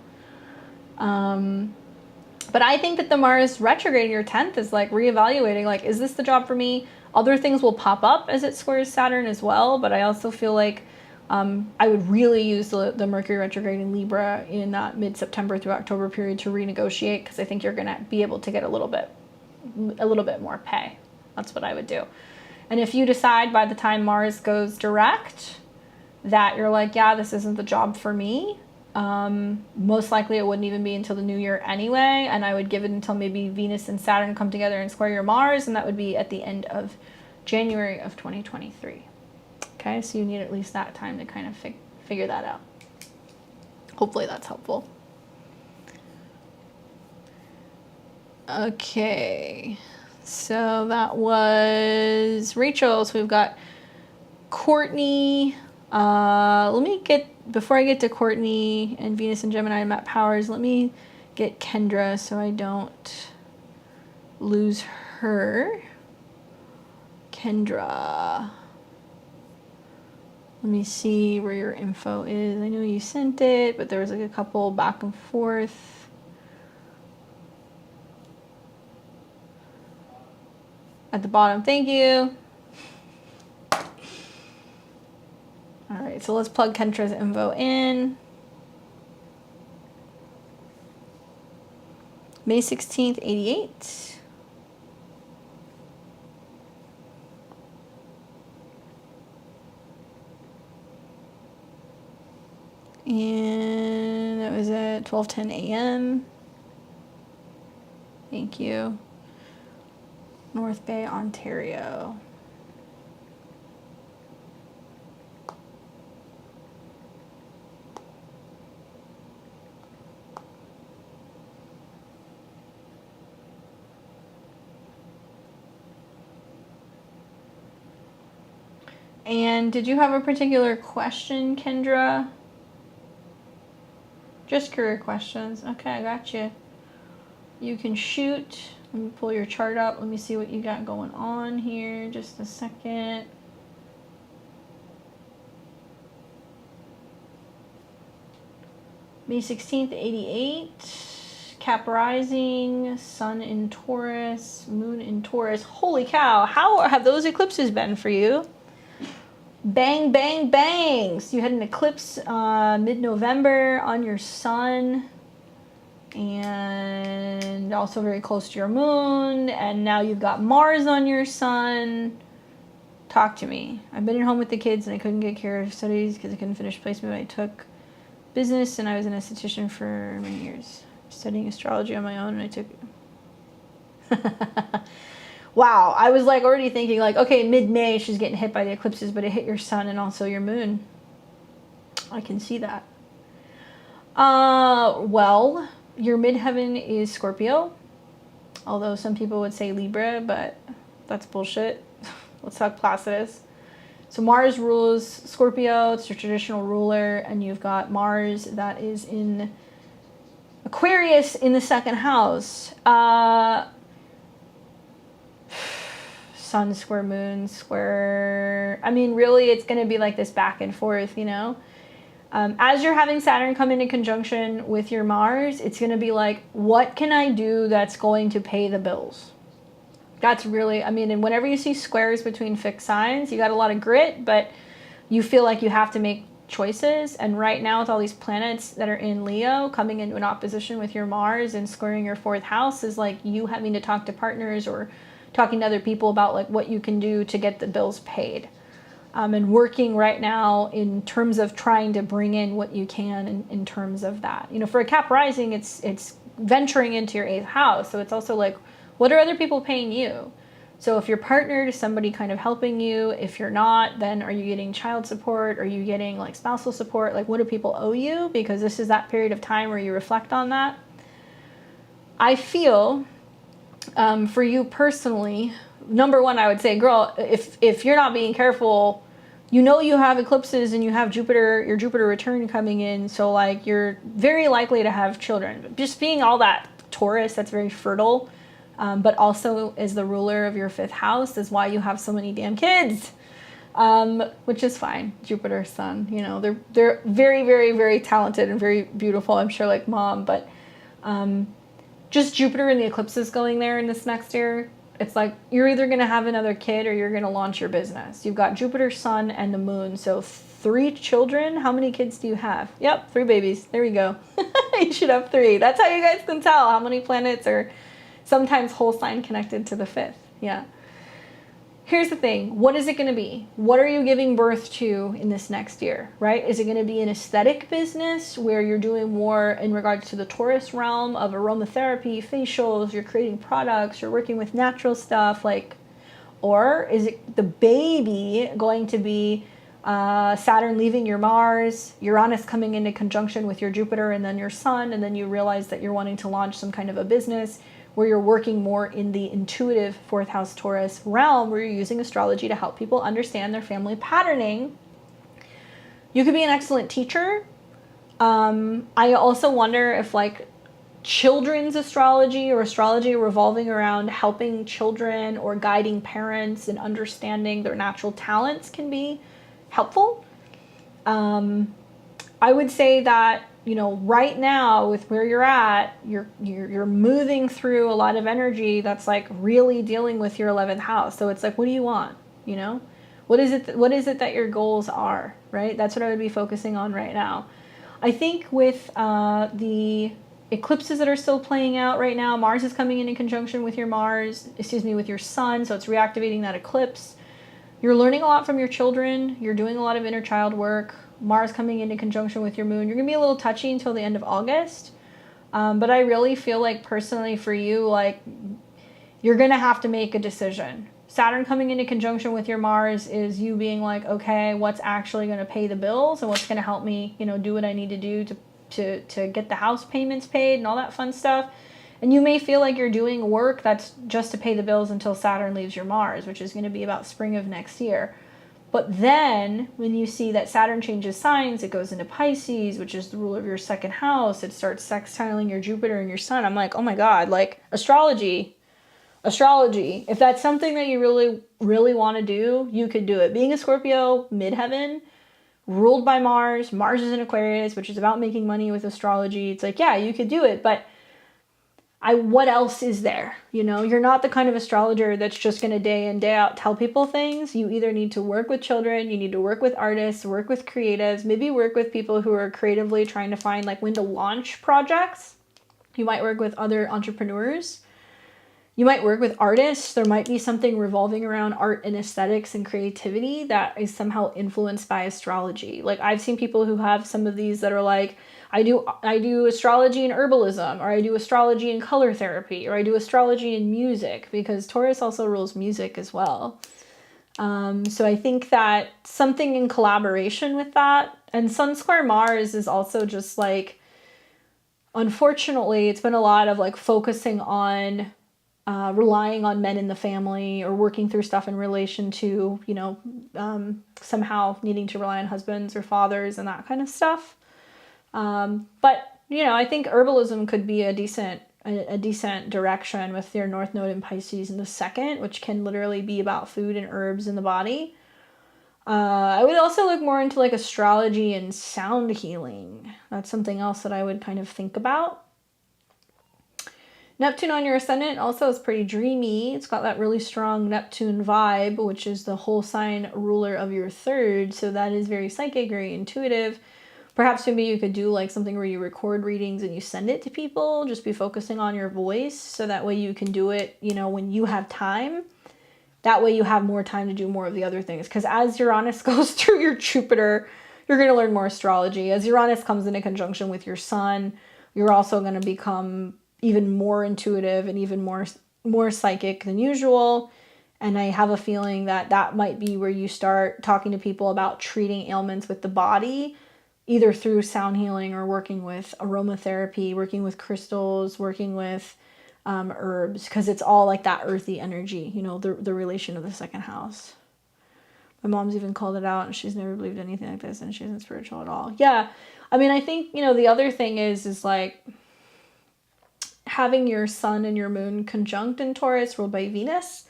But I think that the Mars retrograde in your 10th is like reevaluating, like, is this the job for me? Other things will pop up as it squares Saturn as well. But I also feel like I would really use the Mercury retrograde in Libra in that mid-September through October period to renegotiate, because I think you're going to be able to get a little bit more pay. That's what I would do. And if you decide by the time Mars goes direct that you're like, yeah, this isn't the job for me, most likely it wouldn't even be until the new year anyway. And I would give it until maybe Venus and Saturn come together and square your Mars. And that would be at the end of January of 2023. Okay, so you need at least that time to kind of figure that out. Hopefully that's helpful. Okay, so that was Rachel. So we've got Courtney. Before I get to Courtney and Venus and Gemini and Matt Powers, let me get Kendra so I don't lose her. Kendra. Let me see where your info is. I know you sent it, but there was like a couple back and forth. At the bottom, thank you. All right, so let's plug Kendra's info in. May 16th, 88. And that was at 12:10 a.m. Thank you. North Bay, Ontario. And did you have a particular question, Kendra? Just career questions. Okay, I got you. You can shoot. Let me pull your chart up. Let me see what you got going on here. Just a second. May 16th, 88. Cap rising. Sun in Taurus. Moon in Taurus. Holy cow. How have those eclipses been for you? Bang, bang, bang. So you had an eclipse mid-November on your sun and also very close to your moon. And now you've got Mars on your sun. Talk to me. I've been at home with the kids and I couldn't get care of studies because I couldn't finish placement. I took business and I was an esthetician for many years. Studying astrology on my own and I took... Wow, I was like already thinking like, okay, mid-May she's getting hit by the eclipses, but it hit your sun and also your moon. I can see that. Well, your midheaven is Scorpio, although some people would say Libra, but that's bullshit. Let's talk Placidus. So Mars rules Scorpio, it's your traditional ruler, and you've got Mars that is in Aquarius in the second house. Sun square moon square. I mean, really, it's going to be like this back and forth, you know? As you're having Saturn come into conjunction with your Mars, it's going to be like, what can I do that's going to pay the bills? That's really, I mean, and whenever you see squares between fixed signs, you got a lot of grit, but you feel like you have to make choices. And right now with all these planets that are in Leo coming into an opposition with your Mars and squaring your fourth house is like you having to talk to partners or talking to other people about like what you can do to get the bills paid. And working right now in terms of trying to bring in what you can in terms of that. You know, for a Cap rising, it's venturing into your 8th house. So it's also like, what are other people paying you? So if you're partnered, is somebody kind of helping you? If you're not, then are you getting child support? Are you getting like spousal support? Like, what do people owe you? Because this is that period of time where you reflect on that. I feel for you personally, number one, I would say, girl, if you're not being careful, you know you have eclipses and you have Jupiter, your Jupiter return coming in. So like you're very likely to have children. Just being all that Taurus, that's very fertile, but also is the ruler of your 5th house, is why you have so many damn kids, which is fine. Jupiter, Sun, you know, they're very, very, very talented and very beautiful. I'm sure like mom, but just Jupiter and the eclipses going there in this next year, it's like you're either going to have another kid or you're going to launch your business. You've got Jupiter, Sun, and the moon. So 3 children. How many kids do you have? Yep, 3 babies. There we go. You should have 3. That's how you guys can tell how many planets are sometimes whole sign connected to the 5th. Yeah. Here's the thing. What is it going to be? What are you giving birth to in this next year, right? Is it going to be an aesthetic business where you're doing more in regards to the Taurus realm of aromatherapy, facials, you're creating products, you're working with natural stuff, like, or is it the baby going to be Saturn leaving your Mars, Uranus coming into conjunction with your Jupiter and then your Sun, and then you realize that you're wanting to launch some kind of a business where you're working more in the intuitive 4th house Taurus realm, where you're using astrology to help people understand their family patterning. You could be an excellent teacher. I also wonder if like children's astrology or astrology revolving around helping children or guiding parents and understanding their natural talents can be helpful. I would say that, you know, right now with where you're at, you're moving through a lot of energy that's like really dealing with your 11th house. So it's like, what do you want? You know, what is it that your goals are, right? That's what I would be focusing on right now. I think with the eclipses that are still playing out right now, Mars is coming in conjunction with your with your Sun. So it's reactivating that eclipse. You're learning a lot from your children. You're doing a lot of inner child work. Mars coming into conjunction with your moon. You're going to be a little touchy until the end of August. But I really feel like personally for you, like you're going to have to make a decision. Saturn coming into conjunction with your Mars is you being like, okay, what's actually going to pay the bills and what's going to help me, you know, do what I need to do to get the house payments paid and all that fun stuff. And you may feel like you're doing work that's just to pay the bills until Saturn leaves your Mars, which is going to be about spring of next year. But then when you see that Saturn changes signs, it goes into Pisces, which is the ruler of your 2nd house. It starts sextiling your Jupiter and your Sun. I'm like, oh my God, like astrology. If that's something that you really, really want to do, you could do it. Being a Scorpio, midheaven, ruled by Mars. Mars is in Aquarius, which is about making money with astrology. It's like, yeah, you could do it, but what else is there? You know, you're not the kind of astrologer that's just going to day in, day out tell people things. You either need to work with children, you need to work with artists, work with creatives, maybe work with people who are creatively trying to find like when to launch projects. You might work with other entrepreneurs. You might work with artists. There might be something revolving around art and aesthetics and creativity that is somehow influenced by astrology. Like I've seen people who have some of these that are like, I do astrology and herbalism, or I do astrology and color therapy, or I do astrology and music, because Taurus also rules music as well. So I think that something in collaboration with that, and Sun square Mars is also just like, unfortunately, it's been a lot of like focusing on relying on men in the family or working through stuff in relation to, you know, somehow needing to rely on husbands or fathers and that kind of stuff. But, you know, I think herbalism could be a decent direction with your North Node in Pisces in the 2nd, which can literally be about food and herbs in the body. I would also look more into like astrology and sound healing. That's something else that I would kind of think about. Neptune on your ascendant also is pretty dreamy. It's got that really strong Neptune vibe, which is the whole sign ruler of your 3rd. So that is very psychic, very intuitive. Perhaps maybe you could do like something where you record readings and you send it to people. Just be focusing on your voice so that way you can do it, you know, when you have time. That way you have more time to do more of the other things. Because as Uranus goes through your Jupiter, you're going to learn more astrology. As Uranus comes into conjunction with your Sun, you're also going to become even more intuitive and even more psychic than usual. And I have a feeling that that might be where you start talking to people about treating ailments with the body, either through sound healing or working with aromatherapy, working with crystals, working with herbs, because it's all like that earthy energy, you know, the relation of the second house. My mom's even called it out, and she's never believed anything like this, and she isn't spiritual at all. Yeah, I mean, I think, you know, the other thing is like having your sun and your moon conjunct in Taurus, ruled by Venus,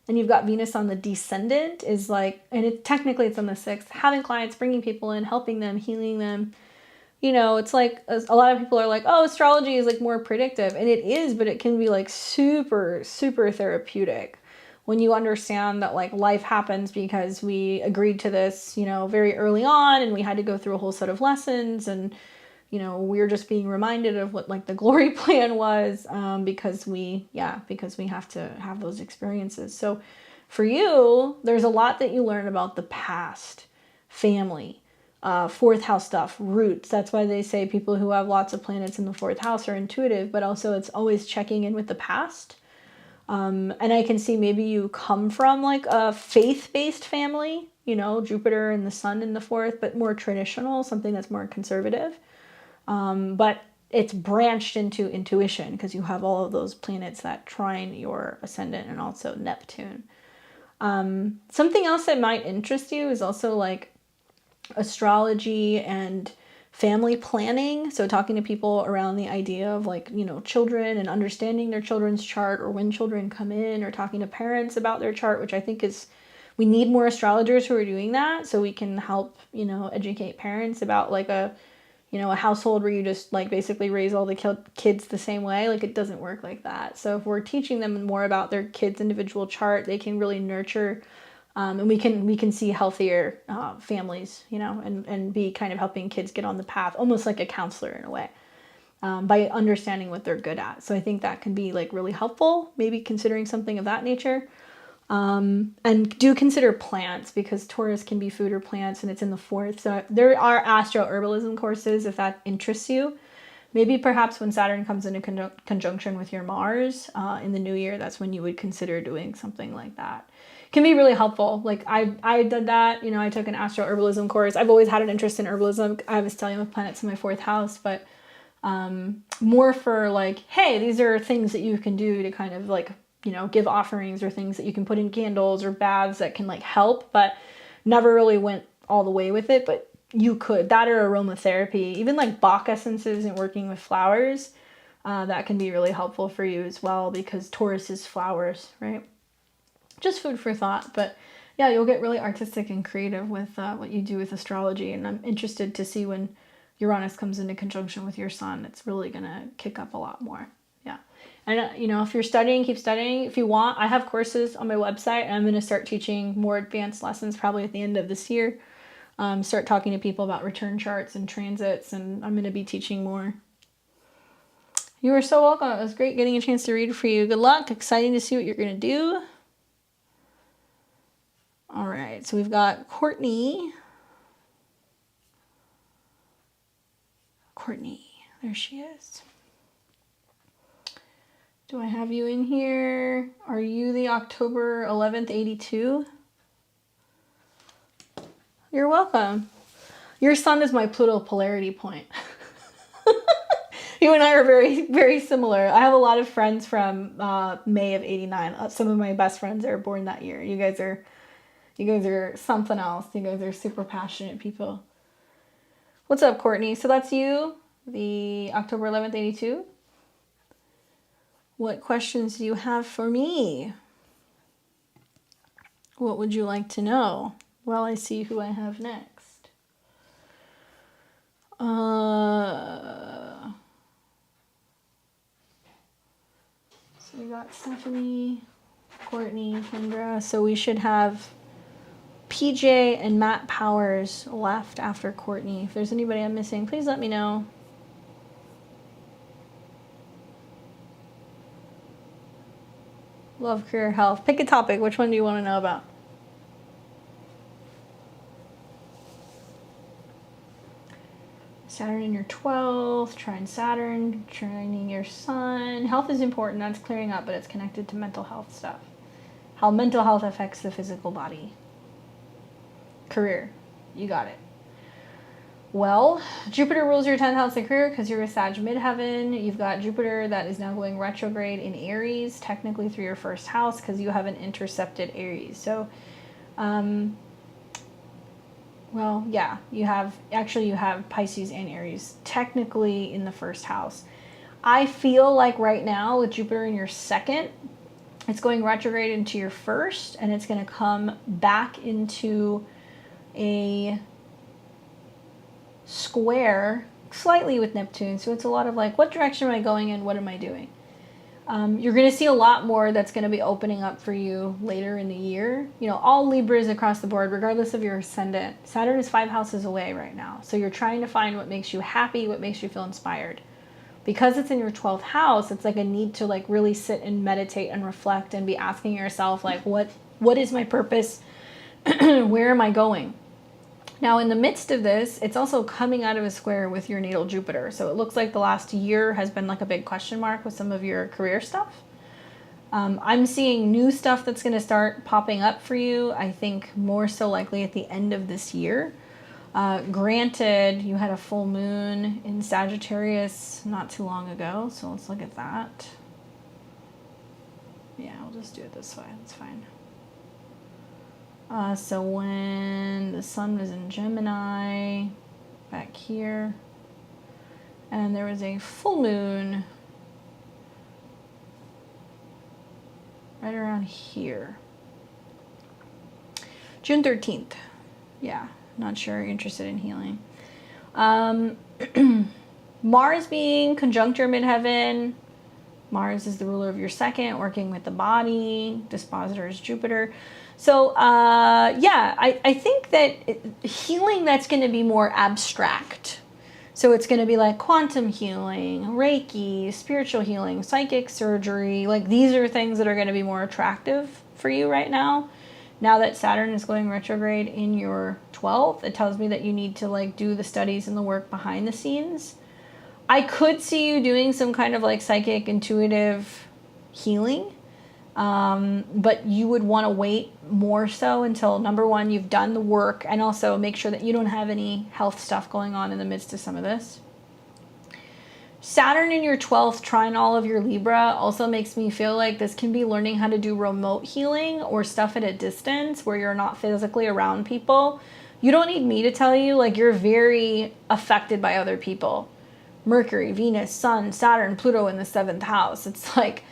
and you've got Venus on the descendant, is like, and it technically it's on the 6th, having clients, bringing people in, helping them, healing them. You know, it's like a lot of people are like, oh, astrology is like more predictive, and it is, but it can be like super, super therapeutic when you understand that like life happens because we agreed to this, you know, very early on, and we had to go through a whole set of lessons, and you know, we're just being reminded of what like the glory plan was, because we have to have those experiences. So for you, there's a lot that you learn about the past, family, 4th house stuff, roots. That's why they say people who have lots of planets in the 4th house are intuitive, but also it's always checking in with the past. And I can see maybe you come from like a faith-based family, you know, Jupiter and the sun in the 4th, but more traditional, something that's more conservative. But it's branched into intuition because you have all of those planets that trine your ascendant and also Neptune. Something else that might interest you is also like astrology and family planning. So talking to people around the idea of like, you know, children and understanding their children's chart, or when children come in, or talking to parents about their chart, which I think is, we need more astrologers who are doing that so we can help, you know, educate parents about like a household where you just like basically raise all the kids the same way. Like it doesn't work like that. So if we're teaching them more about their kids' individual chart, they can really nurture, and we can see healthier families, you know, and be kind of helping kids get on the path, almost like a counselor in a way, by understanding what they're good at. So I think that can be like really helpful, maybe considering something of that nature. And do consider plants, because Taurus can be food or plants, and it's in the 4th. So there are astro herbalism courses if that interests you. Maybe perhaps when Saturn comes into conjunction with your Mars in the new year, that's when you would consider doing something like that. It can be really helpful. Like I did that, you know, I took an astro herbalism course. I've always had an interest in herbalism. I have a stellium of planets in my 4th house, but more for like, hey, these are things that you can do to kind of like, you know, give offerings, or things that you can put in candles or baths that can like help, but never really went all the way with it. But you could, that or aromatherapy, even like Bach essences and working with flowers, that can be really helpful for you as well, because Taurus is flowers, right? Just food for thought. But yeah, you'll get really artistic and creative with what you do with astrology. And I'm interested to see when Uranus comes into conjunction with your sun, it's really going to kick up a lot more. Yeah. And, you know, if you're studying, keep studying. If you want, I have courses on my website, and I'm going to start teaching more advanced lessons probably at the end of this year. Start talking to people about return charts and transits, and I'm going to be teaching more. You are so welcome. It was great getting a chance to read for you. Good luck. Exciting to see what you're going to do. All right, so we've got Courtney. Courtney, there she is. Do I have you in here? Are you the October 11th, 82? You're welcome. Your sun is my Pluto polarity point. You and I are very, very similar. I have a lot of friends from May of 89. Some of my best friends are born that year. You guys are something else. You guys are super passionate people. What's up, Courtney? So that's you, the October 11th, 82. What questions do you have for me? What would you like to know? Well, I see who I have next. So we got Stephanie, Courtney, Kendra. So we should have PJ and Matt Powers left after Courtney. If there's anybody I'm missing, please let me know. Love, career, health. Pick a topic. Which one do you want to know about? Saturn in your 12th, trine Saturn, trining your sun. Health is important. That's clearing up, but it's connected to mental health stuff. how mental health affects the physical body. Career, you got it. Well, Jupiter rules your 10th house of career because you're a Sag midheaven. You've got Jupiter that is now going retrograde in Aries, technically through your first house because you have an intercepted Aries. So, well, yeah, you have Pisces and Aries technically in the first house. I feel like right now with Jupiter in your second, it's going retrograde into your first, and it's going to come back into a square slightly with Neptune. So it's a lot of like, what direction am I going in? What am I doing? You're going to see a lot more that's going to be opening up for you later in the year. You know, all Libras across the board, regardless of your ascendant. Saturn is 5 houses away right now. So you're trying to find what makes you happy, what makes you feel inspired. Because it's in your 12th house, it's like a need to like really sit and meditate and reflect and be asking yourself like, what is my purpose? Where am I going? Now, in the midst of this, it's also coming out of a square with your natal Jupiter. So it looks like the last year has been like a big question mark with some of your career stuff. I'm seeing new stuff that's going to start popping up for you, I think more so likely at the end of this year. Granted, you had a full moon in Sagittarius not too long ago, so let's look at that. Yeah, I'll just do it this way. That's fine. So when the sun was in Gemini, back here, and there was a full moon right around here. June 13th. Yeah, not sure you're interested in healing. Mars being conjunct your midheaven. Mars is the ruler of your second, working with the body. Dispositor is Jupiter. So, yeah, I think that healing that's going to be more abstract. So it's going to be like quantum healing, Reiki, spiritual healing, psychic surgery. Like these are things that are going to be more attractive for you right now. Now that Saturn is going retrograde in your 12th, it tells me that you need to like do the studies and the work behind the scenes. I could see you doing some kind of like psychic intuitive healing. But you would want to wait more so until, number one, you've done the work, and also make sure that you don't have any health stuff going on in the midst of some of this. Saturn in your 12th trine all of your Libra also makes me feel like this can be learning how to do remote healing or stuff at a distance where you're not physically around people. You don't need me to tell you, like you're very affected by other people. Mercury, Venus, Sun, Saturn, Pluto in the 7th house. It's like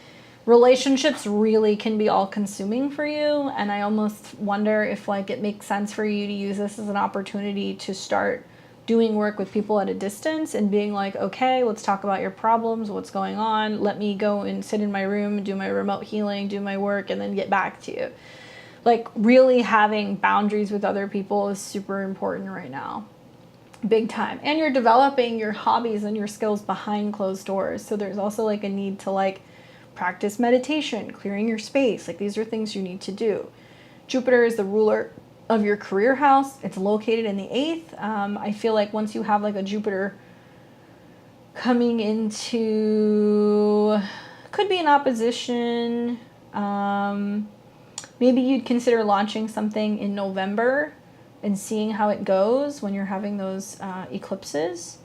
relationships really can be all consuming for you, and I almost wonder if like it makes sense for you to use this as an opportunity to start doing work with people at a distance and being like, okay, let's talk about your problems, what's going on, let me go and sit in my room, do my remote healing, do my work, and then get back to you. Like really having boundaries with other people is super important right now. Big time. And you're developing your hobbies and your skills behind closed doors. So there's also like a need to like practice meditation, clearing your space. Like these are things you need to do. Jupiter is the ruler of your career house. It's located in the 8th. I feel like once you have like a Jupiter coming into, could be an opposition. Maybe you'd consider launching something in November and seeing how it goes when you're having those eclipses.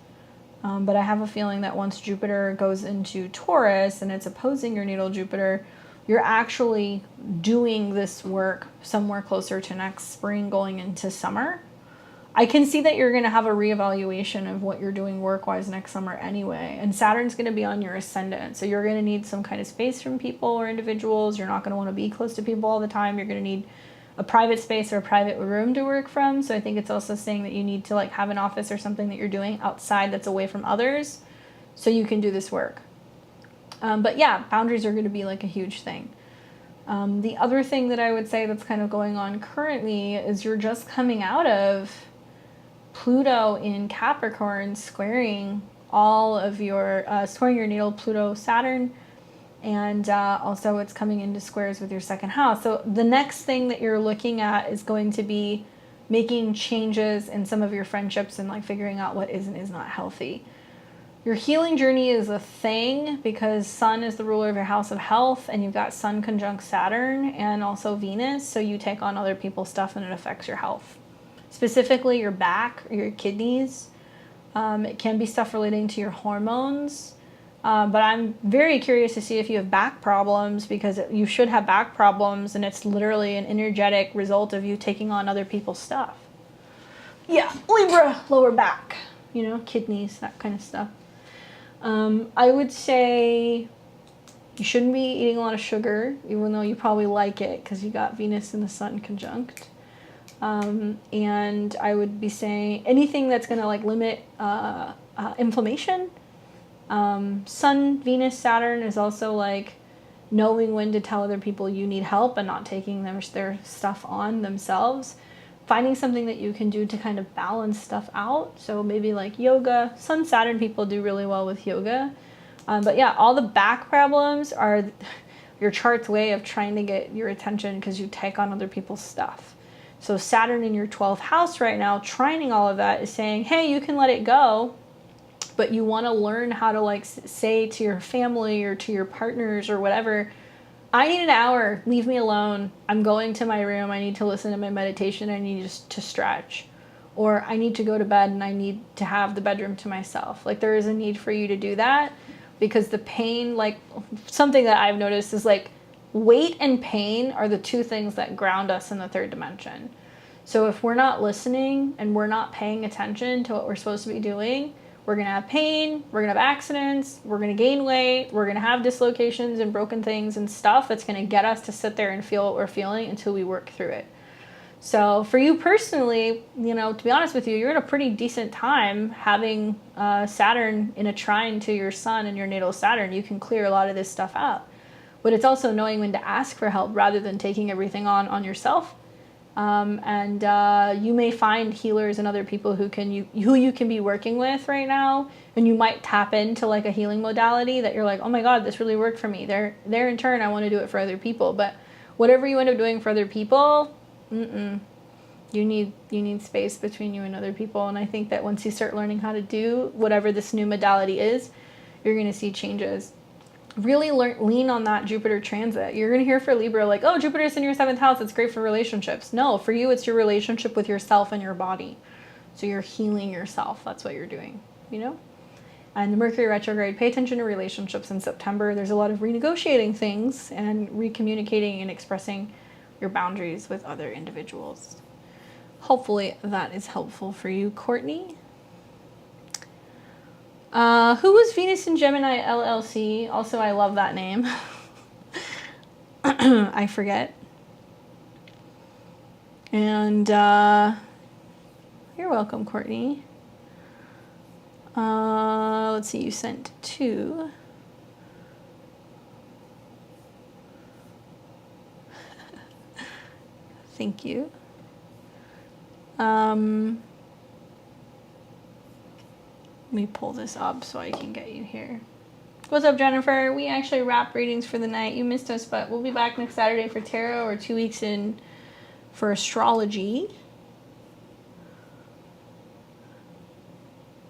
But I have a feeling that once Jupiter goes into Taurus and it's opposing your natal Jupiter, you're actually doing this work somewhere closer to next spring going into summer. I can see that you're going to have a reevaluation of what you're doing work-wise next summer anyway. And Saturn's going to be on your ascendant. So you're going to need some kind of space from people or individuals. You're not going to want to be close to people all the time. You're going to need a private space or a private room to work from. So I think it's also saying that you need to like have an office or something that you're doing outside that's away from others so you can do this work. But yeah, boundaries are going to be like a huge thing. The other thing that I would say that's kind of going on currently is you're just coming out of Pluto in Capricorn squaring all of your, squaring your natal Pluto Saturn. And also it's coming into squares with your second house. So the next thing that you're looking at is going to be making changes in some of your friendships and like figuring out what is and is not healthy. Your healing journey is a thing because Sun is the ruler of your house of health, and you've got Sun conjunct Saturn and also Venus, so you take on other people's stuff and it affects your health. Specifically your back or your kidneys. It can be stuff relating to your hormones. But I'm very curious to see if you have back problems, because you should have back problems, and it's literally an energetic result of you taking on other people's stuff. Yeah, Libra, lower back, you know, kidneys, that kind of stuff. I would say you shouldn't be eating a lot of sugar, even though you probably like it because you got Venus and the Sun conjunct. And I would be saying anything that's going to like limit inflammation. Sun, Venus, Saturn is also like knowing when to tell other people you need help and not taking their stuff on themselves. Finding something that you can do to kind of balance stuff out. So maybe like yoga. Sun, Saturn people do really well with yoga. But yeah, all the back problems are your chart's way of trying to get your attention because you take on other people's stuff. So Saturn in your 12th house right now, trining all of that, is saying, hey, you can let it go, but you want to learn how to like say to your family or to your partners or whatever, I need an hour, leave me alone. I'm going to my room. I need to listen to my meditation. I need just to stretch. Or I need to go to bed and I need to have the bedroom to myself. Like there is a need for you to do that, because the pain, like something that I've noticed is like weight and pain are the two things that ground us in the third dimension. So if we're not listening and we're not paying attention to what we're supposed to be doing, we're going to have pain, we're going to have accidents, we're going to gain weight, we're going to have dislocations and broken things and stuff that's going to get us to sit there and feel what we're feeling until we work through it. So for you personally, you know, to be honest with you, you're in a pretty decent time having Saturn in a trine to your Sun and your natal Saturn. You can clear a lot of this stuff out. But it's also knowing when to ask for help rather than taking everything on yourself. You may find healers and other people who you can be working with right now, and you might tap into like a healing modality that you're like, oh my God, this really worked for me. There in turn, I want to do it for other people. But whatever you end up doing for other people, you need space between you and other people. And I think that once you start learning how to do whatever this new modality is, you're going to see changes. Really lean on that Jupiter transit. You're going to hear for Libra like, oh, Jupiter's in your 7th house. It's great for relationships. No, for you, it's your relationship with yourself and your body. So you're healing yourself. That's what you're doing, you know? And the Mercury retrograde, pay attention to relationships in September. There's a lot of renegotiating things and recommunicating and expressing your boundaries with other individuals. Hopefully that is helpful for you, Courtney. Who was Venus in Gemini LLC? Also, I love that name. I forget. And you're welcome, Courtney. Let's see, you sent 2. Thank you. Let me pull this up so I can get you here. What's up, Jennifer? We actually wrap readings for the night. You missed us, but we'll be back next Saturday for tarot, or 2 weeks in for astrology.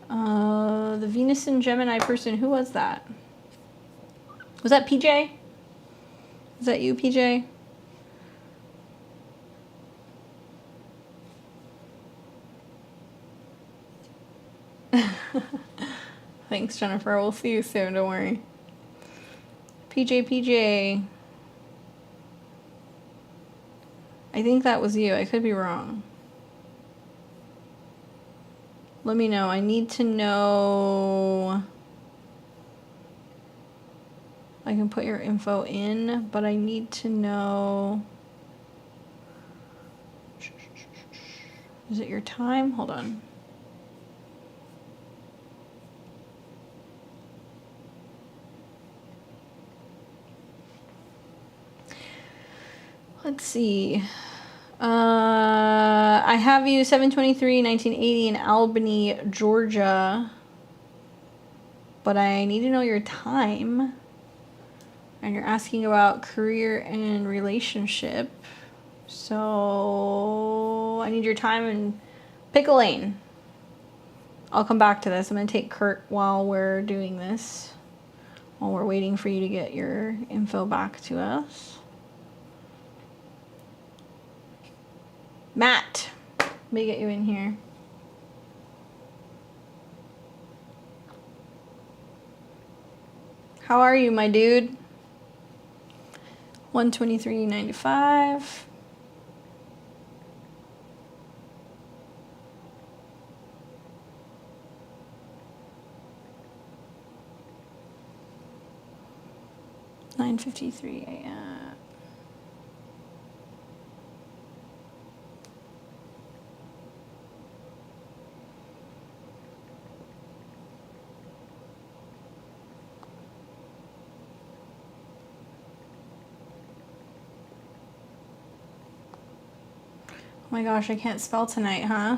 The Venus and Gemini person, who was that? Was that PJ? Is that you, PJ? Thanks, Jennifer. We'll see you soon. Don't worry. PJ. I think that was you. I could be wrong. Let me know. I need to know. I can put your info in, but I need to know. Is it your time? Hold on. Let's see. I have you 7/23/1980 in Albany, Georgia. But I need to know your time. And you're asking about career and relationship. So I need your time and pick a lane. I'll come back to this. I'm going to take Kurt while we're doing this, while we're waiting for you to get your info back to us. Matt, let me get you in here. How are you, my dude? 123.95. $9:53 a.m. Oh my gosh, I can't spell tonight, huh?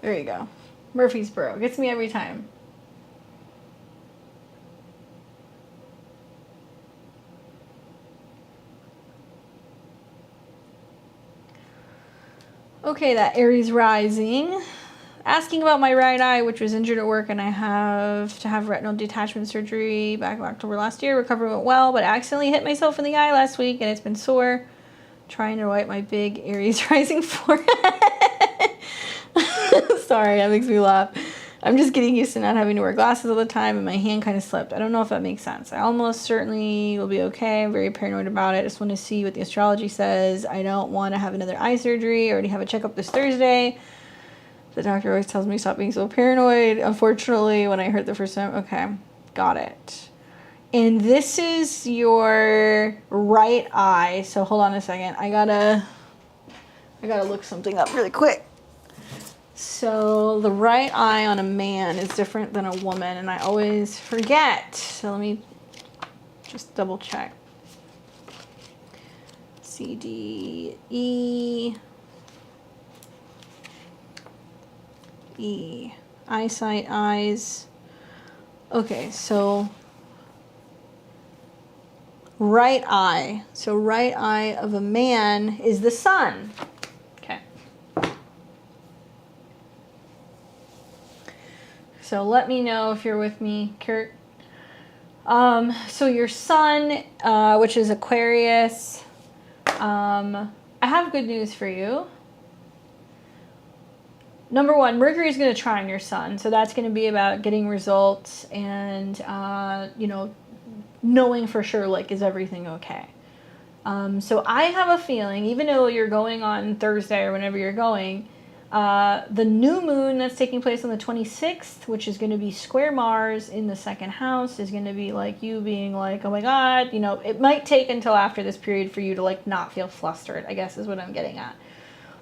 There you go. Murfreesboro. Gets me every time. Okay, that Aries rising. Asking about my right eye, which was injured at work, and I have to have retinal detachment surgery back in October last year. Recovery went well, but I accidentally hit myself in the eye last week, and it's been sore. Trying to wipe my big Aries rising forehead. Sorry, that makes me laugh. I'm just getting used to not having to wear glasses all the time, and my hand kind of slipped. I don't know if that makes sense. I almost certainly will be okay. I'm very paranoid about it. I just want to see what the astrology says. I don't want to have another eye surgery. I already have a checkup this Thursday. The doctor always tells me stop being so paranoid. Unfortunately, when I heard the first time, okay, got it. And this is your right eye. So hold on a second. I gotta look something up really quick. So the right eye on a man is different than a woman, and I always forget. So let me just double check. C, D, E. E. Eyesight, eyes. Okay, so right eye. So right eye of a man is the sun. Okay. So let me know if you're with me, Kurt. So your sun, which is Aquarius, I have good news for you. Number one, Mercury is going to trine your sun, so that's going to be about getting results and, knowing for sure, like, is everything okay? So I have a feeling, even though you're going on Thursday or whenever you're going, the new moon that's taking place on the 26th, which is going to be square Mars in the second house, is going to be like you being like, oh my God, it might take until after this period for you to like not feel flustered, I guess is what I'm getting at.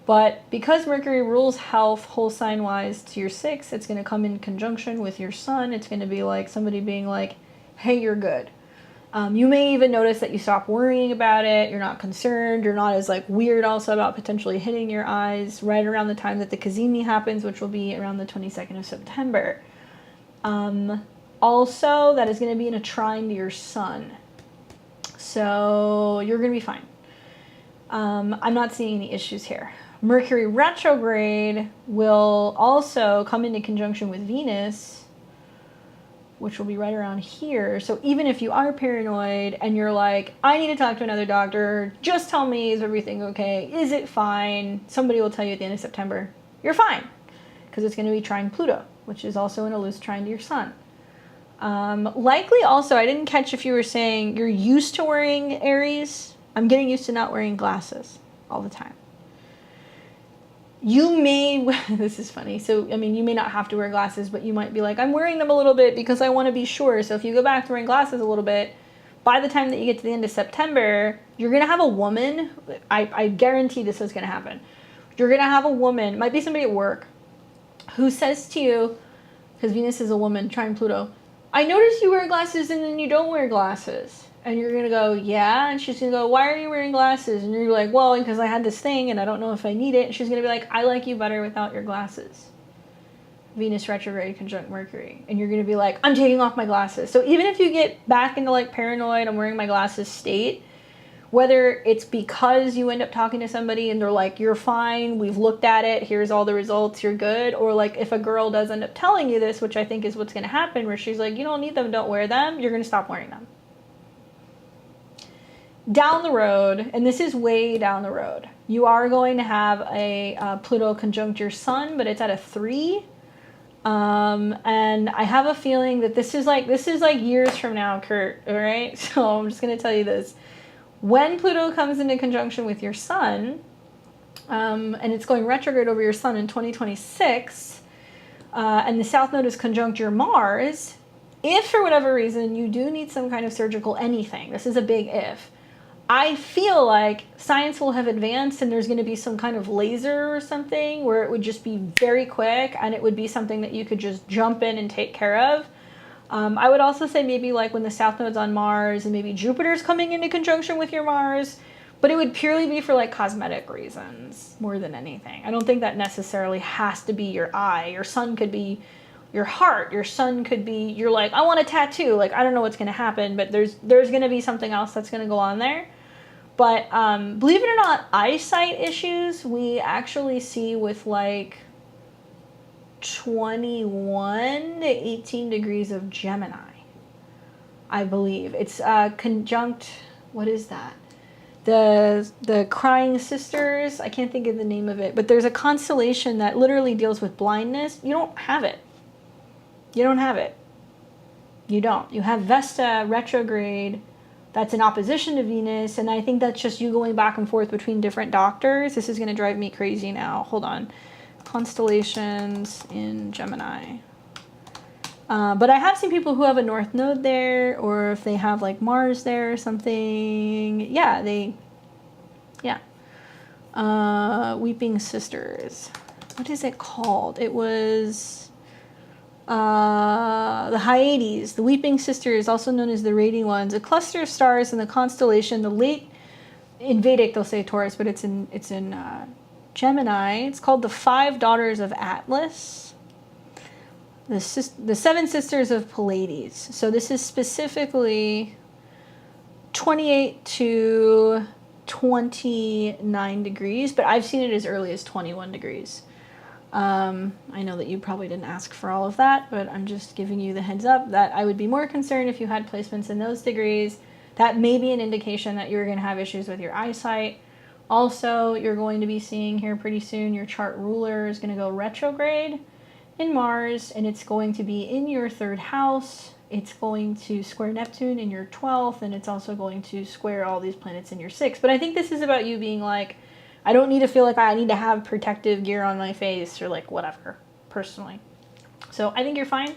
But because Mercury rules health whole sign wise to your 6th, it's going to come in conjunction with your sun. It's going to be like somebody being like, hey, you're good. You may even notice that you stop worrying about it. You're not concerned. You're not as like weird also about potentially hitting your eyes right around the time that the Kazemi happens, which will be around the 22nd of September. Also, that is going to be in a trine to your sun. So you're going to be fine. I'm not seeing any issues here. Mercury retrograde will also come into conjunction with Venus, which will be right around here. So even if you are paranoid and you're like, I need to talk to another doctor, just tell me, is everything okay? Is it fine? Somebody will tell you at the end of September, you're fine. Because it's going to be trine Pluto, which is also in a loose trine to your sun. Likely also, I didn't catch if you were saying you're used to wearing Aries. I'm getting used to not wearing glasses all the time. You may, this is funny, so I mean you may not have to wear glasses, but you might be like, I'm wearing them a little bit because I want to be sure. So if you go back to wearing glasses a little bit, by the time that you get to the end of September, you're going to have a woman, I guarantee this is going to happen. You're going to have a woman, might be somebody at work, who says to you, because Venus is a woman, trine Pluto, I noticed you wear glasses and then you don't wear glasses. And you're going to go, yeah. And she's going to go, why are you wearing glasses? And you're like, well, because I had this thing and I don't know if I need it. And she's going to be like, I like you better without your glasses. Venus retrograde conjunct Mercury. And you're going to be like, I'm taking off my glasses. So even if you get back into like paranoid, I'm wearing my glasses state, Whether it's because you end up talking to somebody and they're like, you're fine, we've looked at it, here's all the results, you're good. Or like if a girl does end up telling you this, which I think is what's going to happen, where she's like, you don't need them, don't wear them, you're going to stop wearing them. Down the road, and this is way down the road, you are going to have a Pluto conjunct your sun, but it's at a 3. And I have a feeling that this is like years from now, Kurt, all right? So I'm just going to tell you this. When Pluto comes into conjunction with your sun, and it's going retrograde over your sun in 2026, and the South Node is conjunct your Mars, if for whatever reason you do need some kind of surgical anything, this is a big if, I feel like science will have advanced and there's going to be some kind of laser or something where it would just be very quick and it would be something that you could just jump in and take care of. I would also say maybe like when the South Node's on Mars and maybe Jupiter's coming into conjunction with your Mars, but it would purely be for like cosmetic reasons more than anything. I don't think that necessarily has to be your eye. Your sun could be your heart. Your sun could be, you're like, I want a tattoo. Like, I don't know what's going to happen, but there's going to be something else that's going to go on there. But believe it or not, eyesight issues we actually see with like 21 to 18 degrees of Gemini, I believe. It's conjunct, what is that? The Crying Sisters, I can't think of the name of it, but there's a constellation that literally deals with blindness. You don't have it. You don't have it. You don't. You have Vesta retrograde that's in opposition to Venus, and I think that's just you going back and forth between different doctors. This is going to drive me crazy now. Hold on. Constellations in Gemini. But I have seen people who have a North Node there, or if they have like Mars there or something. Yeah, Weeping Sisters. What is it called? It was the Hyades, the Weeping Sisters, also known as the Radiant Ones, a cluster of stars in the constellation, in Vedic they'll say Taurus, but it's in Gemini. It's called the Five Daughters of Atlas, the Seven Sisters of Pleiades. So this is specifically 28 to 29 degrees, but I've seen it as early as 21 degrees. I know that you probably didn't ask for all of that, but I'm just giving you the heads up that I would be more concerned if you had placements in those degrees. That may be an indication that you're going to have issues with your eyesight. Also, you're going to be seeing here pretty soon your chart ruler is going to go retrograde in Mars, and it's going to be in your 3rd house. It's going to square Neptune in your 12th, and it's also going to square all these planets in your 6th. But I think this is about you being like, I don't need to feel like I need to have protective gear on my face or like whatever, personally. So I think you're fine.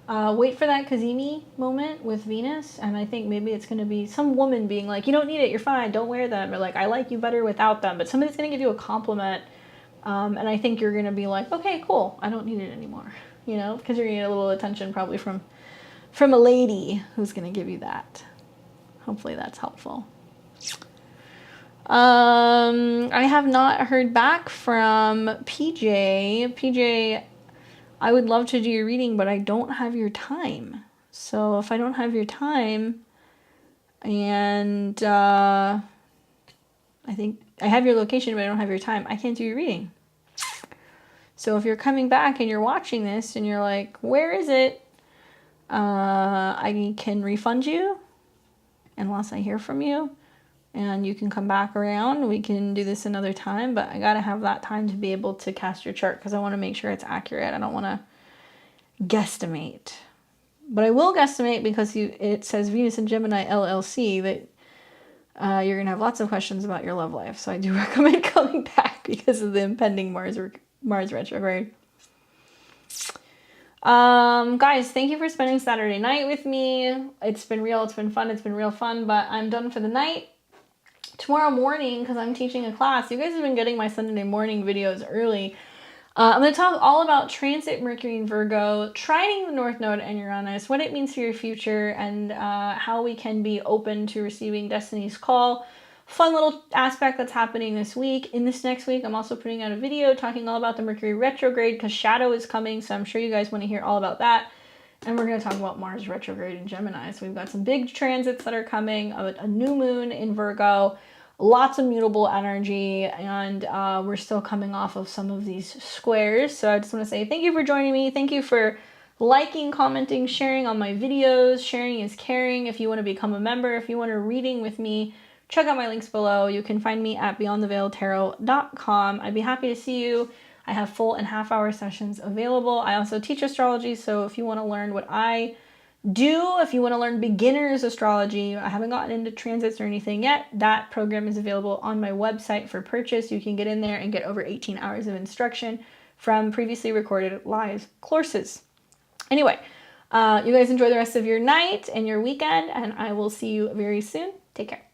Wait for that Kazemi moment with Venus, and I think maybe it's going to be some woman being like, you don't need it, you're fine, don't wear them, or like, I like you better without them. But somebody's going to give you a compliment, and I think you're going to be like, okay, cool, I don't need it anymore, you know, because you're going to get a little attention probably from a lady who's going to give you that. Hopefully that's helpful. I have not heard back from PJ. PJ, I would love to do your reading, but I don't have your time. So if I don't have your time, and I think I have your location, but I don't have your time, I can't do your reading. So if you're coming back and you're watching this and you're like, where is it? I can refund you unless I hear from you. And you can come back around. We can do this another time, but I gotta have that time to be able to cast your chart because I want to make sure it's accurate. I don't want to guesstimate. But I will guesstimate because it says Venus and Gemini LLC that you're going to have lots of questions about your love life. So I do recommend coming back because of the impending Mars retrograde. Guys, thank you for spending Saturday night with me. It's been real. It's been fun. It's been real fun, but I'm done for the night. Tomorrow morning, because I'm teaching a class, you guys have been getting my Sunday morning videos early. I'm going to talk all about transit Mercury and Virgo, trining the North Node and Uranus, what it means for your future, and how we can be open to receiving Destiny's Call. Fun little aspect that's happening this week. In this next week, I'm also putting out a video talking all about the Mercury retrograde because shadow is coming, so I'm sure you guys want to hear all about that. And we're going to talk about Mars retrograde in Gemini. So we've got some big transits that are coming, a new moon in Virgo, lots of mutable energy, and we're still coming off of some of these squares. So I just want to say thank you for joining me. Thank you for liking, commenting, sharing on my videos. Sharing is caring. If you want to become a member, if you want a reading with me, check out my links below. You can find me at beyondtheveiledtarot.com. I'd be happy to see you. I have full and half-hour sessions available. I also teach astrology, so if you want to learn what I do, if you want to learn beginner's astrology, I haven't gotten into transits or anything yet, that program is available on my website for purchase. You can get in there and get over 18 hours of instruction from previously recorded live courses. Anyway, you guys enjoy the rest of your night and your weekend, and I will see you very soon. Take care.